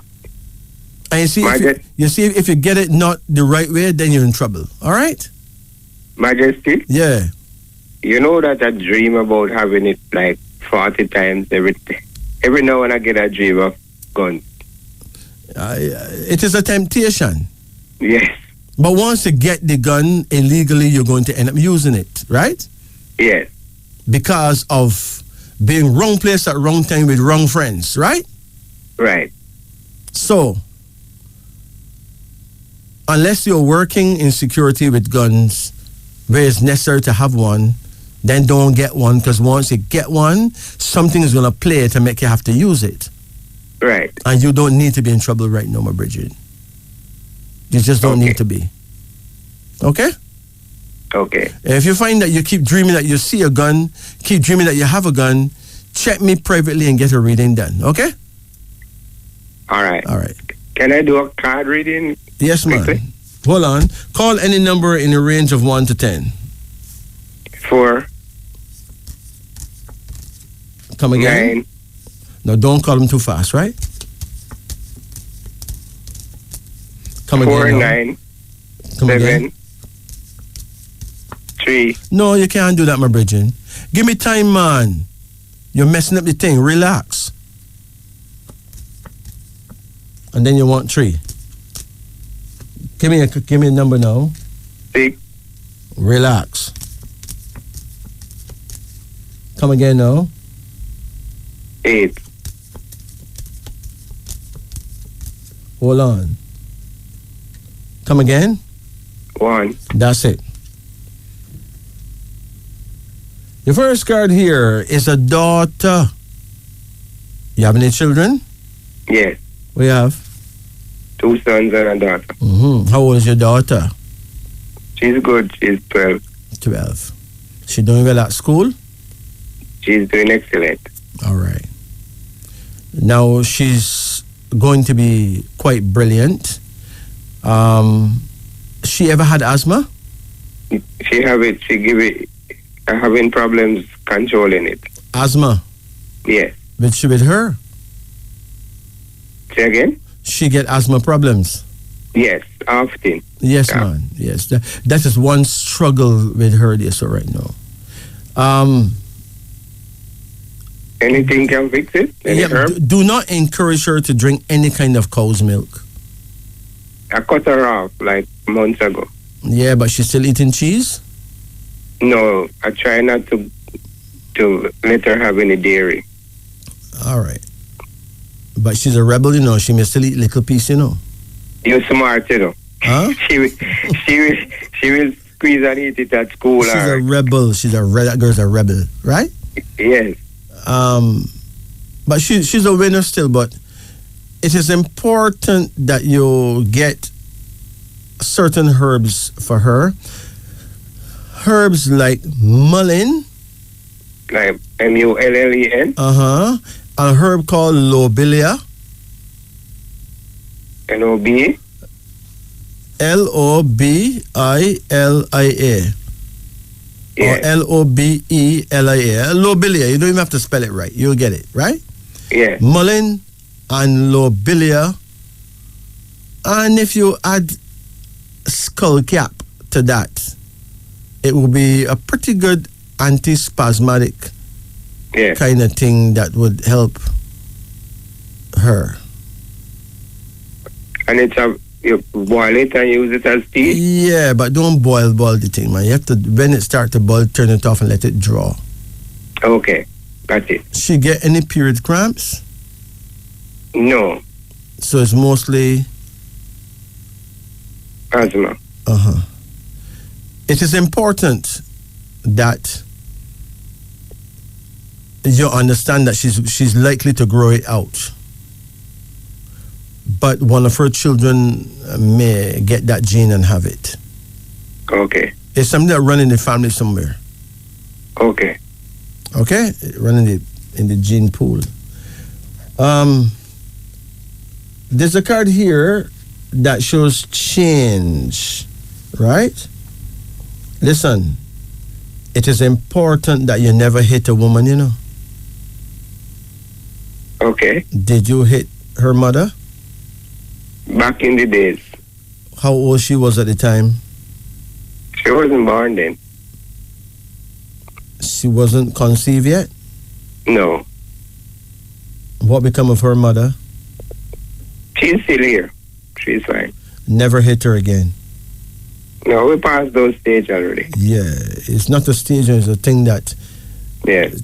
A: And you see, if you get it not the right way, then you're in trouble. All right?
F: Majesty?
A: Yeah.
F: You know that I dream about having it like 40 times every now and I get a dream of guns.
A: It is a temptation.
F: Yes.
A: But once you get the gun illegally, you're going to end up using it, right?
F: Yes.
A: Because of being wrong place at wrong time with wrong friends, right?
F: Right.
A: So, unless you're working in security with guns where it's necessary to have one, then don't get one, because once you get one, something is going to play to make you have to use it.
F: Right.
A: And you don't need to be in trouble right now, my Bridget. You just don't need to be. Okay?
F: Okay.
A: If you find that you keep dreaming that you see a gun, keep dreaming that you have a gun, check me privately and get a reading done. Okay?
F: All right.
A: All right.
F: Can I do a card reading?
A: Yes,
F: quickly?
A: ma'am. Hold on. Call any number in the range of 1 to 10.
F: 4.
A: Come again?
F: 9.
A: No, don't call them too fast, right? Come
F: 4,
A: again.
F: 9.
A: Come
F: 7.
A: again.
F: 3.
A: No, you can't do that, my Bridget. Give me time, man. You're messing up the thing. Relax. And then you want 3. Give me a number now.
F: 6.
A: Relax. Come again now.
F: 8.
A: Hold on. Come again.
F: 1.
A: That's it. Your first card here is a daughter. You have any children?
F: Yes.
A: We have.
F: 2 sons and a daughter.
A: Mm-hmm. How old is your daughter?
F: She's good. She's 12.
A: 12. She doing well at school?
F: She's doing excellent.
A: All right. Now she's going to be quite brilliant. She ever had asthma?
F: She have it. She give it. Having problems controlling it.
A: Asthma?
F: Yes.
A: With her?
F: Say again?
A: She get asthma problems?
F: Yes, often.
A: Yes, man. Yes. That is one struggle with her this right now.
F: Anything can fix it? Any herb?
A: Do not encourage her to drink any kind of cow's milk.
F: I cut her off like months ago.
A: Yeah, but she's still eating cheese?
F: No, I try not to let her have any dairy.
A: All right. But she's a rebel, you know. She may still eat little piece, you know.
F: You're smart, you know.
A: Huh?
F: she will squeeze and eat it at school.
A: She's a rebel. That girl's a rebel, right?
F: Yes.
A: But she's a winner still. But it is important that you get certain herbs for her. Herbs like mullein.
F: Like mullen.
A: A herb called lobelia.
F: Lob.
A: Lobilia.
F: Yeah.
A: Or lobelia. Lobelia. You don't even have to spell it right. You'll get it, right?
F: Yeah.
A: Mullein and lobelia. And if you add skullcap to that, it will be a pretty good antispasmodic kind of thing that would help her.
F: And you boil it and use it as tea?
A: Yeah, but don't boil the thing, man. You have to, when it starts to boil, turn it off and let it draw.
F: Okay, got it.
A: She get any period cramps?
F: No.
A: So it's mostly
F: asthma.
A: It is important that you understand that she's likely to grow it out. But one of her children may get that gene and have it.
F: Okay.
A: It's something that runs in the family somewhere.
F: Okay.
A: Okay? Running in the gene pool. There's a card here that shows change, right? Listen, it is important that you never hit a woman, you know.
F: Okay.
A: Did you hit her mother?
F: Back in the days.
A: How old she was at the time?
F: She wasn't born then.
A: She wasn't conceived yet?
F: No.
A: What become of her mother?
F: She's still here. She's fine.
A: Never hit her again?
F: No, we passed those stages already.
A: Yeah, it's not a stage, it's a thing that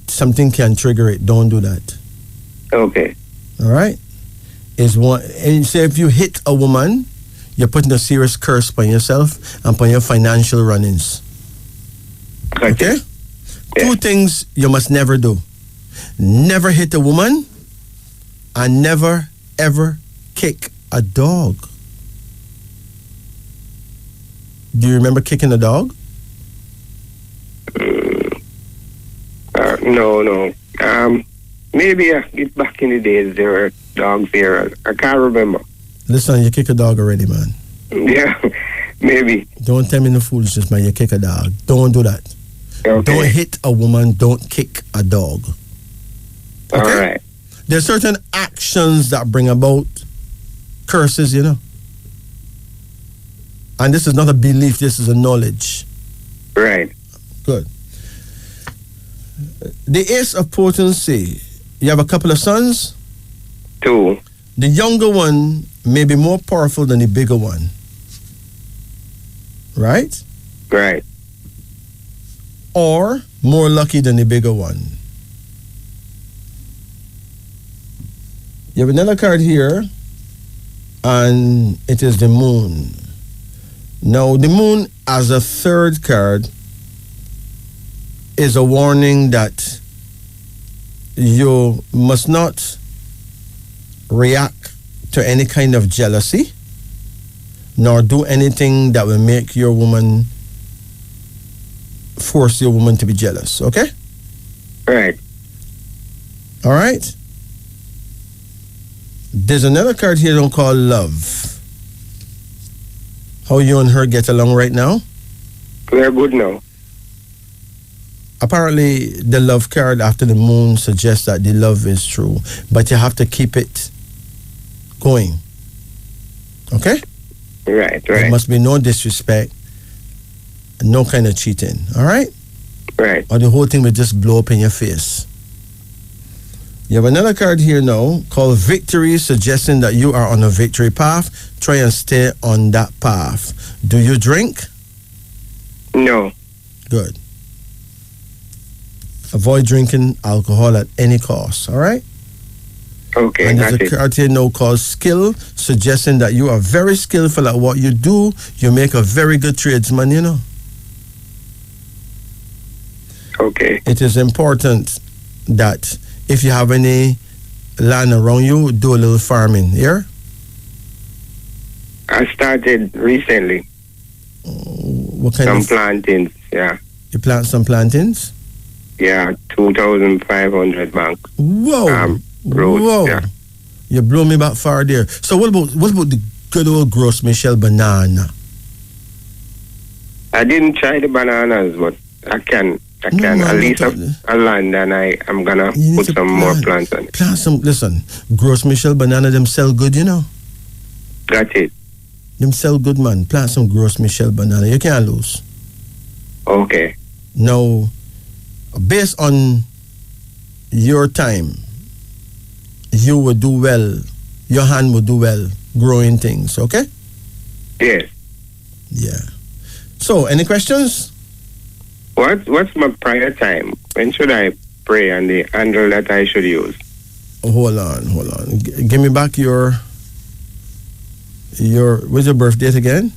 A: something can trigger it. Don't do that.
F: Okay.
A: All right? Is one, and say if you hit a woman, you're putting a serious curse upon yourself and upon your financial runnings. Okay?
F: Yeah.
A: 2 things you must never do. Never hit a woman and never, ever kick a dog. Do you remember kicking a dog?
F: No. Maybe it's back in the days there were dogs there. I can't remember.
A: Listen, you kick a dog already, man.
F: Yeah, maybe.
A: Don't tell me no foolishness, man. You kick a dog. Don't do that.
F: Okay.
A: Don't hit a woman. Don't kick a dog. Okay?
F: All right.
A: There's certain actions that bring about curses, you know. And this is not a belief. This is a knowledge.
F: Right.
A: Good. The Ace of Potency. You have a couple of sons?
F: 2.
A: The younger one may be more powerful than the bigger one. Right?
F: Right.
A: Or more lucky than the bigger one. You have another card here, and it is the moon. Now, the moon as a third card is a warning that you must not react to any kind of jealousy, nor do anything that will make your woman, force your woman to be jealous, okay?
F: Right.
A: All right? There's another card here called love. How you and her get along right now?
F: We're good now.
A: Apparently, the love card after the moon suggests that the love is true, but you have to keep it going. Okay?
F: Right.
A: There must be no disrespect, no kind of cheating. All right?
F: Right.
A: Or the whole thing will just blow up in your face. You have another card here now called victory, suggesting that you are on a victory path. Try and stay on that path. Do you drink?
F: No.
A: Good. Avoid drinking alcohol at any cost, all right?
F: Okay.
A: And there's a card here now called skill, suggesting that you are very skillful at what you do. You make a very good tradesman, you know.
F: Okay.
A: It is important that if you have any land around you, do a little farming, here.
F: I started recently.
A: What kind
F: some plantings, yeah.
A: You plant some plantings?
F: Yeah, 2,500 bank.
A: Whoa.
F: Roads,
A: whoa.
F: Yeah.
A: You blow me back far there. So what about the good old Gros Michel banana?
F: I didn't try the bananas, but I can at least a land, and I'm gonna put some more plants on it.
A: Plant some. Listen, Gros Michel banana, them sell good, you know.
F: Got it.
A: Them sell good, man. Plant some Gros Michel banana. You can't lose.
F: Okay.
A: Now, based on your time, you will do well. Your hand will do well growing things. Okay.
F: Yes.
A: Yeah. So, any questions?
F: What's my prayer time? When should I pray, and the handle that I should use?
A: Hold on. Give me back your what's your birth date again?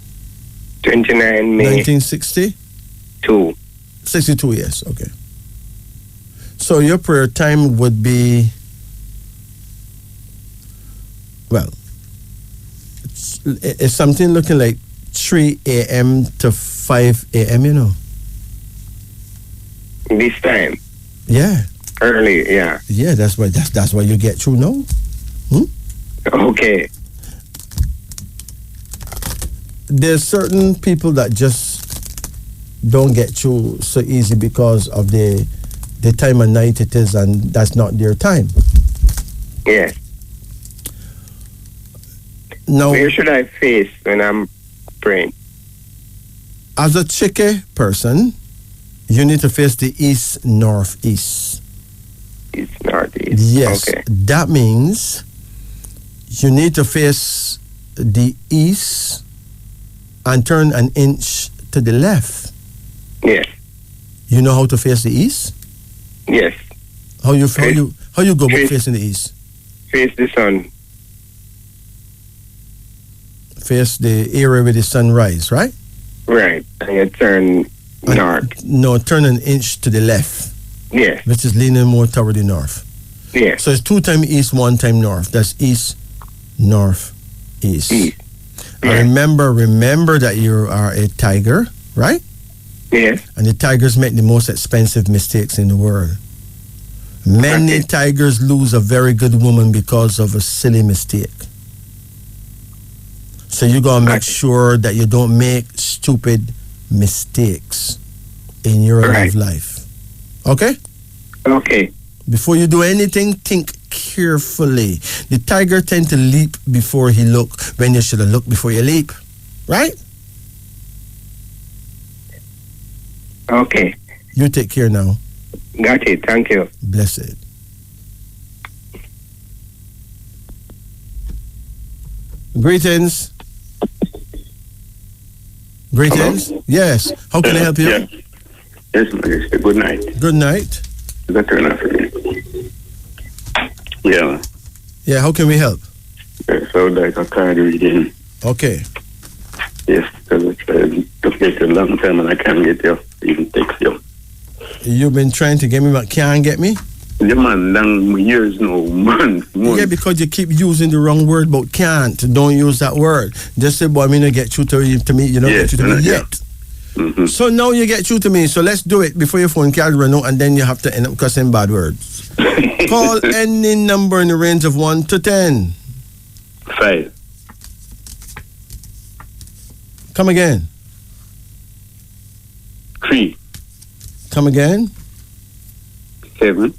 F: 29 May
A: 1962. 62, yes, okay. So your prayer time would be, well, it's something looking like 3 a.m. to 5 a.m., you know.
F: This time?
A: Yeah.
F: Early, yeah.
A: Yeah, that's why you get through now.
F: Okay.
A: There's certain people that just don't get through so easy because of the time of night it is, and that's not their time.
F: Yes.
A: Now,
F: Where should I face when I'm praying?
A: as a chicky person, you need to face the east, northeast.
F: East, northeast.
A: Yes,
F: Okay.
A: that means you need to face the east and turn an inch to the left.
F: Yes.
A: You know how to face the east?
F: Yes.
A: How you go about
F: Face-
A: facing the east?
F: Face the sun.
A: Face the area where the sun rise, right?
F: Right. And you turn north.
A: No, turn an inch to the left,
F: Yes.
A: which is leaning more toward the north.
F: Yes.
A: So it's 2 times east, 1 time north. That's east, north, east.
F: East.
A: And remember that you are a tiger, right?
F: Yes.
A: And the tigers make the most expensive mistakes in the world. Many
F: Okay.
A: tigers lose a very good woman because of a silly mistake. So you gotta make
F: Okay.
A: sure that you don't make stupid mistakes in your
F: Right.
A: life. Okay?
F: Okay.
A: Before you do anything, think carefully. The tiger tend to leap before he look when you should have looked before you leap. Right?
F: Okay.
A: You take care now.
F: Got it. Thank you.
A: Blessed. Greetings. Greetings.
F: Hello?
A: Yes. How can I help you?
F: Yeah. Yes, Minister. Good night.
A: Good night.
F: Is that turn off again? Yeah.
A: Yeah, how can we help?
F: So like a card reading.
A: Okay.
F: Yes, because it took me a long time and I can't get you. Even text you.
A: You've been trying to get me, but can't get me?
F: The man long years no months.
A: Yeah, because you keep using the wrong word, but can't. Don't use that word. Just say, boy, I mean, to get you to me. You don't
F: Yes,
A: get you to me
F: yeah.
A: yet. So now you get you to me. So let's do it before your phone card run out, and then you have to end up cussing bad words. Call any number in the range of 1 to 10.
F: 5,
A: Come again.
F: 3,
A: Come again.
F: 7,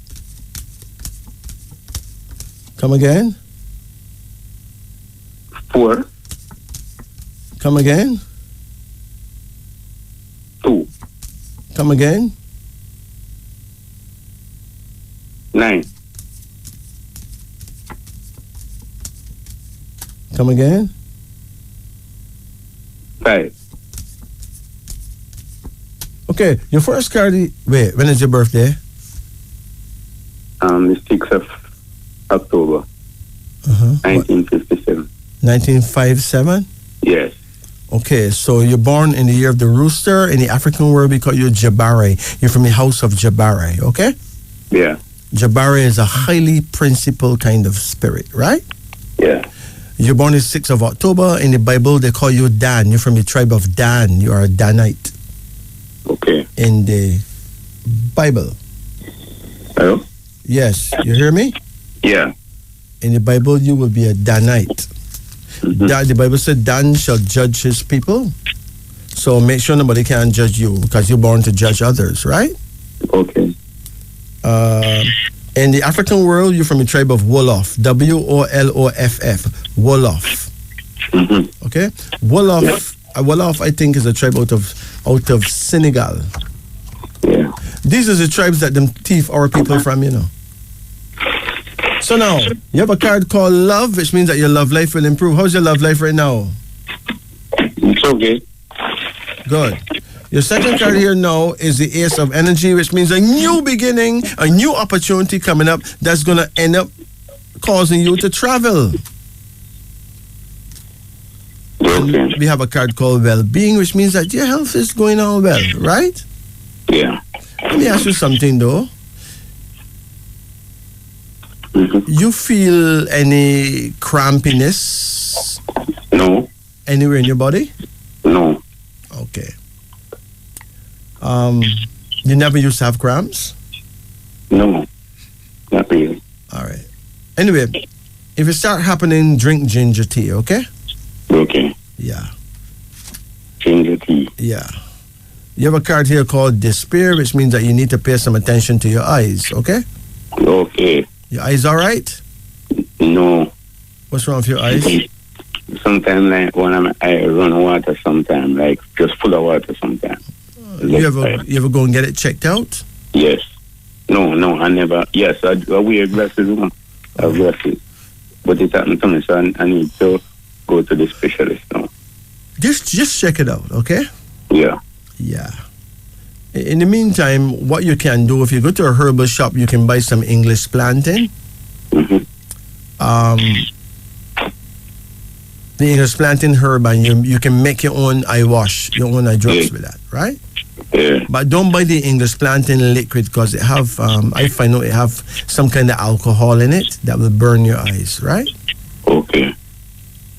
A: Come again.
F: 4,
A: Come again.
F: 2,
A: Come again.
F: 9,
A: Come again.
F: 5.
A: Okay, your first card. Wait, when is your birthday?
F: The 6th of October, 1957.
A: 1957.
F: Yes.
A: Okay, so you're born in the year of the rooster. In the African world, we call you Jabari. You're from the house of Jabari, okay?
F: Yeah.
A: Jabari is a highly principled kind of spirit, right?
F: Yeah.
A: You're born the 6th of October. In the Bible, they call you Dan. You're from the tribe of Dan. You are a Danite
F: Okay.
A: in the Bible.
F: Hello?
A: Yes, you hear me?
F: Yeah.
A: In the Bible, you will be a Danite. The Bible said Dan shall judge his people. So make sure nobody can judge you because you're born to judge others, right?
F: Okay.
A: In the African world, you're from the tribe of Wolof. Woloff. Wolof. Okay? Wolof, I think, is a tribe out of Senegal.
F: Yeah.
A: These are the tribes that them thief our people from, you know. So now, you have a card called Love, which means that your love life will improve. How's your love life right now?
F: It's okay.
A: Good. Your second card here now is the Ace of Energy, which means a new beginning, a new opportunity coming up that's going to end up causing you to travel.
F: Okay.
A: We have a card called Well-Being, which means that your health is going on well, right?
F: Yeah.
A: Let me ask you something, though. You feel any crampiness
F: No.
A: anywhere in your body?
F: No.
A: Okay. You never used to have cramps?
F: No. Not really.
A: All right. Anyway, if it start happening, drink ginger tea, okay?
F: Okay.
A: Yeah.
F: Ginger tea.
A: Yeah. You have a card here called Despair, which means that you need to pay some attention to your eyes, okay?
F: Okay.
A: Your eyes all right?
F: No.
A: What's wrong with your eyes?
F: Sometimes, like, when I run water, sometimes, like, just full of water sometimes.
A: You ever go and get it checked out?
F: Yes. No, I never. Yes, I wear glasses. I have glasses. But it happened to me, so I need to go to the specialist now.
A: Just check it out, okay?
F: Yeah.
A: Yeah. In the meantime, what you can do, if you go to a herbal shop, you can buy some English plantain.
F: Mm-hmm.
A: The English plantain herb, and you can make your own eye wash, your own eye drops with that, right?
F: Yeah.
A: But don't buy the English plantain liquid because it have, I find out it have some kind of alcohol in it that will burn your eyes, right?
F: Okay.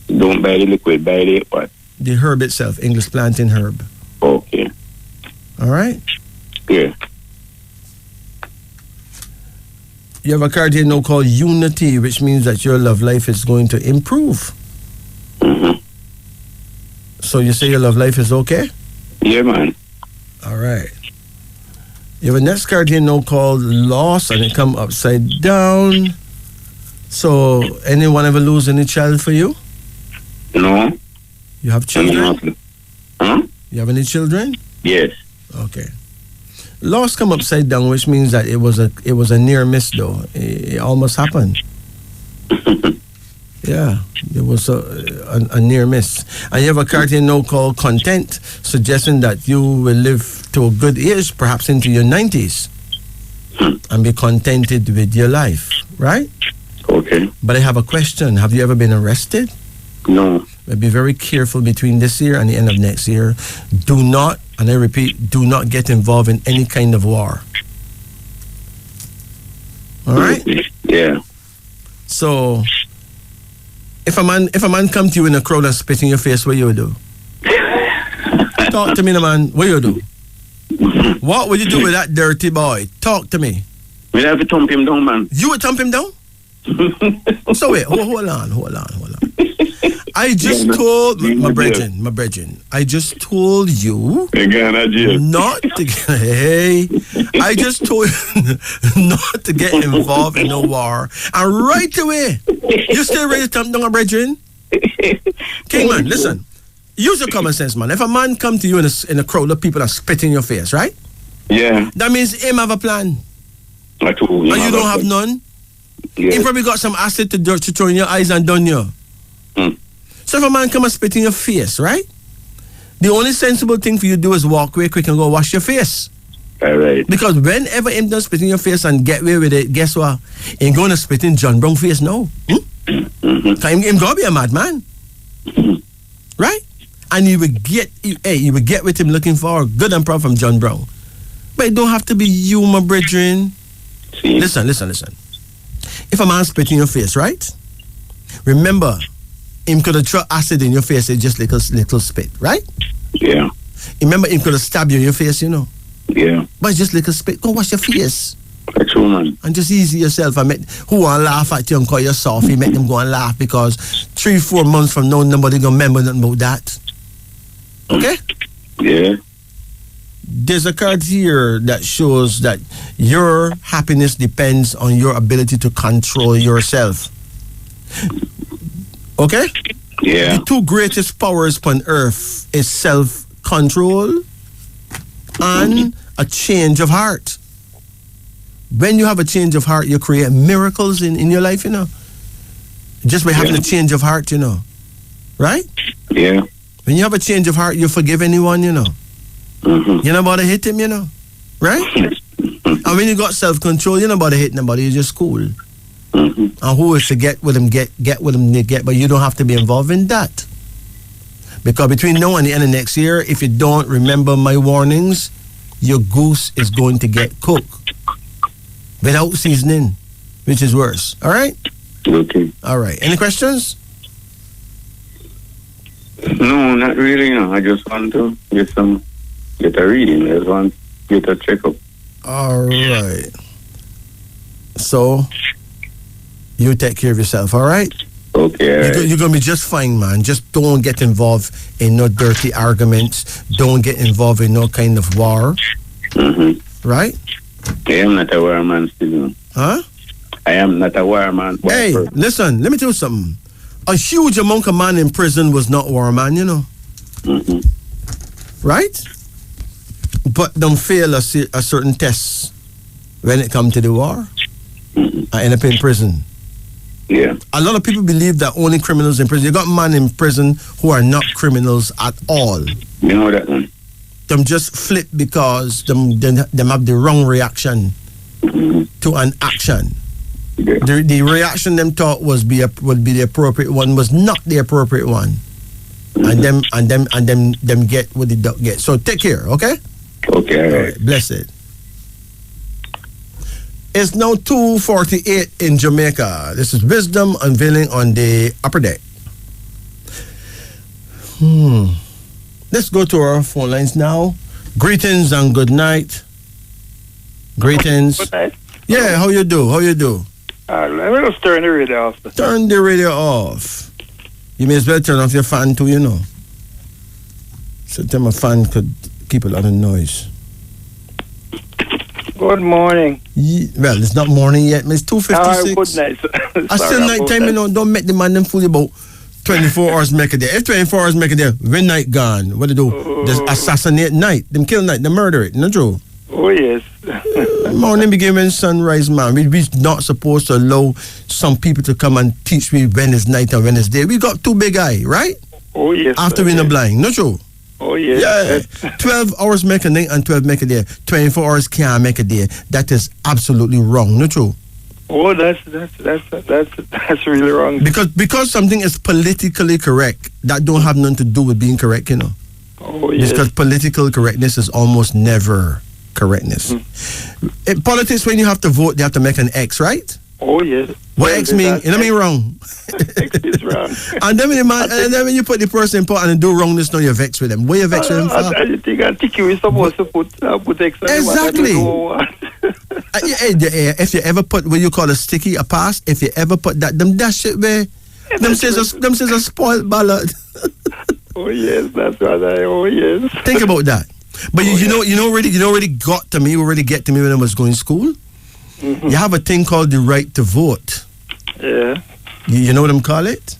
F: Don't buy the liquid, buy the what?
A: The herb itself, English plantain herb.
F: Okay.
A: All right?
F: Yeah.
A: You have a card here now called Unity, which means that your love life is going to improve.
F: Mm-hmm.
A: So you say your love life is okay?
F: Yeah, man.
A: All right. You have a next card here now called Loss, and it come upside down. So anyone ever lose any child for you?
F: No.
A: You have children?
F: Huh?
A: You have any children?
F: Yes.
A: Okay. Loss come upside down, which means that it was a near miss though. It almost happened. Yeah, it was a near miss. And you have a card here now called Content, suggesting that you will live to a good age, perhaps into your 90s, and be contented with your life, right?
F: Okay.
A: But I have a question. Have you ever been arrested?
F: No.
A: Be very careful between this year and the end of next year. Do not, and I repeat, do not get involved in any kind of war. All right?
F: Yeah.
A: So, if a man come to you in a crowd and spit in your face, what you do? Talk to me, man. What you do? What would you do with that dirty boy? Talk to me.
F: We'll have to thump him down, man.
A: You would thump him down? So wait, hold on. I just told my brethren, I just told you not to I just told you not to get involved in no war. And right away, you still ready to thump down my brethren? King man, listen. Use your common sense, man. If a man come to you in a crowd of people and spit in your face, right?
F: Yeah.
A: That means him have a plan.
F: And
A: you don't have none?
F: Yeah.
A: He probably got some acid to throw in your eyes and done you. So if a man come and spit in your face, right? The only sensible thing for you to do is walk away quick and go wash your face.
F: All right.
A: Because whenever him done spit in your face and get away with it, guess what? He ain't going to spit in John Brown face now. Him going to be a madman. Right? And you would get with him looking for good and proud from John Brown. But it don't have to be you, my brethren.
F: See?
A: Listen. If a man spit in your face, right? Remember, him could have thrown acid in your face, it's just little spit, right?
F: Yeah.
A: Remember, him could have stabbed you in your face, you know?
F: Yeah.
A: But it's just little spit. Go wash your face.
F: That's true, man.
A: And just easy yourself. Who want to laugh at you and call you soft, you make them go and laugh because 3-4 months from now, nobody going to remember nothing about that. Okay?
F: Yeah.
A: There's a card here that shows that your happiness depends on your ability to control yourself. Okay?
F: Yeah.
A: The two greatest powers upon earth is self-control and a change of heart. When you have a change of heart, you create miracles in your life, you know. Just by having a change of heart, you know. Right?
F: Yeah.
A: When you have a change of heart, you forgive anyone, you know. You know about to hit him, you know. Right? And when you got self-control, you know about to hit nobody, you're just cool. And who is to get with him, get with him, get, but you don't have to be involved in that. Because between now and the end of next year, if you don't remember my warnings, your goose is going to get cooked without seasoning, which is worse. All right?
F: Okay.
A: All right. Any questions?
F: No, not really. No, I just want to get a reading. I just want to get a checkup.
A: All right. So, you take care of yourself, all right?
F: Okay.
A: You're going to be just fine, man. Just don't get involved in no dirty arguments. Don't get involved in no kind of war. Right?
F: I am not a war man still.
A: Huh?
F: I am not a war man.
A: Hey, listen, let me tell you something. A huge amount of man in prison was not war man, you know. Right? But don't fail a certain test when it comes to the war. I end up in prison.
F: Yeah.
A: A lot of people believe that only criminals in prison. You got men in prison who are not criminals at all.
F: You know that one.
A: Them just flip because them have the wrong reaction to an action.
F: Yeah.
A: The reaction them thought would be the appropriate one was not the appropriate one. And them get what they don't get. So take care, okay?
F: Okay, all right.
A: Blessed. It's now 2:48 in Jamaica. This is Wisdom Unveiling on the upper deck. Let's go to our phone lines now. Greetings and good night. Greetings.
G: Good night.
A: Yeah, how you do?
G: Let me just turn the radio off.
A: Turn the radio off. You may as well turn off your fan too, you know. Sometimes a fan could keep a lot of noise.
G: Good morning.
A: Well, it's not morning yet, but it's 2:56.
G: Good night.
A: I still night time, you know. Don't make the man them fool you about 24 hours make a day. If 24 hours make a day, when night gone, what they do? They assassinate night. Them kill night. They murder it. No true?
G: Oh, yes.
A: Morning begin when sunrise, man. We're not supposed to allow some people to come and teach me when it's night and when it's day. We got two big eye, right?
G: Oh, yes.
A: After we're blind. No true?
G: Oh, yes.
A: Yeah. 12 hours make a night and 12 make a day. 24 hours can't make a day. That is absolutely wrong. No true?
G: Oh, that's really wrong.
A: Because something is politically correct, that don't have nothing to do with being correct, you know.
G: Oh, yes.
A: Because political correctness is almost never correctness. In politics, when you have to vote, they have to make an X, right?
G: Oh, yes.
A: What X mean? You know mean wrong?
G: X is wrong.
A: And then when you put the person in pot and do wrongness, now you're vexed with them. What you vexed with them for?
G: I think you were supposed to put X.
A: Exactly. If you ever put what you call a sticky, a pass, if you ever put that shit where them says a spoiled ballad.
G: Oh yes, that's right. Oh yes.
A: Think about that. But you already got to me. You already get to me when I was going to school. You have a thing called the right to vote.
G: Yeah.
A: You know what I'm call it?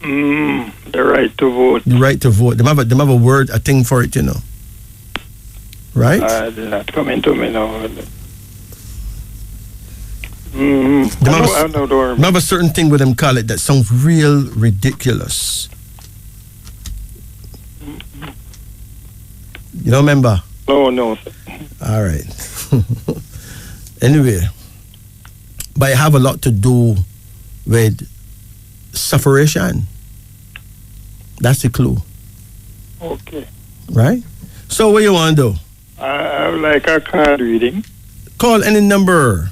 G: The right to vote.
A: The right to vote. They have a word, a thing for it, you know. Right?
G: They're not coming to me now.
A: They have a certain thing with them call it that sounds real ridiculous. You don't remember?
G: No.
A: All right. Anyway, but it have a lot to do with sufferation. That's the clue.
G: Okay.
A: Right? So what you want to do?
G: I would like a card reading.
A: Call any number.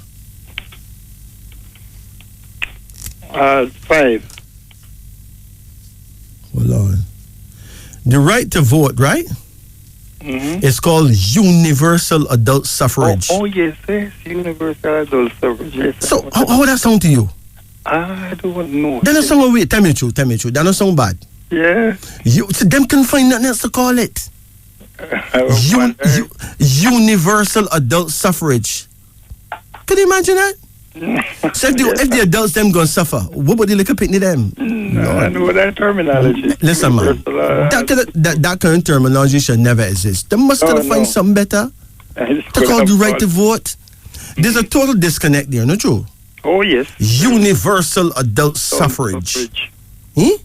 G: 5.
A: Hold on. The right to vote, right? It's called universal adult suffrage.
G: Oh yes, universal adult suffrage. Yes.
A: So how would that sound to you?
G: I don't know.
A: That don't sound weird. Tell me the truth. That don't sound bad.
G: Yeah.
A: Them can find nothing else to call it. Universal adult suffrage. Can you imagine that? So if the adults them gonna suffer, what would they look up at them?
G: I know that terminology.
A: Listen, man, that kind of terminology should never exist. They must find something better. To call the right to vote. There's a total disconnect there, not true?
G: Oh yes.
A: Universal adult suffrage. And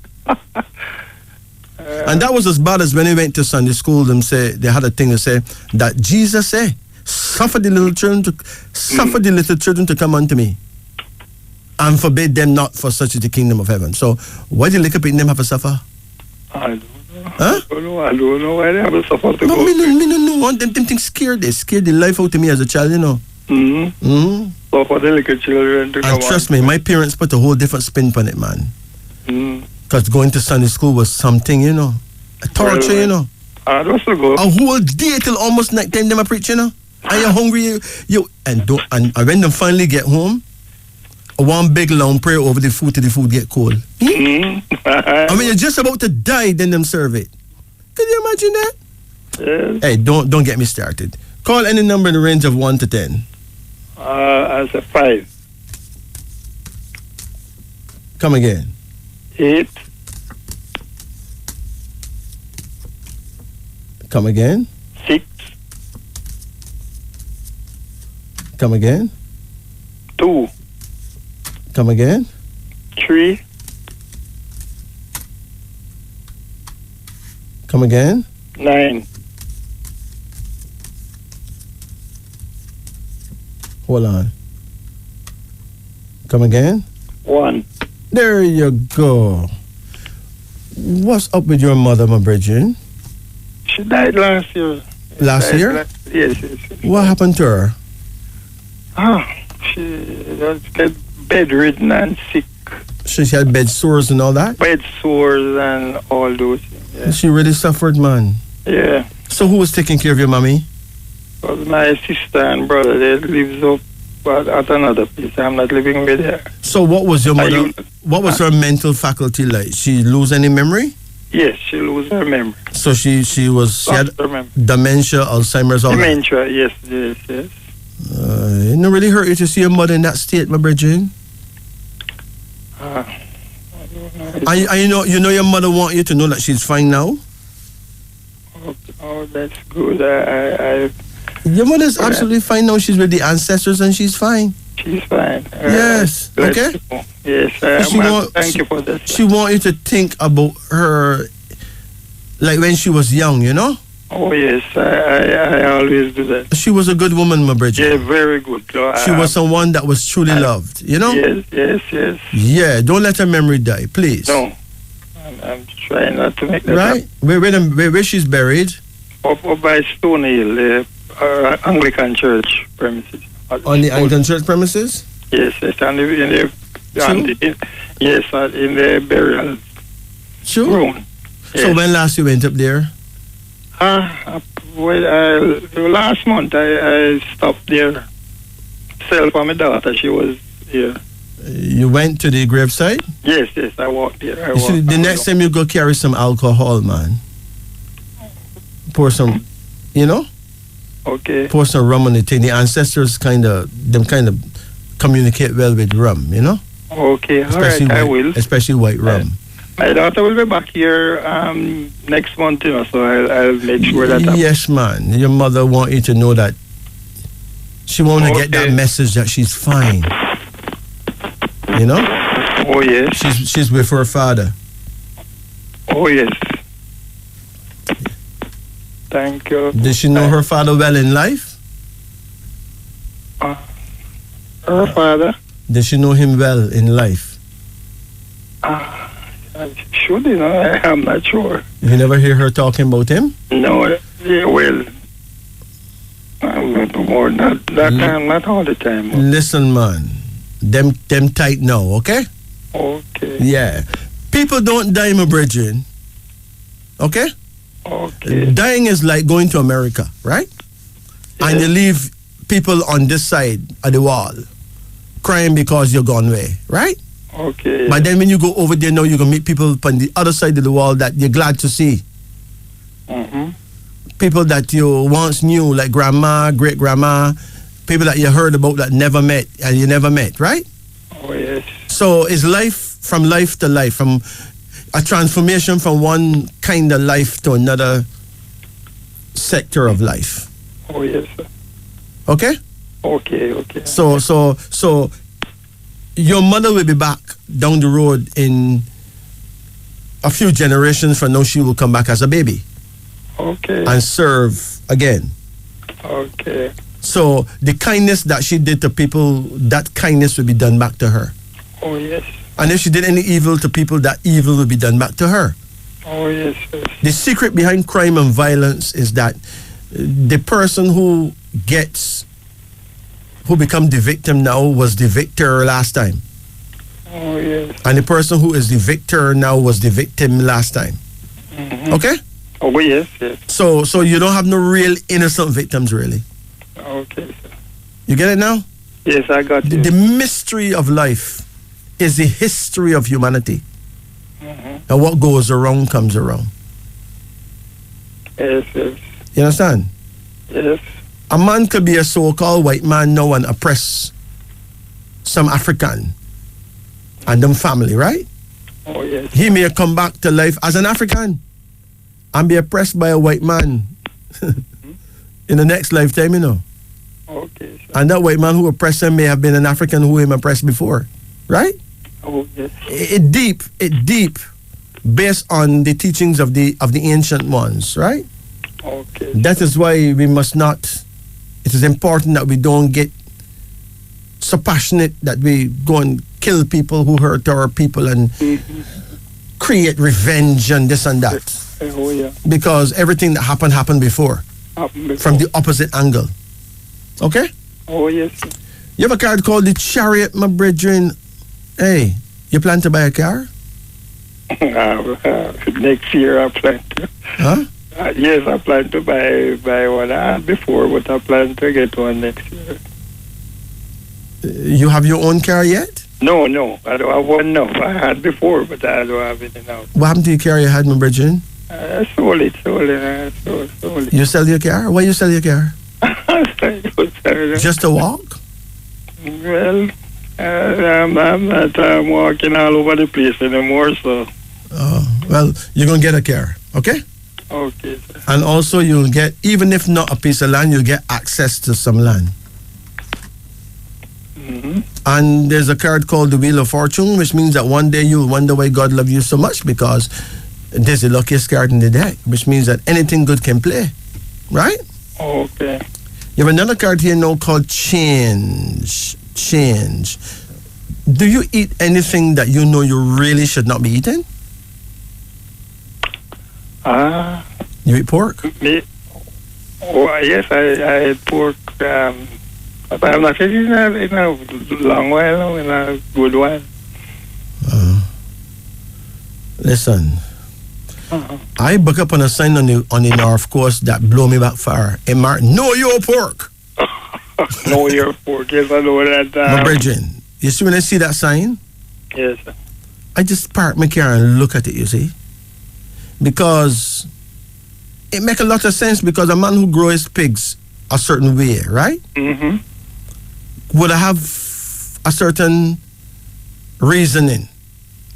A: that was as bad as when they went to Sunday school. They had a thing to say that Jesus said, suffer the little children to come unto me, and forbid them not, for such is the kingdom of heaven. So why do little people them have to suffer?
G: I don't know. Huh? I don't know why they have to suffer to go.
A: No, them things scared the life out of me as a child, you know.
G: So for the little children to come.
A: And trust me, my parents put a whole different spin on it, man. Because going to Sunday school was something, you know, a torture, you know.
G: A
A: whole day till almost night time them a preach, you know. And you're hungry, and when them finally get home, one big long prayer over the food till the food get cold. I mean, you're just about to die, then them serve it. Can you imagine that?
G: Yes.
A: Hey, don't get me started. Call any number in the range of 1 to 10.
G: As a 5.
A: Come again.
G: 8.
A: Come again.
G: 6.
A: Come again.
G: 2.
A: Come again.
G: 3.
A: Come again.
G: 9.
A: Hold on. Come again.
G: 1.
A: There you go. What's up with your mother, my brethren?
G: She died last year.
A: Last year?
G: Yes.
A: What happened to her?
G: She was bedridden and sick.
A: She had bed sores and all that?
G: Bed sores and all those things. Yeah.
A: She really suffered, man.
G: Yeah.
A: So who was taking care of your mommy?
G: Because my sister and brother, they lives up at another place. I'm not living with her.
A: So what was your mother, what was her mental faculty like? She lose any memory?
G: Yes, she lose her memory.
A: So she had dementia, Alzheimer's, all
G: dementia, yes.
A: that? It don't really hurt you to see your mother in that state, my brethren. You know your mother want you to know that she's fine now?
G: Oh, that's good.
A: Your mother's absolutely fine now. She's with the ancestors and she's fine.
G: She's fine.
A: Yes. Okay.
G: Yes. Thank you for that.
A: She want you to think about her, like when she was young, you know?
G: Oh, yes. I always do that.
A: She was a good woman, my Bridget.
G: Yeah, very good.
A: She was someone that was truly loved, you know?
G: Yes.
A: Yeah, don't let her memory die, please.
G: No. I'm trying not to make that
A: right? Where she's buried?
G: Up by Stone Hill, Anglican Church premises.
A: On the Anglican Church premises?
G: Yes, in the burial room. Yes.
A: So when last you went up there?
G: Last month I stopped there. Self for my daughter, she was here.
A: You went to the gravesite?
G: Yes, I walked there.
A: The next time you go, carry some alcohol, man. Pour some, you know?
G: Okay.
A: Pour some rum on the thing. The ancestors kind of communicate well with rum, you know?
G: Okay,
A: especially
G: I will.
A: Especially white rum.
G: My daughter will be back here next month, you know, so I'll make sure that
A: yes, man. Your mother want you to know that she want to get that message that she's fine. You know?
G: Oh, yes.
A: She's with her father.
G: Oh, yes. Thank you.
A: Did she know her father well in life?
G: Her father?
A: Did she know him well in life?
G: Should you know? I'm not sure.
A: You never hear her talking about him?
G: No. Yeah, well, not all the time.
A: Listen, man. Them tight now, okay?
G: Okay.
A: Yeah. People don't die, my brethren. Okay?
G: Okay.
A: Dying is like going to America, right? Yes. And you leave people on this side of the wall crying because you're gone away, right?
G: Okay.
A: But then when you go over there now, you're going to meet people on the other side of the wall that you're glad to see.
G: Mm-hmm.
A: People that you once knew, like grandma, great-grandma, people that you heard about that never met and you never met, right?
G: Oh, yes.
A: So it's life to life, from a transformation from one kind of life to another sector of life.
G: Oh, yes, sir.
A: Okay?
G: Okay.
A: So your mother will be back down the road in a few generations from now. She will come back as a baby.
G: Okay.
A: And serve again.
G: Okay.
A: So the kindness that she did to people, that kindness will be done back to her.
G: Oh, yes.
A: And if she did any evil to people, that evil will be done back to her.
G: Oh, yes.
A: The secret behind crime and violence is that the person who become the victim now was the victor last time.
G: Oh, yes.
A: And the person who is the victor now was the victim last time.
G: Mm-hmm.
A: Okay?
G: Oh, yes.
A: So you don't have no real innocent victims, really.
G: Okay, sir.
A: You get it now?
G: Yes, I got it.
A: The mystery of life is the history of humanity.
G: Mm-hmm.
A: And what goes around comes around.
G: Yes.
A: You understand?
G: Yes.
A: A man could be a so-called white man now and oppress some African and them family, right?
G: Oh, yes.
A: He may come back to life as an African and be oppressed by a white man in the next lifetime, you know.
G: Okay, sir.
A: And that white man who oppressed him may have been an African who him oppressed before, right?
G: Oh, yes.
A: It deep, based on the teachings of the ancient ones, right?
G: Okay.
A: That is why we must not. It is important that we don't get so passionate that we go and kill people who hurt our people and create revenge and this and that.
G: Oh, yeah.
A: Because everything that happened before. From the opposite angle. Okay?
G: Oh, yes, sir.
A: You have a card called the Chariot, my brethren. Hey, you plan to buy a car?
G: Next year I plan to.
A: Huh?
G: Yes, I plan to buy one. I had before, but I plan to get one next year.
A: You have your own car yet?
G: No, I don't have one now. I had before, but I don't have it now.
A: What happened to your car you had, my brethren?
G: I sold it. Sold it.
A: You sell your car? Why you sell your car? Just to walk?
G: Well, I'm not walking all over the place anymore, so.
A: Well, you're going to get a car, okay?
G: Okay, sir.
A: And also you'll get, even if not a piece of land, you'll get access to some land. And there's a card called the Wheel of Fortune, which means that one day you'll wonder why God loved you so much, because there's the luckiest card in the deck, which means that anything good can play, right?
G: Okay.
A: You have another card here now called Change. Do you eat anything that you know you really should not be eating? You eat pork?
G: Me? Oh, yes, I eat pork. But I'm not eating in a long while, in a good while.
A: Listen. I book up on a sign on the North Coast that blow me back far. Hey, Mark, know your pork.
G: Know your pork. Yes, I know that.
A: My brethren, you see when I see that sign?
G: Yes, sir.
A: I just park my car and look at it, you see? Because it make a lot of sense, because a man who grows his pigs a certain way, right? Would have a certain reasoning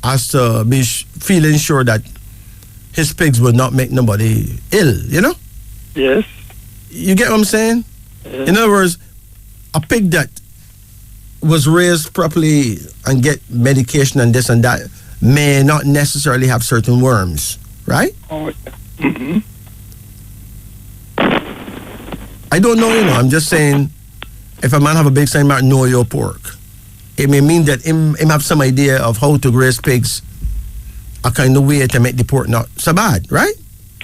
A: as to be feeling sure that his pigs will not make nobody ill, you know?
G: Yes.
A: You get what I'm saying?
G: Yes.
A: In other words, a pig that was raised properly and get medication and this and that may not necessarily have certain worms, right?
G: Oh,
A: I don't know, you know, I'm just saying, if a man have a big sign about know your pork, it may mean that him have some idea of how to raise pigs a kind of way to make the pork not so bad, right?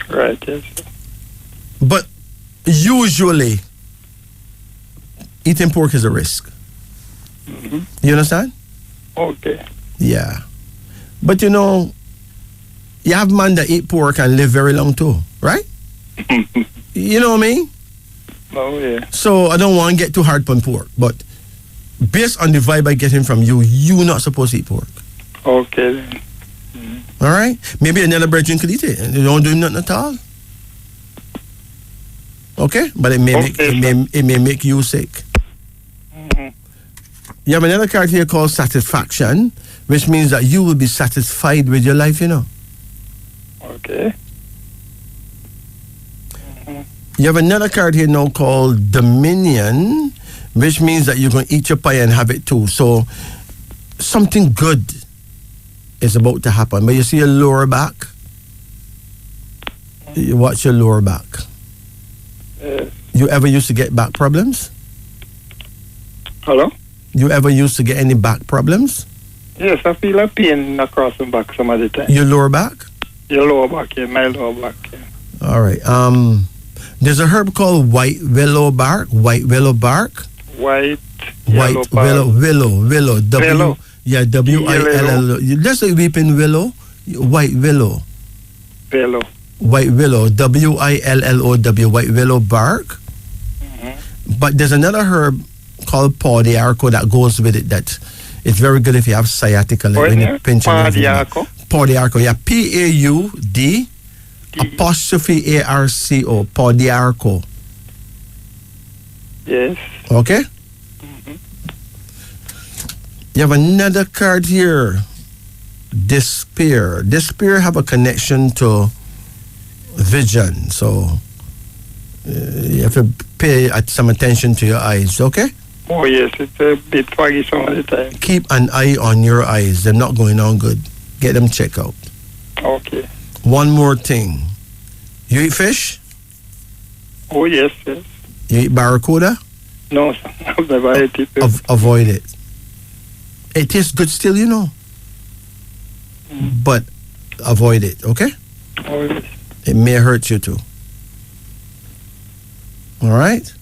G: Right, yes.
A: But usually, eating pork is a risk. You understand?
G: Okay.
A: Yeah. But you know, you have man that eat pork and live very long too, right? You know what I mean?
G: Oh, yeah.
A: So I don't want to get too hard on pork, but based on the vibe I get from you, you're not supposed to eat pork.
G: Okay, then.
A: All right? Maybe another brethren could eat it and you don't do nothing at all. Okay? But it may make you sick. You have another card here called Satisfaction, which means that you will be satisfied with your life, you know.
G: Okay.
A: You have another card here now called Dominion, which means that you're going to eat your pie and have it too. So something good is about to happen. But you see your lower back? You watch your lower back.
G: Yes.
A: You ever used to get back problems?
G: Hello?
A: You ever used to get any back problems?
G: Yes, I feel a pain across the back some of the time.
A: Your lower back?
G: Your lower back, yeah, my lower back, yeah.
A: All right. There's a herb called white willow bark. White willow bark.
G: White
A: willow.
G: Willow.
A: Yeah, W-I-L-L. Let's say weeping willow. White willow.
G: Willow.
A: White willow. W-I-L-L-O-W. White willow bark. But there's another herb called Pawdiarco that goes with it. That it's very good if you have sciatica. Like when you pinch
G: Pawdiarco.
A: Pawdiarco. Yeah, P-A-U-D. Apostrophe A-R-C-O, Pawdiarco.
G: Yes.
A: Okay? You have another card here. Despair. Despair have a connection to vision. So you have to pay some attention to your eyes, okay?
G: Oh, yes, it's a bit foggy some of the time.
A: Keep an eye on your eyes. They're not going on good. Get them checked out.
G: Okay.
A: One more thing. You eat fish?
G: Oh, yes, yes.
A: You eat barracuda?
G: No, sir. I've never ate it.
A: Avoid it. It tastes good still, you know. But avoid it, okay?
G: Oh, yes.
A: It may hurt you too. All right?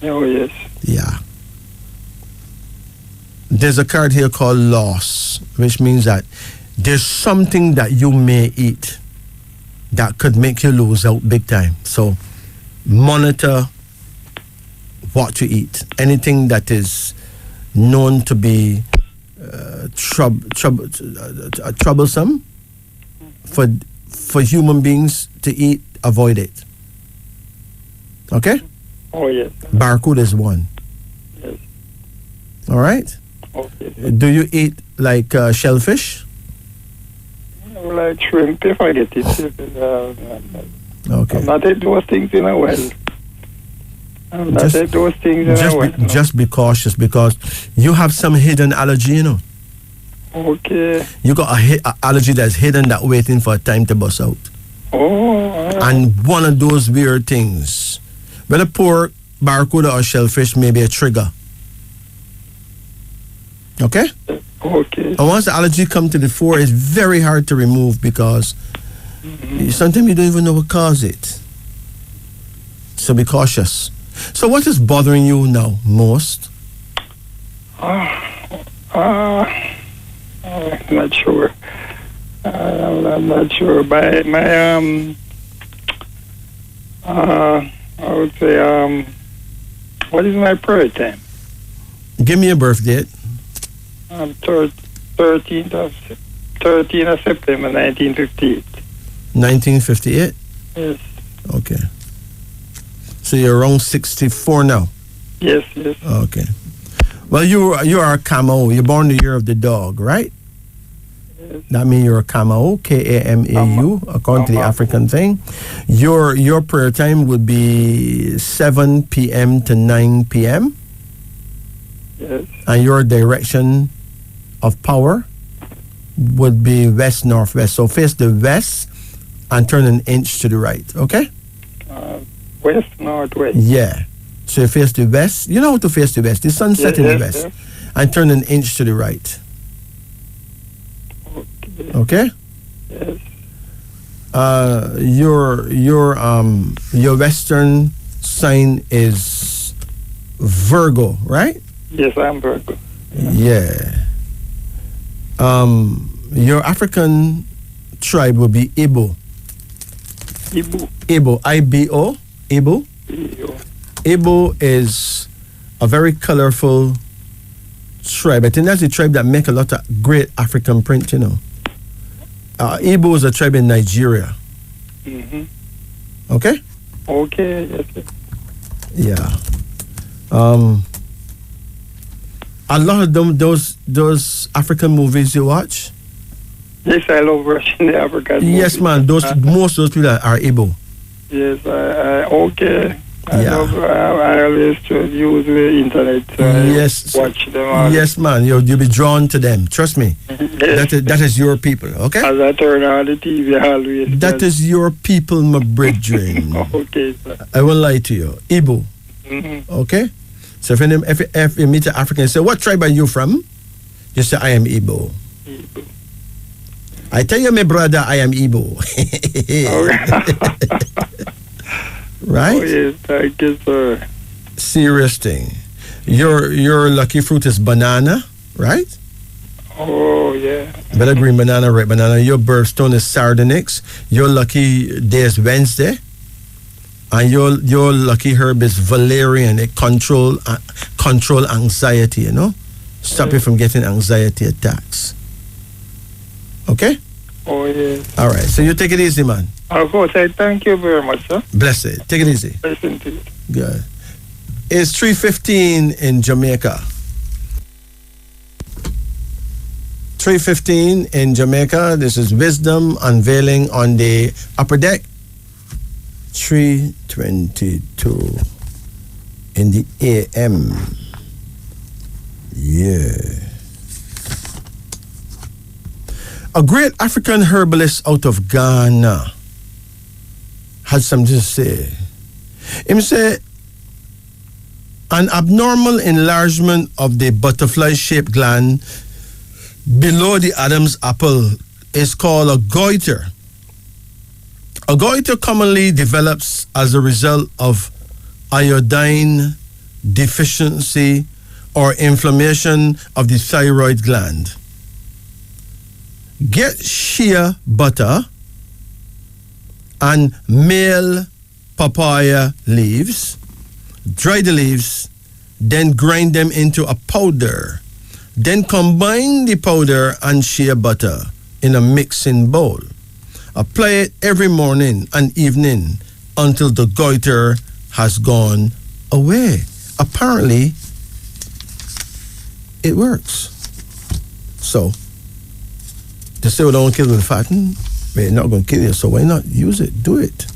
G: Oh, yes.
A: Yeah. There's a card here called loss, which means that there's something that you may eat that could make you lose out big time. So monitor what you eat. Anything that is known to be troublesome for human beings to eat, avoid it. Okay?
G: Oh, yes.
A: Barracuda is one.
G: Yes.
A: All right?
G: Okay.
A: Do you eat like shellfish?
G: Like shrimp, if I get it.
A: Okay.
G: I'm not eat those things in a while. I'm not eat those things in a while.
A: Just be cautious because you have some hidden allergy, you know.
G: Okay.
A: You got a allergy that's hidden that waiting for a time to bust out.
G: Oh.
A: And one of those weird things, whether pork, barracuda, or shellfish may be a trigger. Okay?
G: Okay.
A: And once the allergy comes to the fore, it's very hard to remove because sometimes you don't even know what caused it. So be cautious. So what is bothering you now most?
G: I'm not sure. I'm not sure. I would say, what is my prayer time?
A: Give me a birth date.
G: 13th of September, 1958.
A: 1958?
G: Yes.
A: Okay. So you're around 64 now?
G: Yes, yes.
A: Okay. Well, you are a Kamau. You're born the year of the dog, right?
G: Yes.
A: That means you're a Kamau, Kamau, according to the African thing. Your prayer time would be 7 p.m. to 9 p.m.
G: Yes.
A: And your direction of power would be west-northwest. So face the west and turn an inch to the right, okay?
G: West, northwest.
A: Yeah. So you face the west. You know how to face the west. The sun set in the west.
G: Yes.
A: And turn an inch to the right. Okay?
G: Yes.
A: Your western sign is Virgo, right?
G: Yes, I'm Virgo.
A: Yeah. Your African tribe would be Igbo. Igbo, I-B-O, Igbo. Igbo is a very colorful tribe. I think that's the tribe that make a lot of great African print, you know. Igbo is a tribe in Nigeria.
G: Mm-hmm.
A: Okay?
G: Okay, yes.
A: Yeah. A lot of them, those African movies you watch.
G: Yes, I love watching the African
A: Yes,
G: movies.
A: man. Most of those people are Igbo.
G: Yes, okay. I always use the internet.
A: Yes.
G: Watch them all.
A: Yes, man. You'll be drawn to them. Trust me.
G: Yes.
A: That is your people, okay?
G: As I turn on the TV, I always...
A: That is your people, my brethren.
G: Okay, sir.
A: I won't lie to you. Igbo.
G: Mm-hmm.
A: Okay? So if you meet an African and say, what tribe are you from? You say, I am Igbo.
G: Igbo.
A: I tell you, my brother, I am Igbo. Right?
G: Oh, yes, thank you, sir.
A: Serious thing. Your lucky fruit is banana, right?
G: Oh, yeah.
A: Better green banana, red banana. Your birthstone is sardonyx. Your lucky day is Wednesday. And your lucky herb is valerian. It control anxiety, you know? Stop you from getting anxiety attacks. Okay?
G: Oh, yeah.
A: All right. So you take it easy, man.
G: Of course, I thank you very much, sir.
A: Bless it. Take it easy.
G: Listen to you.
A: Good. It's 3:15 in Jamaica. 3:15 in Jamaica. This is Wisdom Unveiling on the upper deck. 3:22 in the AM. Yeah. A great African herbalist out of Ghana had something to say. Him say, an abnormal enlargement of the butterfly-shaped gland below the Adam's apple is called a goiter. A goiter commonly develops as a result of iodine deficiency or inflammation of the thyroid gland. Get shea butter and male papaya leaves, dry the leaves, then grind them into a powder. Then combine the powder and shea butter in a mixing bowl. Apply it every morning and evening until the goiter has gone away. Apparently, it works. So, they say we don't kill with fatting. We're not going to kill you, so why not use it? Do it.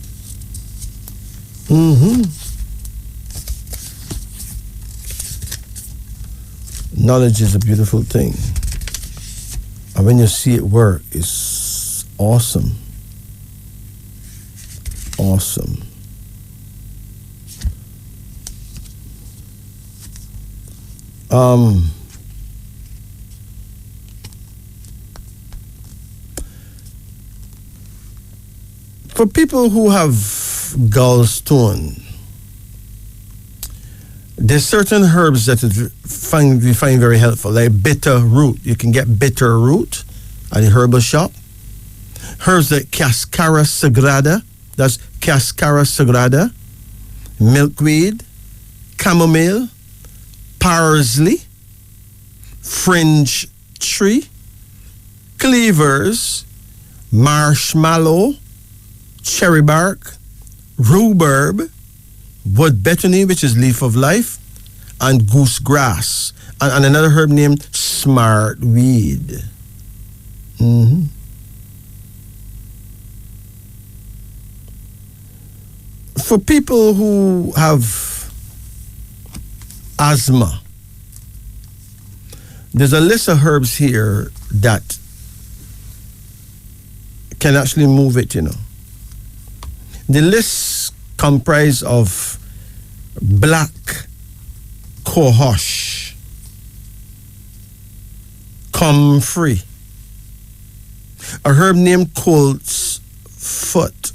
A: Knowledge is a beautiful thing. And when you see it work, it's awesome. Awesome. For people who have gallstone, there's certain herbs that we find very helpful, like bitter root. You can get bitter root at the herbal shop. Herbs like Cascara sagrada, that's Cascara sagrada, milkweed, chamomile, parsley, fringe tree, cleavers, marshmallow, cherry bark, rhubarb, wood betony, which is leaf of life, and goose grass, and another herb named smartweed. For people who have asthma, there's a list of herbs here that can actually move it, The list comprise of black cohosh, comfrey, a herb named colt's foot,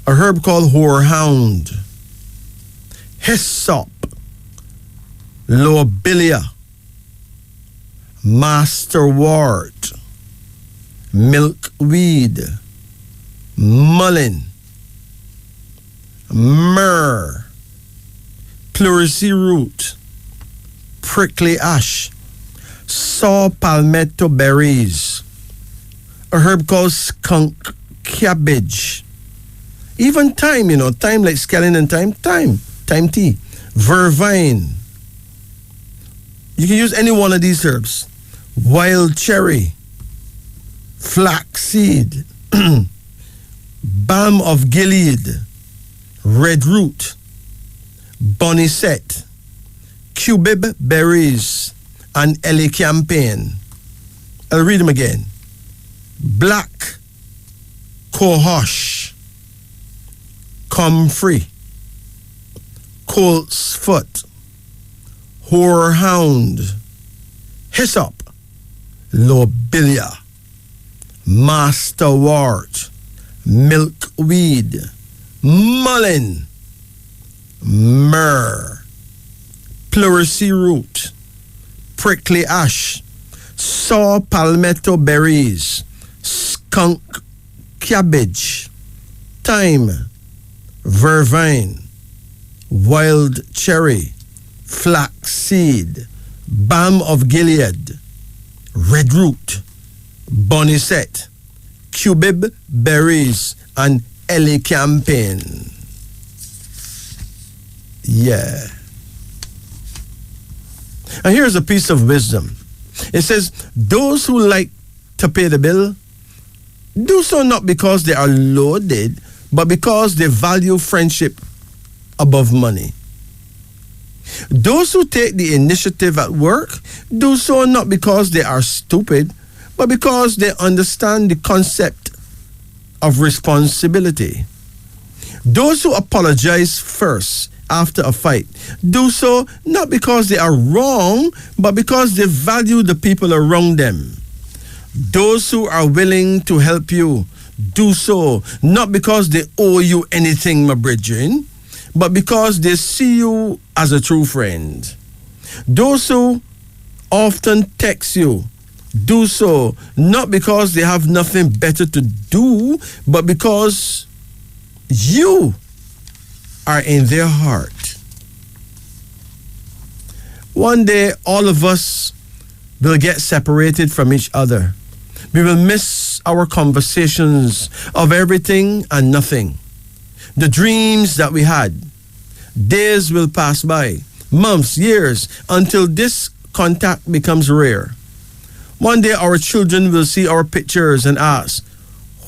A: a herb called horehound, hyssop, lobelia, masterwort, milkweed, mullein, myrrh, pleurisy root, prickly ash, saw palmetto berries, a herb called skunk cabbage, even thyme, thyme like scallion and thyme tea, vervine. You can use any one of these herbs. Wild cherry, flaxseed, balm of Gilead, red root, bonicet, cubeb berries, and elecampane. I'll read them again. Black cohosh, comfrey, colt's foot, horehound, hyssop, lobelia, masterwort, milkweed, mullein, myrrh, pleurisy root, prickly ash, saw palmetto berries, skunk cabbage, thyme, vervine, wild cherry, flaxseed, balm of Gilead, red root, bonicet, cubeb berries, and elecampane. Yeah. And here's a piece of wisdom. It says, those who like to pay the bill do so not because they are loaded, but because they value friendship above money. Those who take the initiative at work do so not because they are stupid, but because they understand the concept of responsibility. Those who apologize first after a fight do so not because they are wrong, but because they value the people around them. Those who are willing to help you do so not because they owe you anything, my brethren, but because they see you as a true friend. Those who often text you do so not because they have nothing better to do, but because you are in their heart. One day, all of us will get separated from each other. We will miss our conversations of everything and nothing. The dreams that we had. Days will pass by, months, years, until this contact becomes rare. One day our children will see our pictures and ask,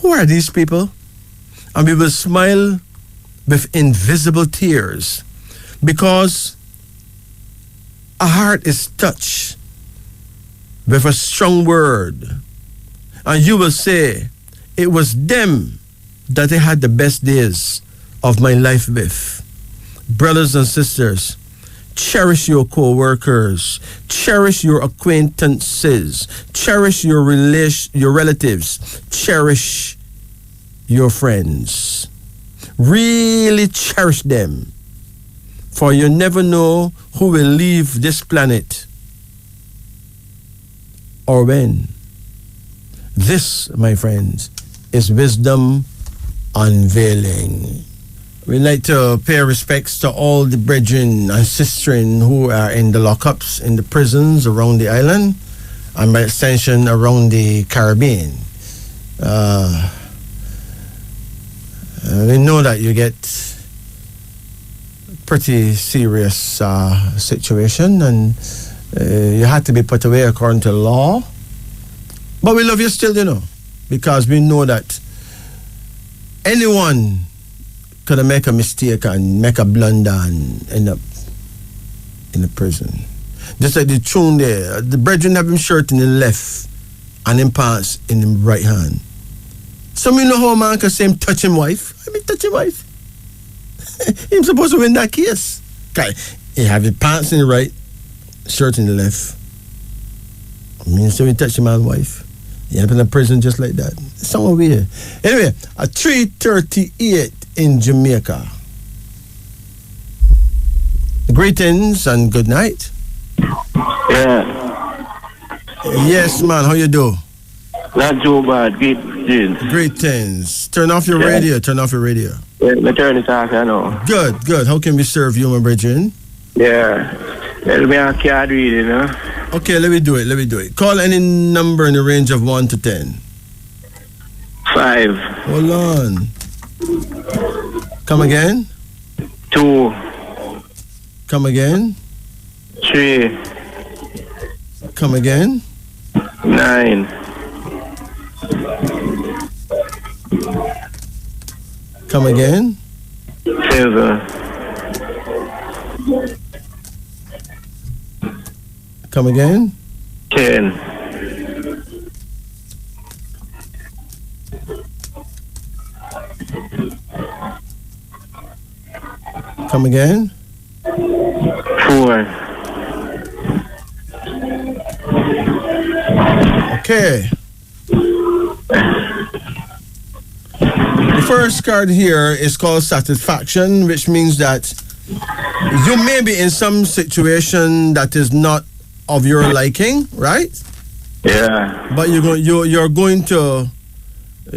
A: who are these people? And we will smile with invisible tears because a heart is touched with a strong word. And you will say, it was them that I had the best days of my life with. Brothers and sisters, cherish your co-workers, cherish your acquaintances, cherish your relatives, cherish your friends. Really cherish them, for you never know who will leave this planet or when. This, my friends, is Wisdom Unveiling. We'd like to pay respects to all the brethren and sistren who are in the lockups, in the prisons around the island, and by extension around the Caribbean. We know that you get pretty serious situation, and you had to be put away according to law. But we love you still, you know, because we know that anyone could make a mistake and make a blunder and end up in the prison. Just like the tune there, the brethren have him shirt in the left and him pants in the right hand. Some you know how a man can say him touch him wife. I mean touch him wife. Him supposed to win that case. Okay. He have his pants in the right, shirt in the left. I mean so he touch him man's wife. He end up in the prison just like that. It's somewhere weird. Anyway, at 3:38 in Jamaica. Greetings and good night.
F: Yeah.
A: Yes, man. How you do?
F: Not too bad. Greetings.
A: Greetings. Turn off your radio. Turn off your radio.
F: Yeah, me turn it off, I know.
A: Good, good. How can we serve you, my brethren?
F: Yeah. Let me a card reading, you know.
A: Okay, let me do it. Call any number in the range of 1 to 10.
F: 5.
A: Hold on. Come again?
F: 2.
A: Come again?
F: 3.
A: Come again?
F: 9.
A: Come again?
F: 7.
A: Come again?
F: 10.
A: Come again?
F: 4.
A: Okay. The first card here is called satisfaction, which means that you may be in some situation that is not of your liking, right?
F: Yeah.
A: But you're going to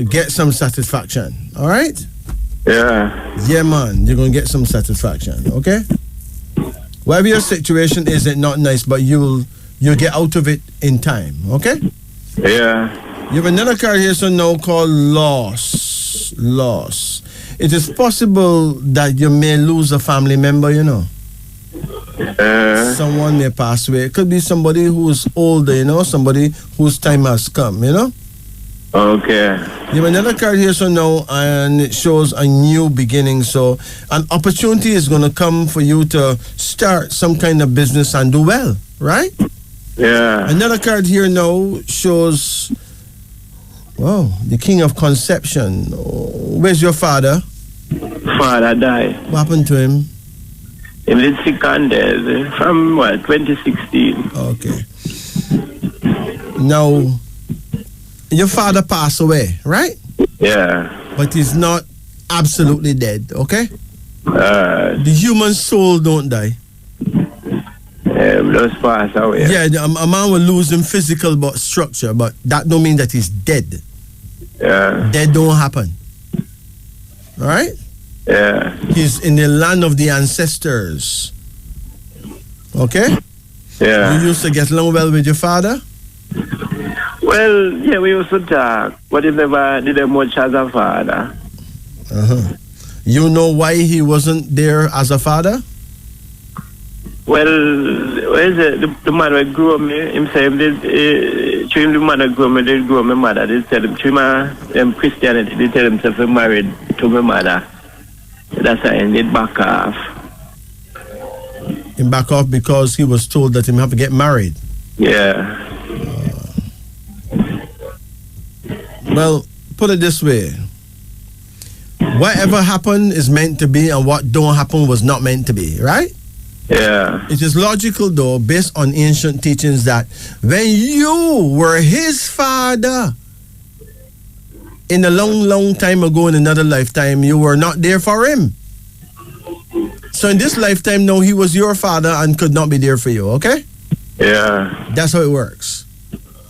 A: get some satisfaction, all right?
F: Yeah.
A: Yeah, man, you're going to get some satisfaction, okay? Whatever your situation is, it's not nice, but you'll get out of it in time, okay?
F: Yeah.
A: You have another card here, so now called loss. Loss. It is possible that you may lose a family member, you know. Someone may pass away. It could be somebody who's older, you know, somebody whose time has come, you know.
F: Okay.
A: You have another card here, so now, and it shows a new beginning. So an opportunity is going to come for you to start some kind of business and do well, right?
F: Yeah.
A: Another card here now shows, wow, the King of Conception. Where's your father?
F: Father died.
A: What happened to him?
F: He did sick and dead from 2016.
A: Okay. Now, your father passed away, right?
F: Yeah.
A: But he's not absolutely dead, okay? The human soul don't die.
F: Just pass away.
A: Yeah, a man will lose in physical but structure, but that don't mean that he's dead.
F: Yeah.
A: Dead don't happen. All right?
F: Yeah.
A: He's in the land of the ancestors. Okay?
F: Yeah.
A: You used to get along well with your father?
F: Well, yeah, we used to talk, but he never did much as a father.
A: You know why he wasn't there as a father?
F: Well, what is it? The man who grew me, himself did, the man who grew me, did grow my mother. They tell him, Christianity, they tell himself he married to my mother. That's why he did back off.
A: He back off because he was told that he have to get married.
F: Yeah.
A: Well, put it this way. Whatever happened is meant to be, and what don't happen was not meant to be, right?
F: Yeah.
A: It is logical, though, based on ancient teachings, that when you were his father, in a long, long time ago, in another lifetime, you were not there for him. So in this lifetime, no, he was your father and could not be there for you, okay?
F: Yeah.
A: That's how it works.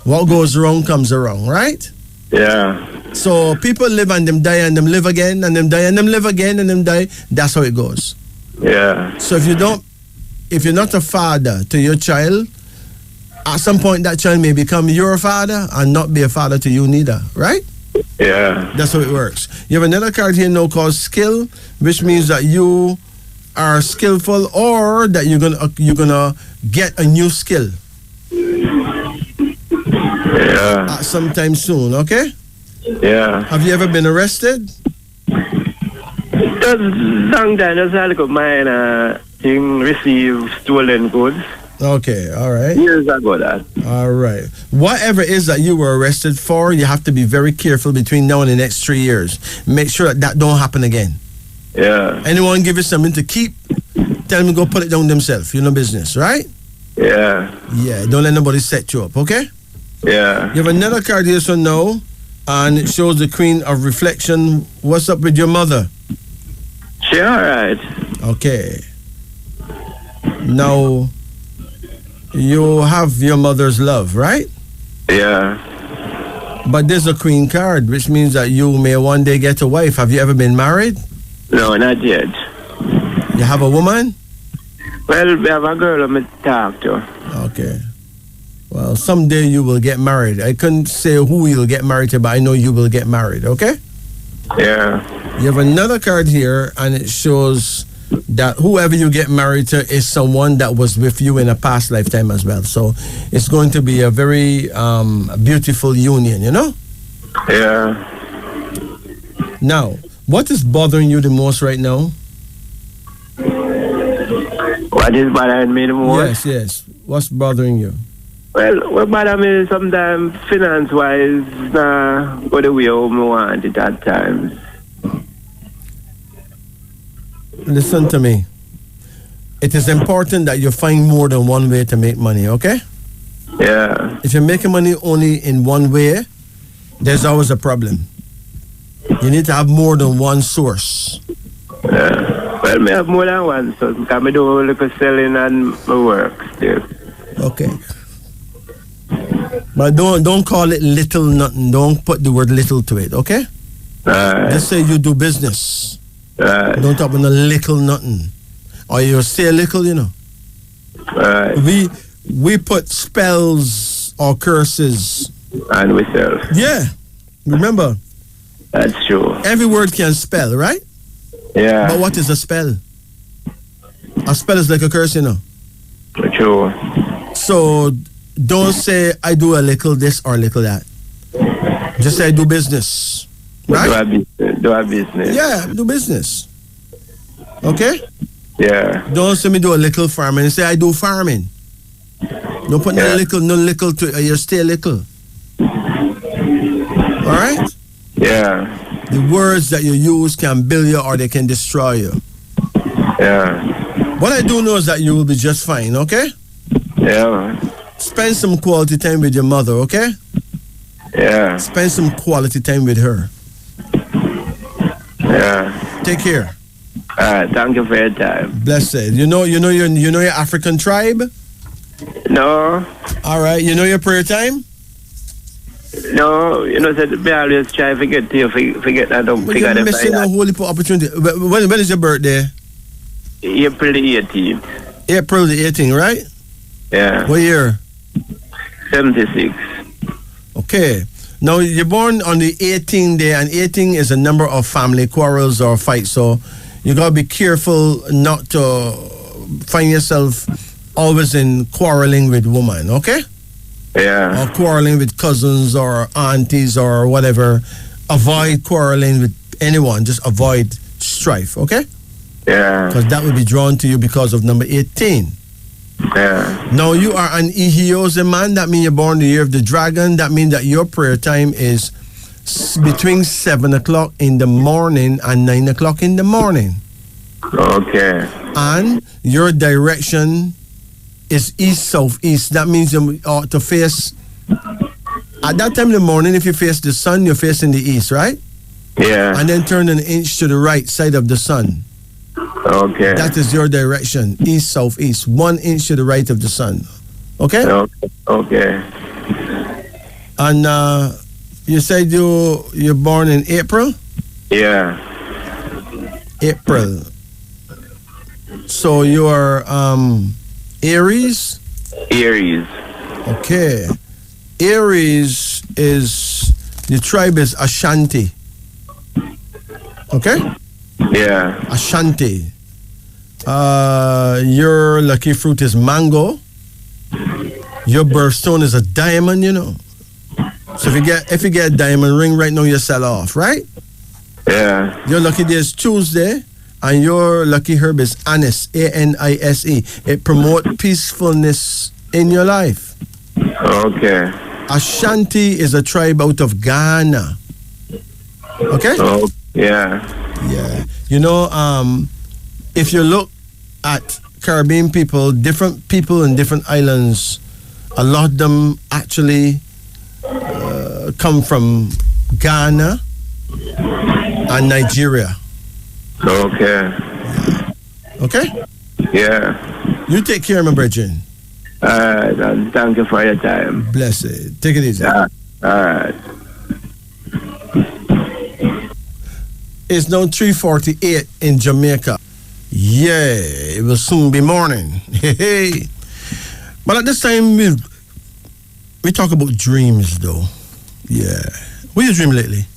A: What goes wrong comes wrong, right?
F: Yeah.
A: So people live and them die and them live again and them die and them live again and them die. That's how it goes.
F: Yeah.
A: So if you're not a father to your child, at some point that child may become your father and not be a father to you neither, right?
F: Yeah.
A: That's how it works. You have another card here now called skill, which means that you are skillful or that you're gonna get a new skill.
F: Yeah.
A: Sometime soon, okay?
F: Yeah.
A: Have you ever been arrested?
F: Just long time, just a little minor thing, receive stolen goods.
A: Okay, all right.
F: Years ago, that.
A: All right. Whatever it is that you were arrested for, you have to be very careful between now and the next 3 years. Make sure that don't happen again.
F: Yeah.
A: Anyone give you something to keep, tell them to go put it down themselves. You know business, right?
F: Yeah.
A: Yeah, don't let nobody set you up, okay?
F: Yeah.
A: You have another card here, so no, and it shows the Queen of Reflection. What's up with your mother?
F: She all right.
A: Okay. Now, you have your mother's love, right?
F: Yeah.
A: But there's a Queen card, which means that you may one day get a wife. Have you ever been married?
F: No, not yet.
A: You have a woman?
F: Well, we have a girl I'm talk to.
A: Okay. Well, someday you will get married. I couldn't say who you'll get married to, but I know you will get married, okay?
F: Yeah.
A: You have another card here, and it shows that whoever you get married to is someone that was with you in a past lifetime as well. So it's going to be a very beautiful union, you know?
F: Yeah.
A: Now, what is bothering you the most right now?
F: What is bothering me the most?
A: Yes. What's bothering you?
F: Well, what bothers me sometimes finance-wise, go the way I want it at times.
A: Listen to me. It is important that you find more than one way to make money, okay?
F: Yeah.
A: If you're making money only in one way, there's always a problem. You need to have more than one source.
F: Yeah. Well, I have more than one source because I do a little selling and my work still.
A: Okay. But don't call it little nothing. Don't put the word little to it, okay? Let's say you do business. Don't talk about a little nothing. Or you say a little, you know. We put spells or curses.
F: And we sell.
A: Yeah. Remember.
F: That's true.
A: Every word can spell, right?
F: Yeah.
A: But what is a spell? A spell is like a curse, you know.
F: True.
A: So don't say I do a little this or a little that. Just say I do business. Right?
F: Do a business.
A: Yeah, do business. Okay?
F: Yeah.
A: Don't say me do a little farming. Say I do farming. Don't put no little to you stay little. Alright?
F: Yeah.
A: The words that you use can build you or they can destroy you.
F: Yeah.
A: What I do know is that you will be just fine, okay?
F: Yeah.
A: Spend some quality time with your mother, okay?
F: Yeah.
A: Spend some quality time with her.
F: Yeah.
A: Take care.
F: All right. Thank you for your time.
A: Blessed. You know your African tribe?
F: No.
A: All right. You know your prayer time?
F: No. Said me always try to forget to forget that. Don't
A: But
F: forget
A: you're missing a whole heap of opportunity. When is your birthday?
F: April the 18th.
A: April the 18th, right?
F: Yeah.
A: What year?
F: 76.
A: Okay. Now, you're born on the 18th day, and 18 is a number of family quarrels or fights, so you got to be careful not to find yourself always in quarreling with women, okay?
F: Yeah.
A: Or quarreling with cousins or aunties or whatever. Avoid quarreling with anyone. Just avoid strife, okay?
F: Yeah.
A: Because that will be drawn to you because of number 18.
F: Yeah.
A: Now, you are an Ihiose man. That means you're born the year of the dragon. That means that your prayer time is between 7 o'clock in the morning and 9 o'clock in the morning.
F: Okay.
A: And your direction is east-southeast. That means you ought to face, at that time in the morning, if you face the sun, you're facing the east, right?
F: Yeah.
A: And then turn an inch to the right side of the sun.
F: Okay.
A: That is your direction, east-southeast, 1 inch to the right of the sun. Okay?
F: Okay.
A: And you said you're born in April?
F: Yeah.
A: April. So you're Aries?
F: Aries.
A: Okay. Aries is, the tribe is Ashanti. Okay?
F: Yeah.
A: Ashanti. Your lucky fruit is mango. Your birthstone is a diamond, So if you get a diamond ring right now, you sell off, right?
F: Yeah.
A: Your lucky day is Tuesday, and your lucky herb is anise, A-N-I-S-E. It promotes peacefulness in your life.
F: Okay.
A: Ashanti is a tribe out of Ghana. Okay?
F: Oh, yeah.
A: Yeah. If you look at Caribbean people, different people in different islands, a lot of them actually come from Ghana and Nigeria.
F: Okay.
A: Okay?
F: Yeah.
A: You take care, my brethren.
F: Thank you for your time.
A: Bless it. Take it easy.
F: All right.
A: It's now 3:48 in Jamaica. Yeah, it will soon be morning. Hey. But at this time, we talk about dreams, though. Yeah. What you dream lately?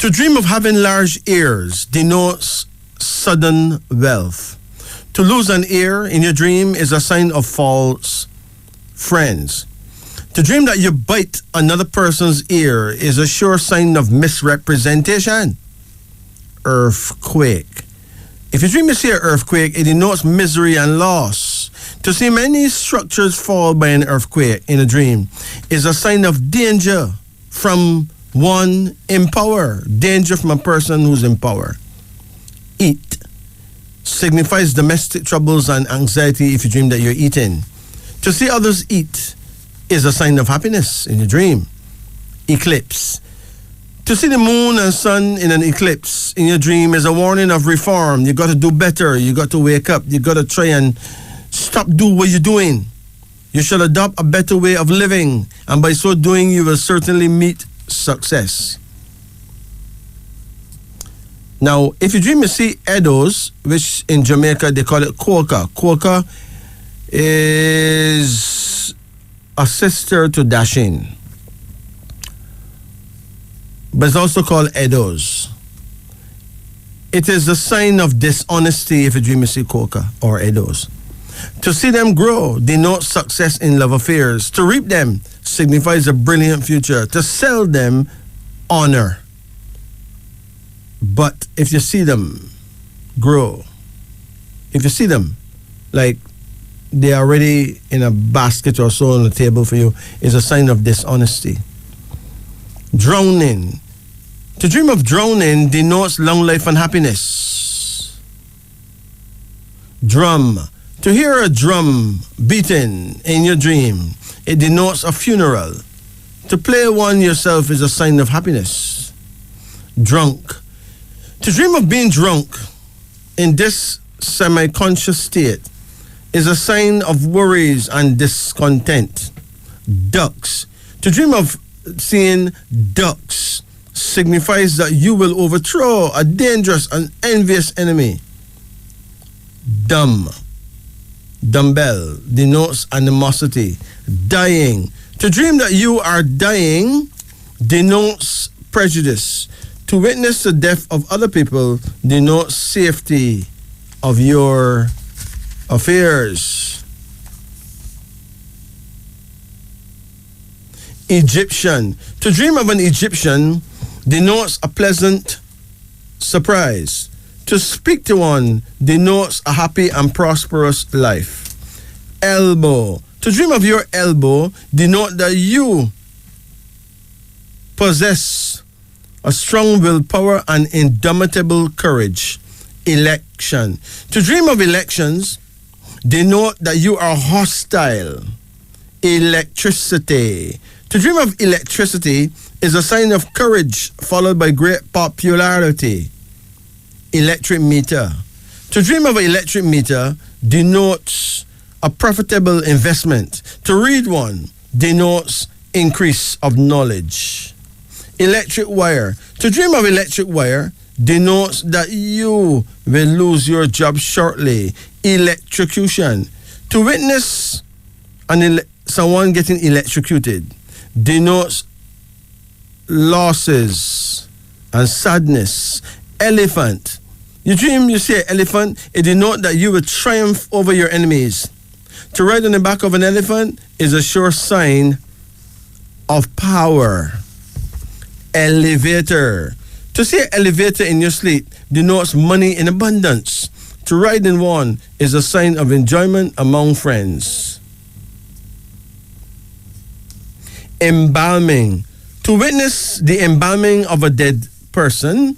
A: To dream of having large ears denotes sudden wealth. To lose an ear in your dream is a sign of false friends. To dream that you bite another person's ear is a sure sign of misrepresentation. Earthquake. If you dream you see an earthquake, it denotes misery and loss. To see many structures fall by an earthquake in a dream is a sign of danger from one in power. Danger from a person who's in power. Eat signifies domestic troubles and anxiety if you dream that you're eating. To see others eat is a sign of happiness in your dream. Eclipse. To see the moon and sun in an eclipse in your dream is a warning of reform. You got to do better. You got to wake up. You got to try and stop doing what you're doing. You should adopt a better way of living, and by so doing, you will certainly meet success. Now, if you dream you see Edos, which in Jamaica they call it Quokka. Quokka is a sister to Dashin, but it's also called Edos. It is a sign of dishonesty if you dream you see Quokka or Edos. To see them grow denotes success in love affairs. To reap them signifies a brilliant future. To sell them, honor. But if you see them grow, if you see them like they're already in a basket or so on the table for you, is a sign of dishonesty. Drowning. To dream of drowning denotes long life and happiness. Drum. To hear a drum beating in your dream, it denotes a funeral. To play one yourself is a sign of happiness. Drunk. To dream of being drunk in this semi-conscious state is a sign of worries and discontent. Ducks. To dream of seeing ducks signifies that you will overthrow a dangerous and envious enemy. Dumb. Dumbbell denotes animosity. Dying. To dream that you are dying denotes prejudice. To witness the death of other people denotes safety of your affairs. Egyptian. To dream of an Egyptian denotes a pleasant surprise. To speak to one denotes a happy and prosperous life. Elbow. To dream of your elbow denotes that you possess a strong willpower and indomitable courage. Election. To dream of elections denote that you are hostile. Electricity. To dream of electricity is a sign of courage followed by great popularity. Electric meter. To dream of an electric meter denotes a profitable investment. To read one denotes increase of knowledge. Electric wire. To dream of electric wire denotes that you will lose your job shortly. Electrocution. To witness someone getting electrocuted denotes losses and sadness. Elephant. You dream you see an elephant, it denotes that you will triumph over your enemies. To ride on the back of an elephant is a sure sign of power. Elevator. To see an elevator in your sleep denotes money in abundance. To ride in one is a sign of enjoyment among friends. Embalming. To witness the embalming of a dead person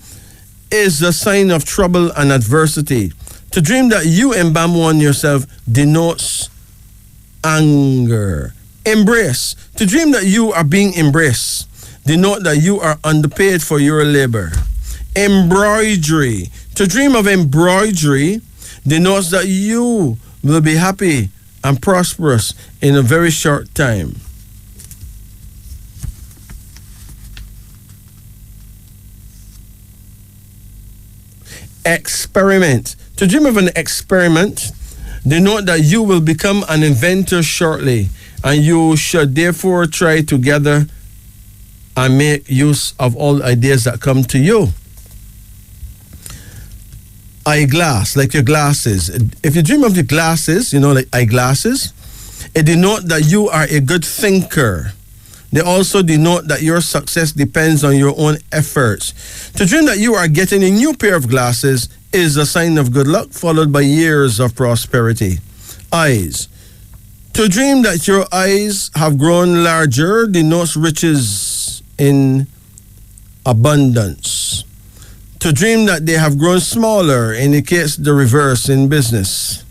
A: is a sign of trouble and adversity. To dream that you embalm one yourself denotes anger. Embrace. To dream that you are being embraced denote that you are underpaid for your labor. Embroidery. To dream of embroidery denotes that you will be happy and prosperous in a very short time. Experiment. To dream of an experiment denote that you will become an inventor shortly, and you should therefore try to gather and make use of all ideas that come to you. Eyeglass, like your glasses. If you dream of your glasses, like eyeglasses, it denotes that you are a good thinker. They also denote that your success depends on your own efforts. To dream that you are getting a new pair of glasses is a sign of good luck, followed by years of prosperity. Eyes. To dream that your eyes have grown larger denotes riches in abundance. To dream that they have grown smaller indicates the reverse in business.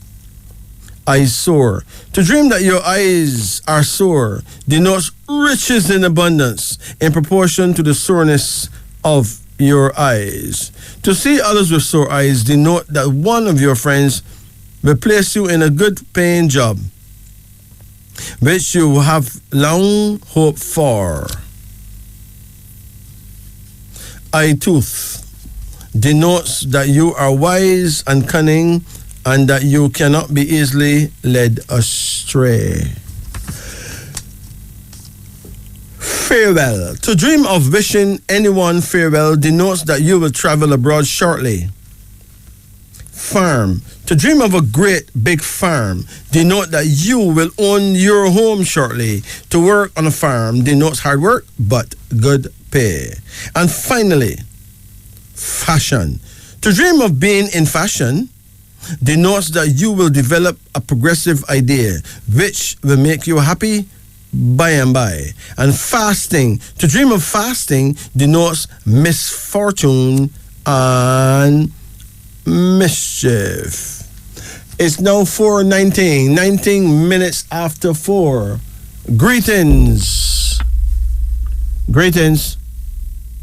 A: Eyes sore. To dream that your eyes are sore denotes riches in abundance in proportion to the soreness of your eyes. To see others with sore eyes denote that one of your friends will place you in a good paying job, which you have long hoped for. Eye tooth denotes that you are wise and cunning and that you cannot be easily led astray. Farewell. To dream of wishing anyone farewell denotes that you will travel abroad shortly. farm. To dream of a great big farm denote that you will own your home shortly. To work on a farm denotes hard work but good pay. And finally, fashion. To dream of being in fashion denotes that you will develop a progressive idea which will make you happy by and by. And fasting. To dream of fasting denotes misfortune and mischief. It's now 4:19, 19 minutes after 4. Greetings. Greetings.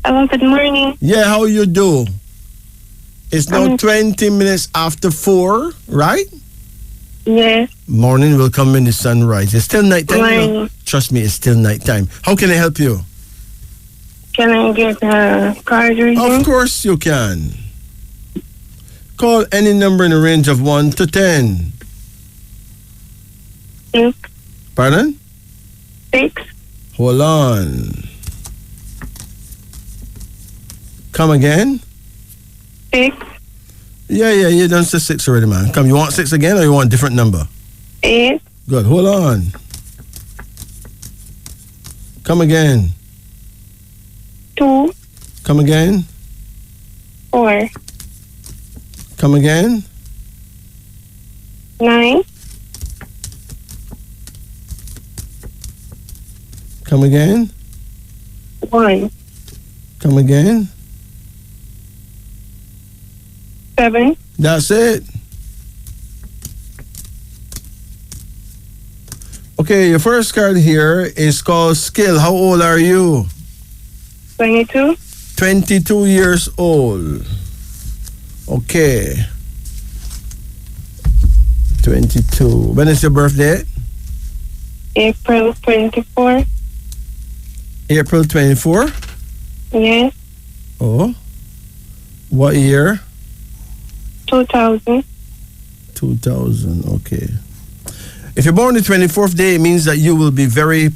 H: Hello, good morning.
A: Yeah, how you do? It's now 20 minutes after 4, right?
H: Yes.
A: Morning will come when the sun rises. It's still nighttime.
H: Morning.
A: Trust me, it's still nighttime. How can I help you?
H: Can I get a card reading?
A: Of course you can. Call any number in the range of 1 to 10.
H: 6.
A: Pardon?
H: 6.
A: Hold on. Come again?
H: 6.
A: Yeah, you done say 6 already, man. Come, you want 6 again or you want a different number?
H: 8.
A: Good, hold on. Come again.
H: 2.
A: Come again.
H: 4.
A: Come again.
H: 9.
A: Come again.
H: 1.
A: Come again.
H: 7.
A: That's it. Okay, your first card here is called Skill. How old are you?
H: 22.
A: 22 years old. Okay. 22. When is your birthday?
H: April 24.
A: April 24?
H: Yes.
A: Oh. What year?
H: 2000.
A: 2000, okay. If you're born the 24th day, it means that you will be very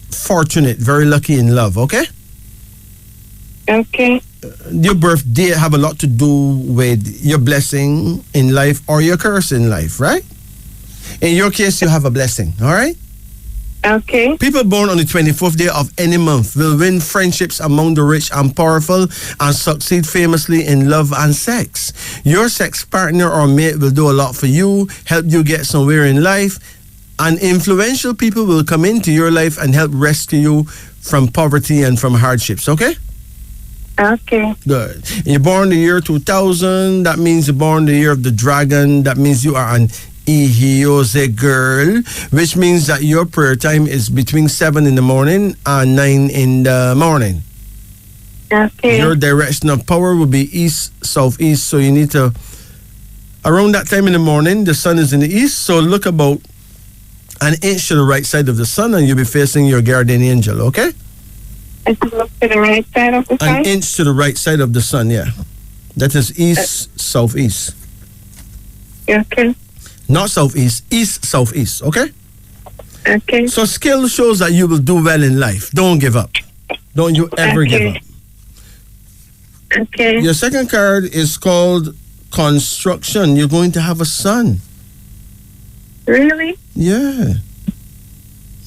A: fortunate, very lucky in love, okay?
H: Okay.
A: Your birthday have a lot to do with your blessing in life or your curse in life, right? In your case, you have a blessing, all right?
H: Okay.
A: People born on the 24th day of any month will win friendships among the rich and powerful and succeed famously in love and sex. Your sex partner or mate will do a lot for you, help you get somewhere in life, and influential people will come into your life and help rescue you from poverty and from hardships, okay?
H: Okay.
A: Good. You're born the year 2000. That means you're born the year of the dragon. That means you are an Ihiose girl, which means that your prayer time is between 7 in the morning and 9 in the morning.
H: Okay.
A: Your direction of power will be east, southeast. So you need to, around that time in the morning, the sun is in the east. So look about an inch to the right side of the sun and you'll be facing your guardian angel, okay?
H: I should look to the right side of the sun?
A: An inch to the right side of the sun, yeah. That is east, southeast.
H: Okay.
A: Not southeast, east, southeast, okay?
H: Okay.
A: So skill shows that you will do well in life. Don't give up. Don't you ever give up.
H: Okay.
A: Your second card is called construction. You're going to have a son.
H: Really?
A: Yeah.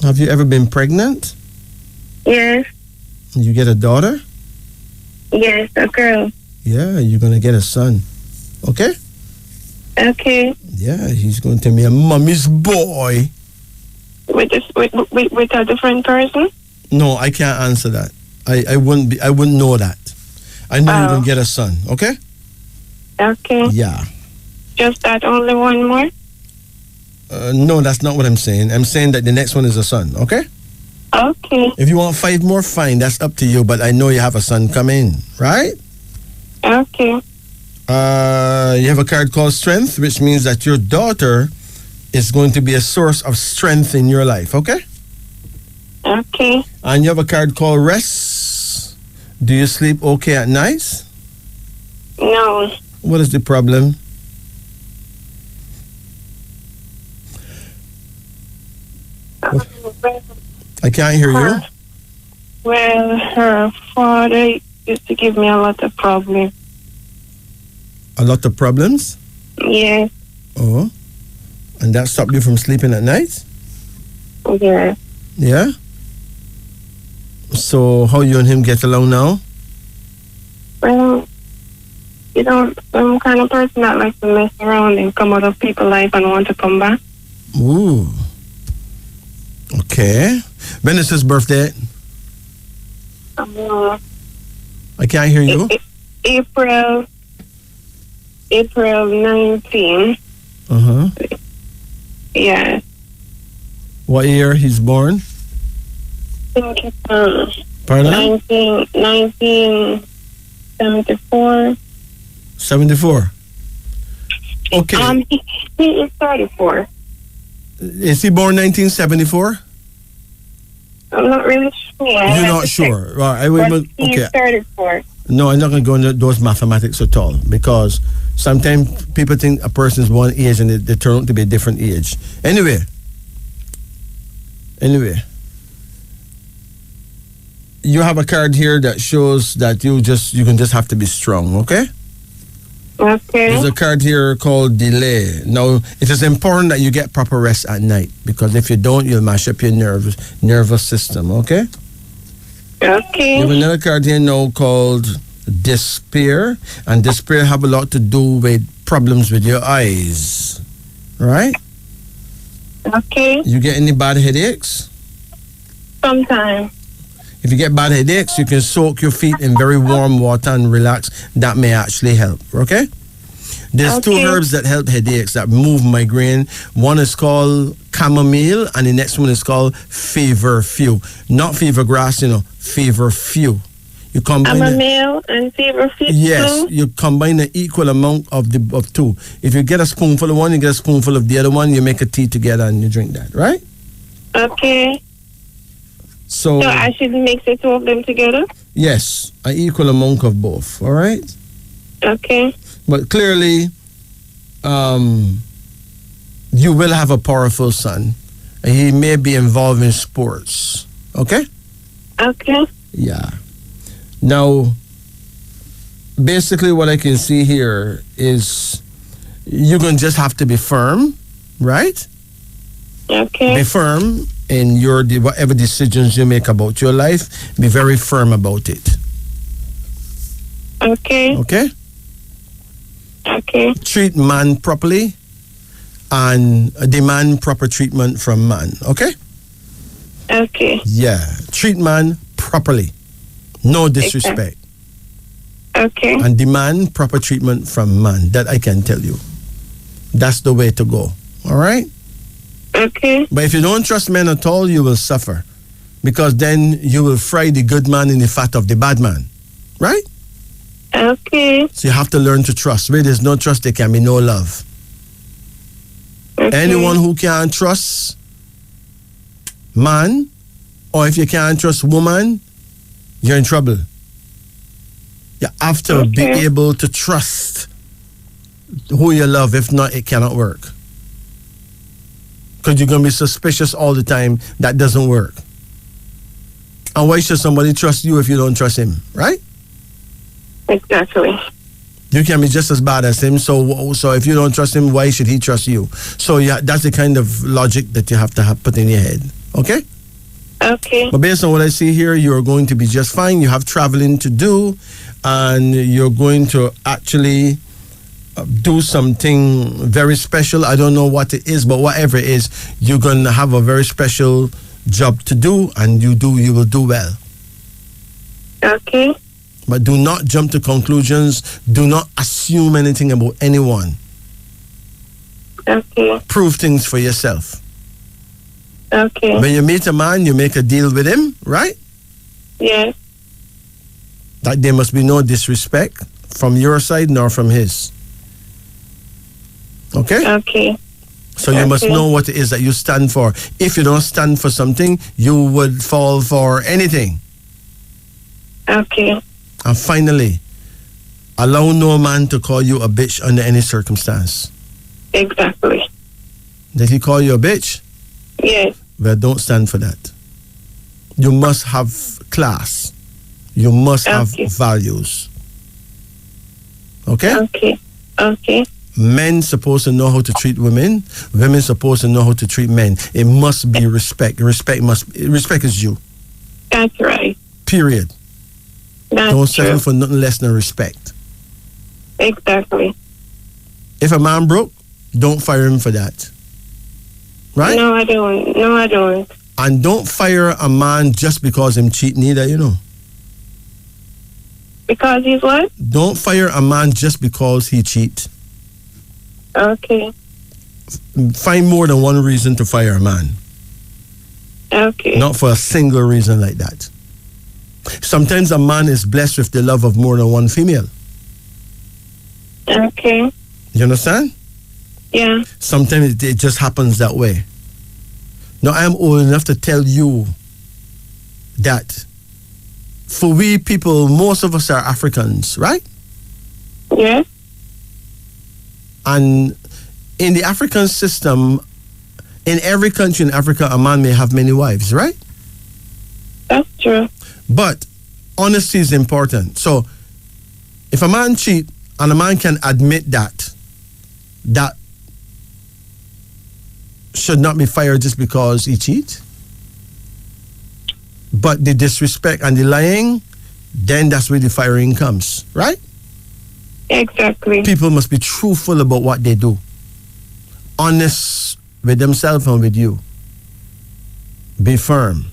A: Have you ever been pregnant?
H: Yes.
A: You get a daughter?
H: Yes, a girl.
A: Yeah, you're going to get a son. Okay?
H: Okay.
A: Yeah, he's going to be a mommy's boy.
H: With a different person?
A: No, I can't answer that. I wouldn't know that. I know you're going to get a son, okay?
H: Okay.
A: Yeah.
H: Just that, only one more?
A: No, that's not what I'm saying. I'm saying that the next one is a son, okay?
H: Okay.
A: If you want 5 more, fine. That's up to you. But I know you have a son coming, right?
H: Okay.
A: You have a card called Strength, which means that your daughter is going to be a source of strength in your life, okay?
H: Okay.
A: And you have a card called Rest. Do you sleep okay at night?
H: No.
A: What is the problem? I can't hear you.
H: Well, her father used to give me a lot of problems.
A: A lot of problems?
H: Yes.
A: Oh. And that stopped you from sleeping at night?
H: Yeah.
A: Yeah? So how you and him get along now?
H: Well, I'm kind of person that likes to mess around and come out of people's life and want to come back.
A: Ooh. Okay. When is his birthday? I can't hear you.
H: April 19.
A: Uh-huh.
H: Yeah.
A: What year he's born?
H: I think it's
A: Pardon?
H: 1974.
A: 74. Okay.
H: He is 34.
A: Is he born 1974?
H: I'm not really sure.
A: You're not sure. Right.
H: He's 34.
A: No, I'm not going to go into those mathematics at all because sometimes people think a person is one age and they turn out to be a different age. Anyway, you have a card here that shows that you can just have to be strong, okay?
H: Okay.
A: There's a card here called delay. Now, it is important that you get proper rest at night because if you don't, you'll mash up your nervous system, okay?
H: Okay.
A: You have another card here now called despair, and despair have a lot to do with problems with your eyes, right?
H: Okay.
A: You get any bad headaches?
H: Sometimes.
A: If you get bad headaches, you can soak your feet in very warm water and relax. That may actually help, okay? There's two herbs that help headaches, that move migraine. One is called chamomile, and the next one is called feverfew. Not fever grass, feverfew. You combine
H: chamomile and feverfew?
A: Yes, you combine an equal amount of two. If you get a spoonful of one, you get a spoonful of the other one, you make a tea together and you drink that, right?
H: Okay.
A: So
H: I should mix the two of them together?
A: Yes, an equal amount of both, all right?
H: Okay.
A: But clearly, you will have a powerful son. And he may be involved in sports, okay?
H: Okay.
A: Yeah. Now, basically what I can see here is you're going to just have to be firm, right?
H: Okay.
A: Be firm in whatever decisions you make about your life. Be very firm about it.
H: Okay.
A: Okay?
H: Okay.
A: Treat man properly and demand proper treatment from man. Okay?
H: Okay.
A: Yeah. Treat man properly. No disrespect.
H: Okay.
A: And demand proper treatment from man. That I can tell you. That's the way to go. All right?
H: Okay.
A: But if you don't trust men at all, you will suffer. Because then you will fry the good man in the fat of the bad man. Right?
H: Okay.
A: So you have to learn to trust. Where there's no trust, there can be no love.
H: Okay.
A: Anyone who can't trust man, or if you can't trust woman, you're in trouble. You have to be able to trust who you love. If not, it cannot work. Because you're going to be suspicious all the time. That doesn't work. And why should somebody trust you if you don't trust him, right?
H: Exactly.
A: You can be just as bad as him. So if you don't trust him, why should he trust you? So yeah, that's the kind of logic that you have to put in your head. Okay?
H: Okay.
A: But based on what I see here, you're going to be just fine. You have traveling to do, and you're going to actually do something very special. I don't know what it is, but whatever it is, you're going to have a very special job to do, and you will do well.
H: Okay.
A: But do not jump to conclusions. Do not assume anything about anyone.
H: Okay.
A: Prove things for yourself.
H: Okay.
A: When you meet a man, you make a deal with him, right?
H: Yes.
A: That there must be no disrespect from your side nor from his. Okay?
H: Okay.
A: So you must know what it is that you stand for. If you don't stand for something, you would fall for anything.
H: Okay.
A: And finally, allow no man to call you a bitch under any circumstance.
H: Exactly.
A: Did he call you a bitch?
H: Yes.
A: Well, don't stand for that. You must have class. You must have values. Okay?
H: Okay. Okay.
A: Men supposed to know how to treat women. Women supposed to know how to treat men. It must be respect. Respect is due.
H: That's right.
A: Period.
H: That's
A: Don't settle
H: true.
A: for nothing less than respect.
H: Exactly.
A: If a man broke, don't fire him for that. Right?
H: No, I don't.
A: And don't fire a man just because him cheat neither, you know.
H: Because he's what?
A: Don't fire a man just because he cheat.
H: Okay.
A: Find more than one reason to fire a man.
H: Okay.
A: Not for a single reason like that. Sometimes a man is blessed with the love of more than one female.
H: Okay.
A: You understand?
H: Yeah.
A: Sometimes it just happens that way. Now, I'm old enough to tell you that for we people, most of us are Africans, right?
H: Yes.
A: And in the African system, in every country in Africa, a man may have many wives, right?
H: That's true.
A: But honesty is important. So if a man cheat and a man can admit that should not be fired just because he cheat. But the disrespect and the lying, then that's where the firing comes, right?
H: Exactly.
A: People must be truthful about what they do. Honest with themselves and with you. Be firm.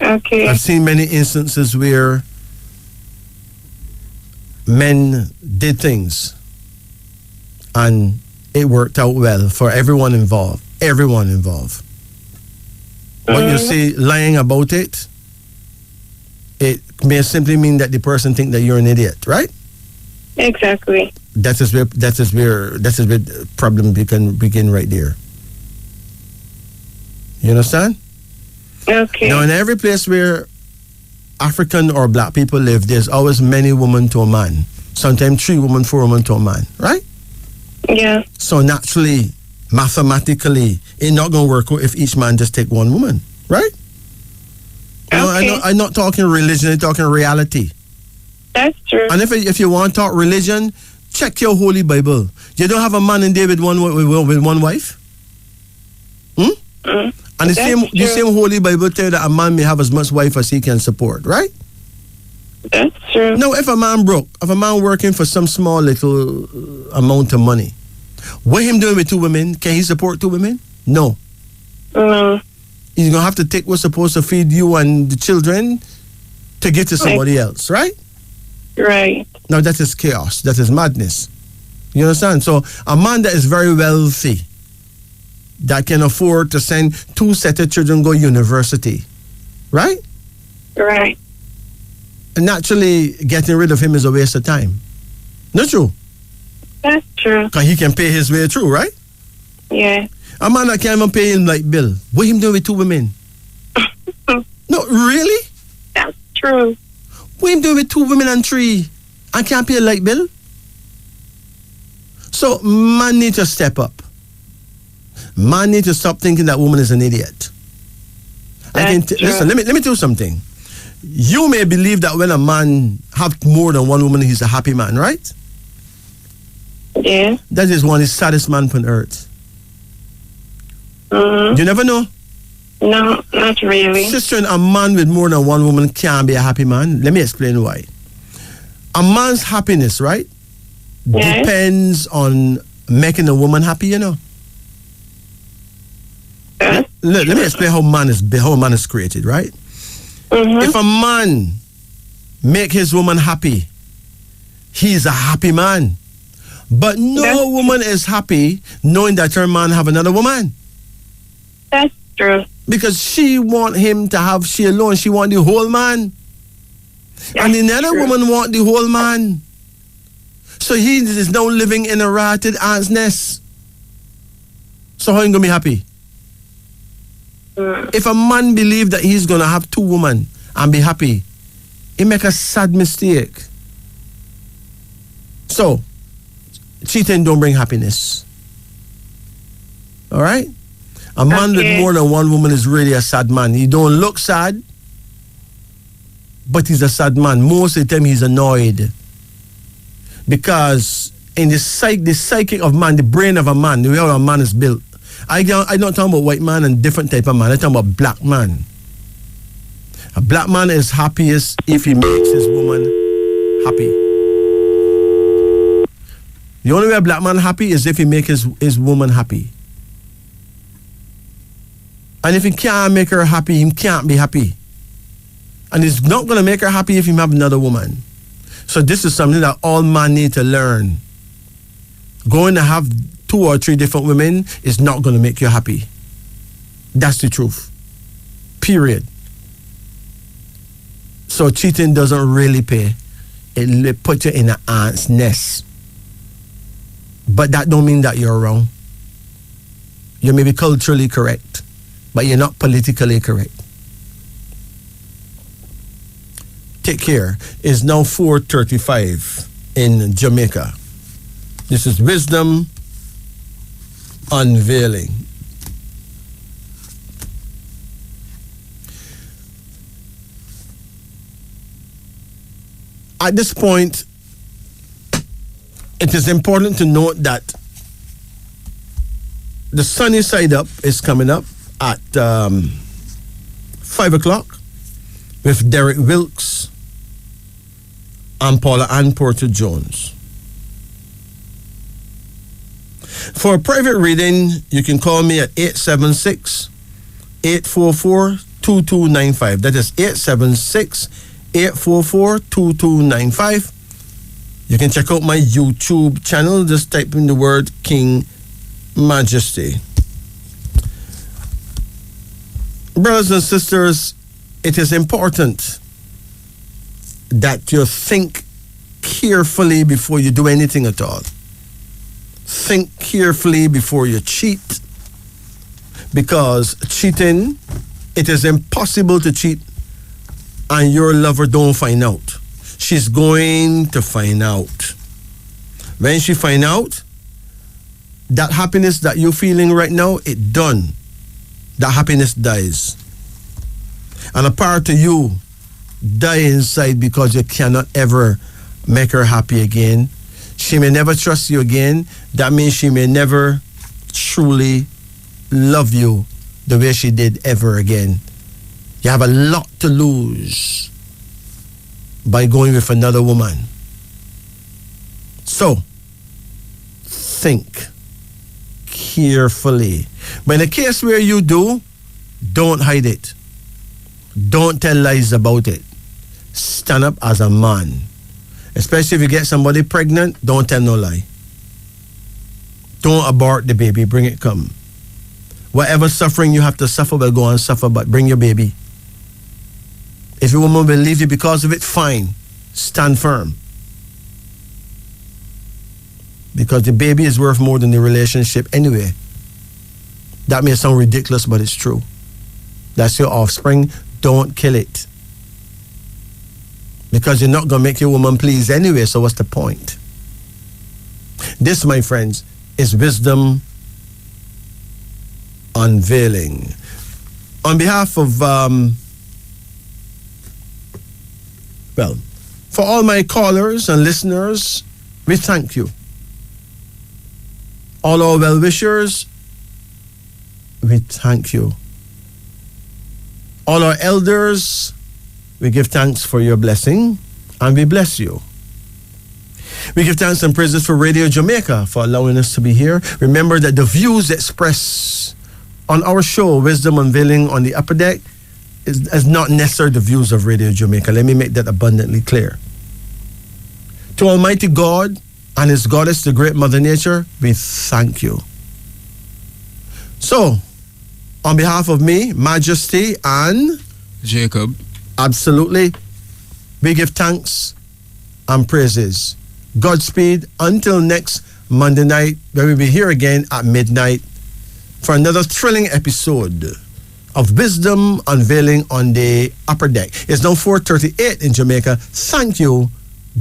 H: Okay.
A: I've seen many instances where men did things and it worked out well for everyone involved. Everyone involved. When you say lying about it, it may simply mean that the person think that you're an idiot, right?
H: Exactly.
A: That is where the problem begin right there. You understand?
H: Okay.
A: Now, in every place where African or black people live, there's always many women to a man. Sometimes 3 women, 4 women to a man, right?
H: Yeah.
A: So naturally, mathematically, it's not going to work out if each man just take 1 woman, right? No,
H: Okay.
A: I'm not talking religion, I'm talking reality.
H: That's true.
A: And if you want to talk religion, check your Holy Bible. You don't have a man in there with one wife? And the same Holy Bible tell you that a man may have as much wife as he can support, right?
H: That's true.
A: Now, if a man broke, if a man working for some small little amount of money, what him doing with 2 women? Can he support 2 women? No.
H: No.
A: He's going to have to take what's supposed to feed you and the children to give to somebody else, right?
H: Right.
A: Now, that is chaos. That is madness. You understand? So, a man that is very wealthy, that can afford to send 2 sets of children go university, right?
H: Right.
A: And naturally, getting rid of him is a waste of time. Not true?
H: That's true.
A: Because he can pay his way through, right?
H: Yeah.
A: A man that can't even pay him like bill. What him doing with 2 women? No, really?
H: That's true.
A: What him doing with 2 women and 3? I can't pay a light bill? So, man need to step up. Man need to stop thinking that woman is an idiot. Listen, let me tell you something. You may believe that when a man have more than 1 woman, he's a happy man, right?
H: Yeah.
A: That is one of the saddest man on earth.
H: Mm-hmm.
A: You never know.
H: No, not really.
A: Sister, a man with more than 1 woman can't be a happy man. Let me explain why. A man's happiness, right, depends on making a woman happy, you know. Let me explain how man is created, right?
H: Mm-hmm.
A: If a man make his woman happy, he's a happy man. But no woman is happy knowing that her man have another woman.
H: That's true.
A: Because she want him to have she alone. She want the whole man. And another woman want the whole man. So he is now living in a ratted ant's nest. So how are you going to be happy? If a man believe that he's going to have 2 women and be happy, he make a sad mistake. So, cheating don't bring happiness. All right? A man with more than 1 woman is really a sad man. He don't look sad, but he's a sad man. Most of the time he's annoyed. Because in the psychic of man, the brain of a man, the way how a man is built, I don't talk about white man and different type of man. I talk about black man. A black man is happiest if he makes his woman happy. The only way a black man happy is if he makes his woman happy. And if he can't make her happy, he can't be happy. And he's not going to make her happy if he have another woman. So this is something that all men need to learn. Going to have 2 or 3 different women is not going to make you happy. That's the truth. Period. So cheating doesn't really pay. It puts you in an ant's nest. But that don't mean that you're wrong. You may be culturally correct, but you're not politically correct. Take care. It's now 4:35 in Jamaica. This is Wisdom Unveiling. At this point, it is important to note that the sunny side up is coming up at 5 o'clock with Derek Wilkes and Paula Ann Porter Jones. For a private reading, you can call me at 876-844-2295. That is 876-844-2295. You can check out my YouTube channel. Just type in the word King Majesty. Brothers and sisters, it is important that you think carefully before you do anything at all. Think carefully before you cheat, because cheating, it is impossible to cheat and your lover don't find out. She's going to find out. When she find out, that happiness that you're feeling right now, it done. That happiness dies. And a part of you die inside because you cannot ever make her happy again. She may never trust you again. That means she may never truly love you the way she did ever again. You have a lot to lose by going with another woman. So, think carefully. But in a case where you do, don't hide it. Don't tell lies about it. Stand up as a man. Especially if you get somebody pregnant, don't tell no lie. Don't abort the baby, bring it come. Whatever suffering you have to suffer, well, go and suffer, but bring your baby. If a woman will leave you because of it, fine. Stand firm. Because the baby is worth more than the relationship anyway. That may sound ridiculous, but it's true. That's your offspring. Don't kill it. Because you're not going to make your woman please anyway, so what's the point? This, my friends, is Wisdom Unveiling. On behalf of, for all my callers and listeners, we thank you. All our well-wishers, we thank you. All our elders, we give thanks for your blessing, and we bless you. We give thanks and praises for Radio Jamaica for allowing us to be here. Remember that the views expressed on our show, Wisdom Unveiling on the Upper Deck, is not necessarily the views of Radio Jamaica. Let me make that abundantly clear. To Almighty God and His Goddess, the Great Mother Nature, we thank you. So, on behalf of me, Majesty, and
I: Jacob,
A: absolutely, we give thanks and praises. Godspeed until next Monday night, where we'll be here again at midnight for another thrilling episode of Wisdom Unveiling on the Upper Deck. It's now 4:38 in Jamaica. Thank you.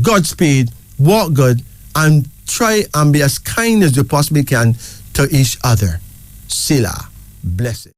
A: Godspeed. Walk good. And try and be as kind as you possibly can to each other. Sila. Bless it.